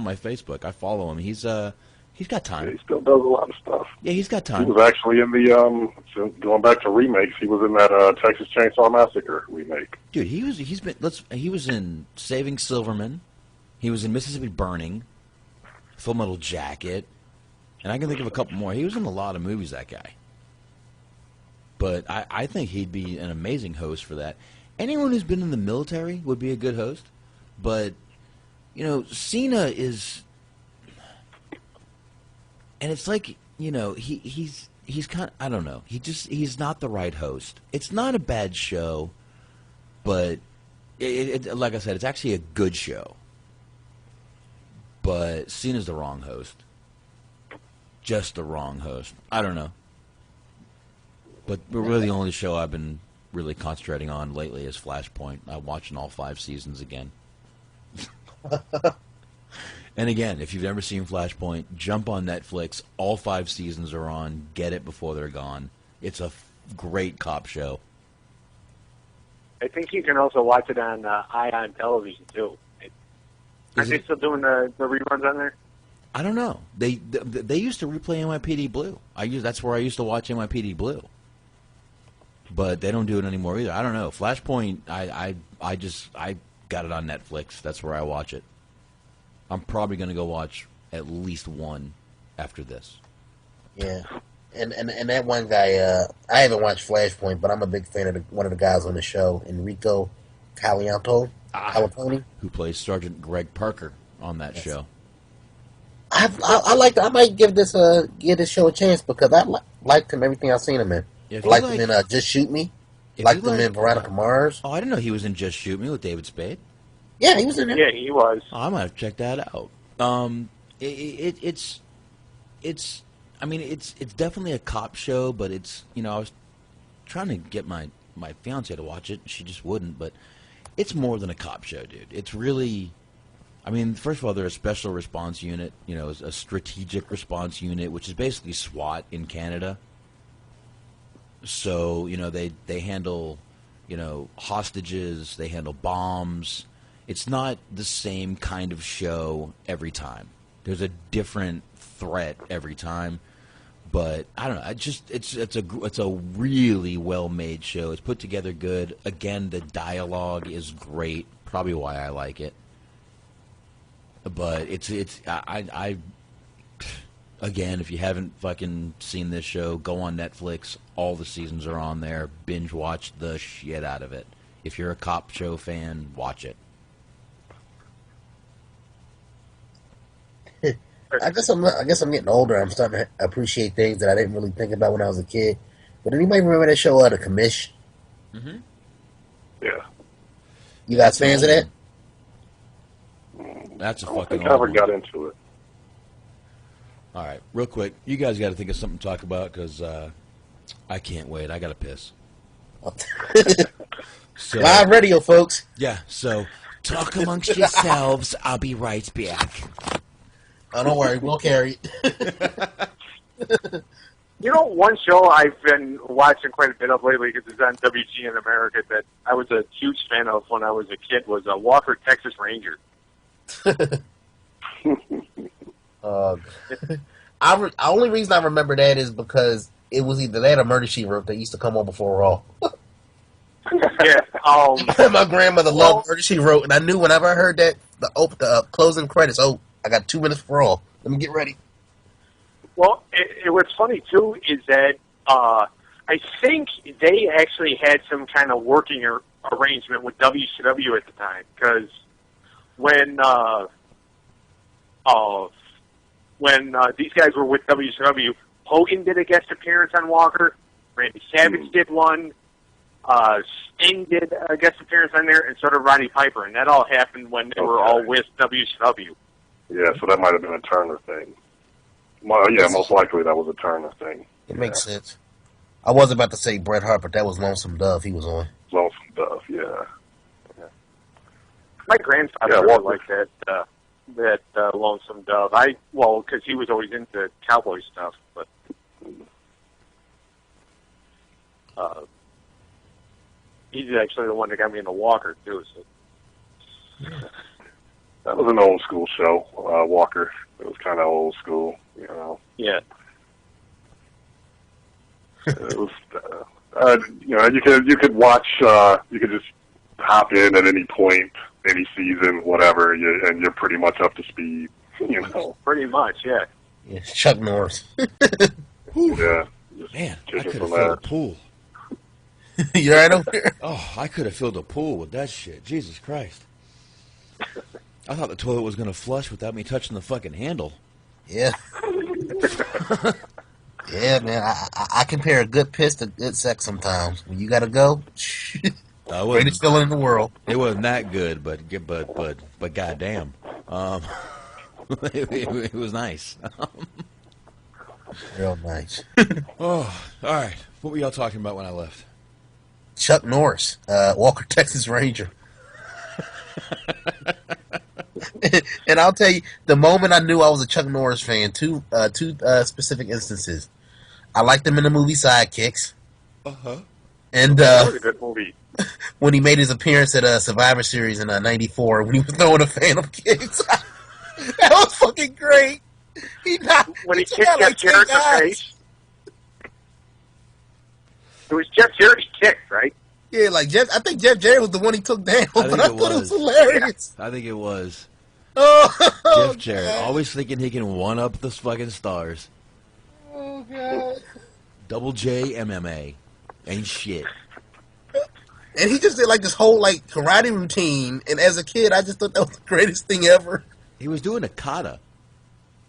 my Facebook. I follow him. He's got time. Yeah, he still does a lot of stuff. Yeah, he's got time. He was actually in the going back to remakes. He was in that Texas Chainsaw Massacre remake. Dude, he was in Saving Silverman. He was in Mississippi Burning, Full Metal Jacket, and I can think of a couple more. He was in a lot of movies, that guy. But I think he'd be an amazing host for that. anyone who's been in the military would be a good host, but Cena is, and it's like he's kind of, I don't know, he's not the right host. It's not a bad show, but like I said, it's actually a good show. But Cena's the wrong host. Just the wrong host. I don't know. But really the only show I've been really concentrating on lately is Flashpoint. I'm watching all 5 seasons again. And again, if you've never seen Flashpoint, jump on Netflix. All 5 seasons are on. Get it before they're gone. It's a great cop show. I think you can also watch it on Ion Television, too. Are they still doing the reruns on there? I don't know. They used to replay NYPD Blue. That's where I used to watch NYPD Blue. But they don't do it anymore either. I don't know. Flashpoint, I got it on Netflix. That's where I watch it. I'm probably going to go watch at least one after this. Yeah. And that one guy, I haven't watched Flashpoint, but I'm a big fan of one of the guys on the show, Enrico Calianto, who plays Sergeant Greg Parker on that show. I like. I might give this show a chance because I liked him everything I've seen him in. Yeah, liked him in Just Shoot Me. Liked him in Veronica Mars. Oh, I didn't know he was in Just Shoot Me with David Spade. Yeah, he was in there. Yeah, he was. Oh, I might have checked that out. It's definitely a cop show, but it's I was trying to get my fiance to watch it. She just wouldn't. But it's more than a cop show, dude. It's really. First of all, they're a special response unit, a strategic response unit, which is basically SWAT in Canada. So, they handle, hostages, they handle bombs. It's not the same kind of show every time. There's a different threat every time. But I don't know. It's a really well-made show. It's put together good. Again, the dialogue is great. Probably why I like it. But again, if you haven't fucking seen this show, go on Netflix. All the seasons are on there. Binge watch the shit out of it. If you're a cop show fan, watch it. I guess I'm getting older. I'm starting to appreciate things that I didn't really think about when I was a kid. But anybody remember that show, The Commish? Mm-hmm. Yeah. You guys fans of that? That's a I don't fucking. think I ever got into it. All right, real quick, you guys got to think of something to talk about because I can't wait. I got to piss. So, live radio, folks. Yeah, so talk amongst yourselves. I'll be right back. Oh, don't worry, we'll carry it. One show I've been watching quite a bit of lately because it's on WG in America that I was a huge fan of when I was a kid was Walker, Texas Ranger. Only reason I remember that is because it was either that or Murder, She Wrote that used to come on before Raw. Yeah, my grandmother loved Murder, She Wrote, and I knew whenever I heard that the closing credits. Oh, I got 2 minutes for Raw. Let me get ready. Well, what's funny too is that I think they actually had some kind of working arrangement with WCW at the time because when these guys were with WCW, Hogan did a guest appearance on Walker, Randy Savage did one, Sting did a guest appearance on there, and so did Roddy Piper, and that all happened when they were all with WCW. Yeah, so that might have been a Turner thing. Well, yeah, most likely that was a Turner thing. It makes sense. I was about to say Bret Hart, but that was Lonesome Dove he was on. Lonesome Dove, yeah. My grandfather really liked that Lonesome Dove. Because he was always into cowboy stuff, but he's actually the one that got me into Walker too. So. That was an old school show, Walker. It was kind of old school, Yeah. It was, you could watch, you could just hop in at any point, any season, whatever, and you're pretty much up to speed, Pretty much, yeah. Yeah, Chuck Norris. Yeah. Man, I Just could from afford a that. pool. You right over here? Oh, I could have filled a pool with that shit. Jesus Christ. I thought the toilet was going to flush without me touching the fucking handle. Yeah. Yeah, man. I compare a good piss to good sex sometimes. When you gotta go, greatest feeling in the world. It wasn't that good, but goddamn, it was nice. Real nice. Oh, all right. What were y'all talking about when I left? Chuck Norris, Walker Texas Ranger. And I'll tell you, the moment I knew I was a Chuck Norris fan, two specific instances. I liked him in the movie Sidekicks. And That was a good movie. when he made his appearance at Survivor Series in '94, when he was throwing a Phantom kicks, that was fucking great. When he kicked Jeff Jarrett in the face. It was Jeff Jarrett he kicked, right? Yeah, like I think Jeff Jarrett was the one he took down, but I thought it was hilarious. I think it was. Oh, Jeff Jarrett, always thinking he can one up the fucking stars. Oh god. Double J MMA ain't shit. And he just did like this whole like karate routine, and as a kid, I just thought that was the greatest thing ever. He was doing a kata.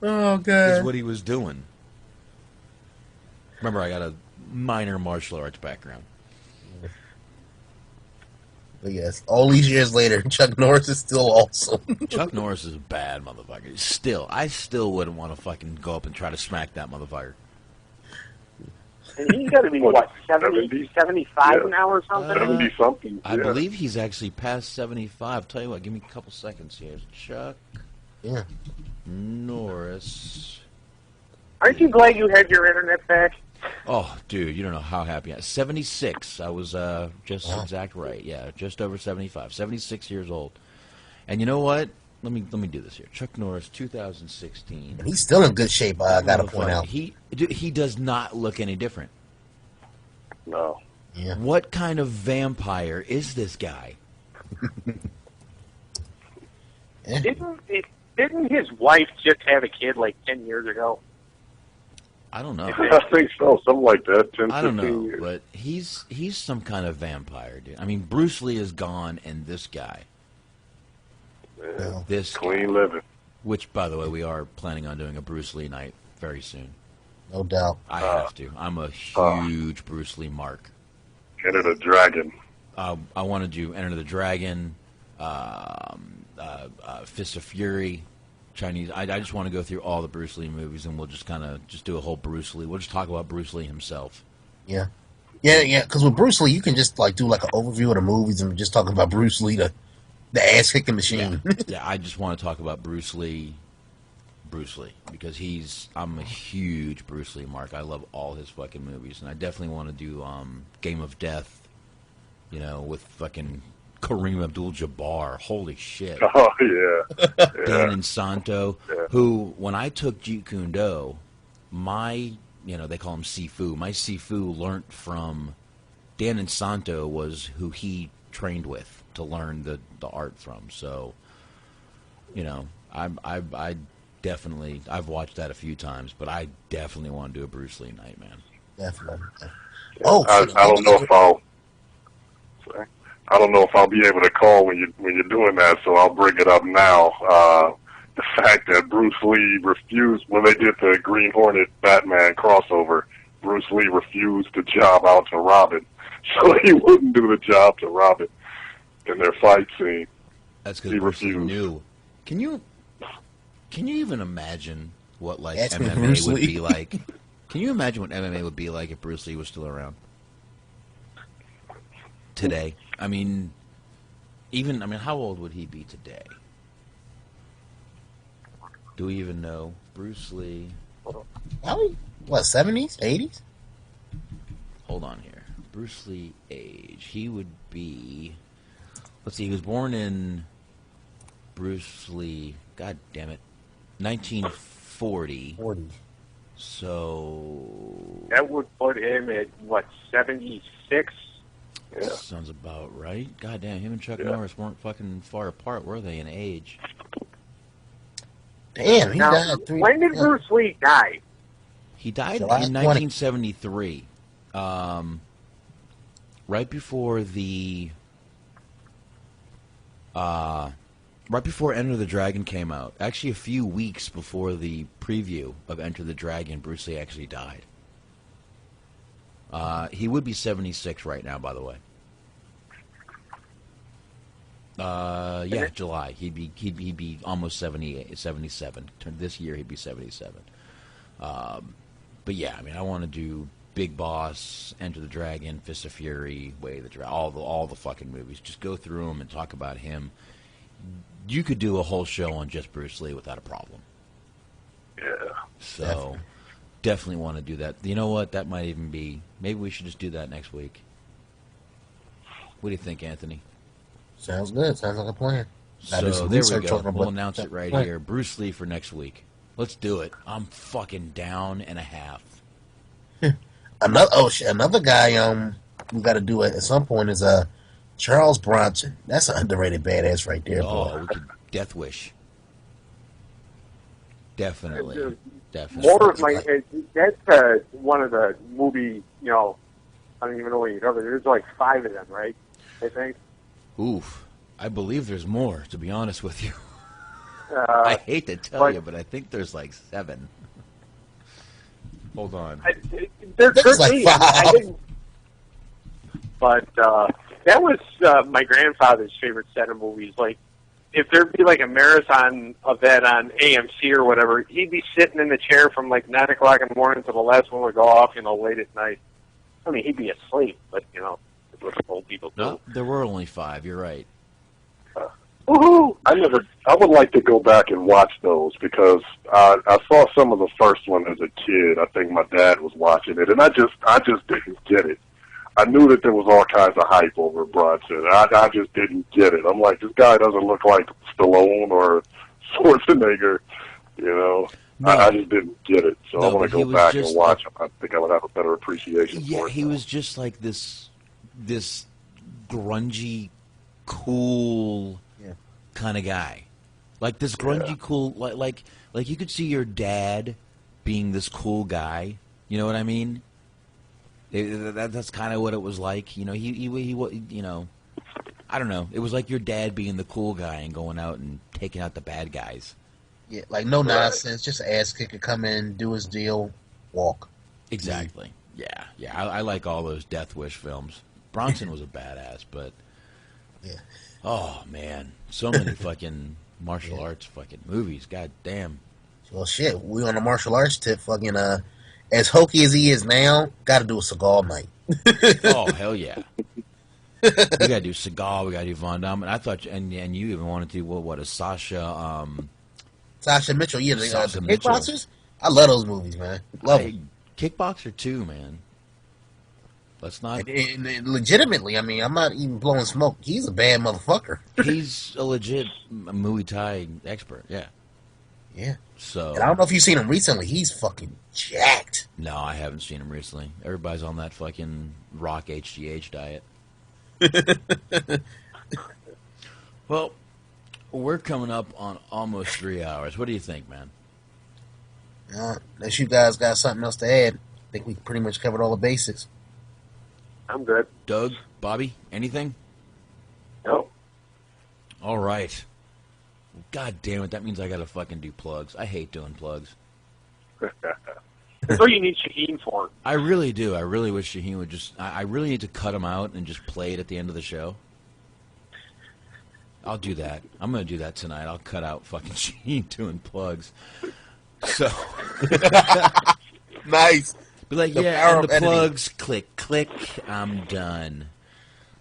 Oh god, is what he was doing. Remember, I got a minor martial arts background. But yes, all these years later, Chuck Norris is still awesome. Chuck Norris is a bad motherfucker. I still wouldn't want to fucking go up and try to smack that motherfucker. And he's got to be, what, 70, 75 now or something? 70-something. I believe he's actually past 75. Tell you what, give me a couple seconds here. Chuck Norris. Aren't you glad you had your internet back? Oh, dude, you don't know how happy I am. 76. I was just exact right. Yeah, just over 75. 76 years old. And you know what? Let me do this here. Chuck Norris, 2016. He's still in good shape. I gotta point out. He does not look any different. No. Yeah. What kind of vampire is this guy? Didn't his wife just have a kid like 10 years ago? I don't know. I think so, something like that. 10, I don't know, 15 years. but he's some kind of vampire, dude. I mean, Bruce Lee is gone, and this guy. This clean living. Which, by the way, we are planning on doing a Bruce Lee night very soon. No doubt. I have to. I'm a huge Bruce Lee mark. Enter the Dragon. I want to do Enter the Dragon, Fist of Fury, Chinese. I just want to go through all the Bruce Lee movies, and we'll just kind of do a whole Bruce Lee. We'll just talk about Bruce Lee himself. Yeah. Because with Bruce Lee, you can just like do like an overview of the movies and just talk about Bruce Lee, the ass kicking machine. Yeah, I just want to talk about Bruce Lee, because I'm a huge Bruce Lee mark. I love all his fucking movies, and I definitely want to do Game of Death, with fucking Kareem Abdul-Jabbar. Holy shit. Oh, yeah. Dan and Santo, who, when I took Jeet Kune Do, they call him Sifu. My Sifu learned from Dan and Santo, was who he trained with to learn the art from. So, I definitely, I've watched that a few times, but I definitely want to do a Bruce Lee night, man. Definitely. I don't know if I'll be able to call when you're doing that, so I'll bring it up now. The fact that Bruce Lee refused, when they did the Green Hornet Batman crossover, Bruce Lee refused to job out to Robin, so he wouldn't do the job to Robin in their fight scene. That's because Bruce Lee knew. Can you even imagine what MMA would be like? Can you imagine what MMA would be like if Bruce Lee was still around today? I mean, how old would he be today? Do we even know? Bruce Lee. Probably, what, 70s, 80s? Hold on here. Bruce Lee age. He would be... Let's see, he was born in Bruce Lee, god damn it, 1940. 40. So... That would put him at, what, 76? Yeah. Sounds about right. God damn, him and Chuck Norris weren't fucking far apart, were they, in age? Damn, he died when did Bruce Lee die? He died July in 1973. right before Enter the Dragon came out, actually a few weeks before the preview of Enter the Dragon, Bruce Lee actually died. He would be 76 right now, by the way. Yeah, July. He'd be almost 77. This year he'd be 77. But yeah, I mean, I want to do Big Boss, Enter the Dragon, Fist of Fury, Way of the Dragon, all the fucking movies. Just go through them and talk about him. You could do a whole show on just Bruce Lee without a problem. Yeah. So, definitely want to do that. You know what? That might even be... Maybe we should just do that next week. What do you think, Anthony? Sounds good. Sounds like a plan. So, there we go. We'll announce it right here. Bruce Lee for next week. Let's do it. I'm fucking down and a half. Another guy we got to do it at some point is Charles Bronson. That's an underrated badass right there. Oh, we could Death Wish. Definitely. More of my that's one of the movie. You know, I don't even know what you cover. There's like 5 of them, right? I think. Oof, I believe there's more. To be honest with you, I hate to tell you, but I think there's like 7. Hold on. There could like be. 5. I didn't. But that was my grandfather's favorite set of movies. Like, if there'd be like a marathon of that on AMC or whatever, he'd be sitting in the chair from like 9 o'clock in the morning till the last one would go off, late at night. I mean, he'd be asleep, but it's what old people do. No, there were only 5. You're right. Woohoo! I would like to go back and watch those because I saw some of the first one as a kid. I think my dad was watching it, and I just didn't get it. I knew that there was all kinds of hype over Bronson. I just didn't get it. I'm like, this guy doesn't look like Stallone or Schwarzenegger, No. I just didn't get it. So I want to go back and watch him. I think I would have a better appreciation for it. He was just like this grungy, cool kind of guy. Like this grungy, cool, like you could see your dad being this cool guy. You know what I mean? That's kind of what it was like. He I don't know. It was like your dad being the cool guy and going out and taking out the bad guys. Yeah, like no nonsense, just an ass kicker, come in, do his deal, walk. Exactly. Yeah. I like all those Death Wish films. Bronson was a badass, but oh man, so many fucking martial arts fucking movies. God damn. Well, shit, we on the martial arts tip. Fucking as hokey as he is now, got to do a Seagal night. Oh hell yeah. We gotta do Seagal. We gotta do Von Damme. And I thought, and you even wanted to do what a Sasha Mitchell. Yeah, the Mitchell. Kickboxers. I love those movies, man. Love them. Kickboxer 2, man. Let's not. And legitimately, I mean, I'm not even blowing smoke. He's a bad motherfucker. He's a legit Muay Thai expert. Yeah. Yeah. So. And I don't know if you've seen him recently. He's fucking jacked. No, I haven't seen him recently. Everybody's on that fucking rock HGH diet. Well, we're coming up on almost 3 hours. What do you think, man? Unless you guys got something else to add, I think we pretty much covered all the basics. I'm good. Doug, Bobby, anything? No. All right. God damn it, that means I gotta fucking do plugs. I hate doing plugs. That's what you need Shaheen for. I really do. I really wish Shaheen would just... I really need to cut him out and just play it at the end of the show. I'll do that. I'm going to do that tonight. I'll cut out fucking Shaheen doing plugs. So... Nice. Be like, yeah, and the plugs, click, click, I'm done.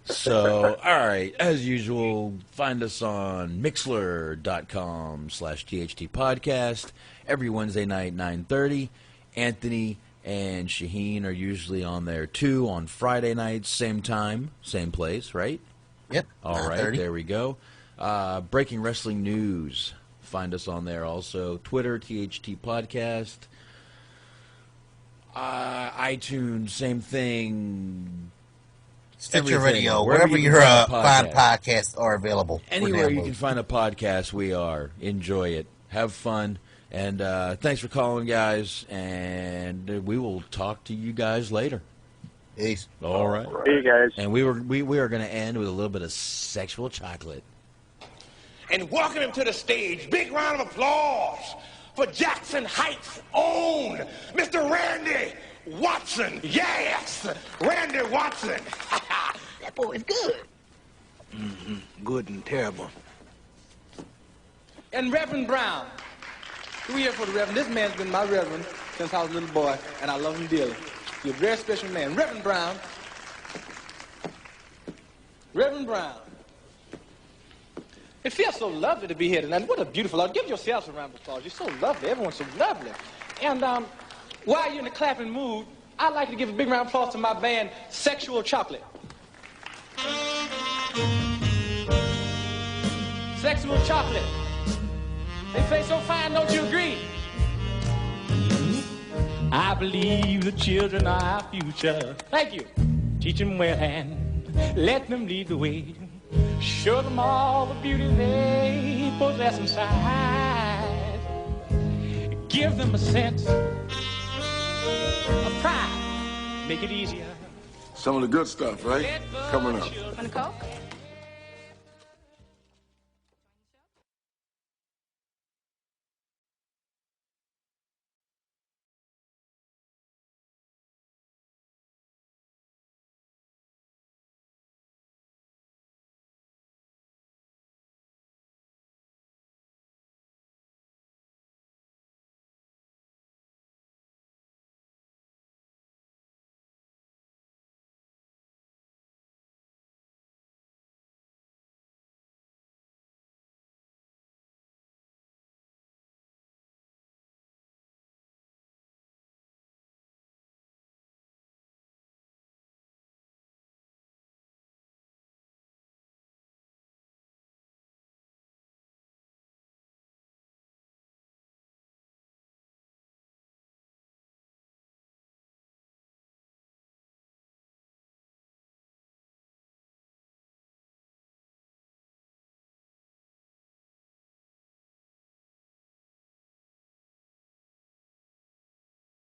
So, all right, as usual, find us on Mixler.com/THT Podcast every Wednesday night, 9:30. Anthony and Shaheen are usually on there, too, on Friday nights, same time, same place, right? Yep. All right, there we go. Breaking Wrestling News. Find us on there also. Twitter, THT Podcast. iTunes, same thing. Stitcher Radio, wherever your fine podcasts are available. Anywhere you can find a podcast, we are. Enjoy it. Have fun. And thanks for calling, guys. And we will talk to you guys later. Peace. All right. Hey, guys. And we are going to end with a little bit of sexual chocolate. And welcome him to the stage. Big round of applause for Jackson Heights' own Mr. Randy Watson. Yes, Randy Watson. That boy is good. Good and terrible. And Reverend Brown. We here for the Reverend. This man's been my Reverend since I was a little boy, and I love him dearly. He's a very special man. Reverend Brown. Reverend Brown. It feels so lovely to be here tonight. What a beautiful audience. Give yourselves a round of applause. You're so lovely. Everyone's so lovely. And while you're in the clapping mood, I'd like to give a big round of applause to my band, Sexual Chocolate. Sexual Chocolate. They play so fine, don't you agree? I believe the children are our future. Thank you. Teach them well and let them lead the way. Show them all the beauty they possess inside. Give them a sense of pride. Make it easier. Some of the good stuff, right? Coming up. Want a Coke?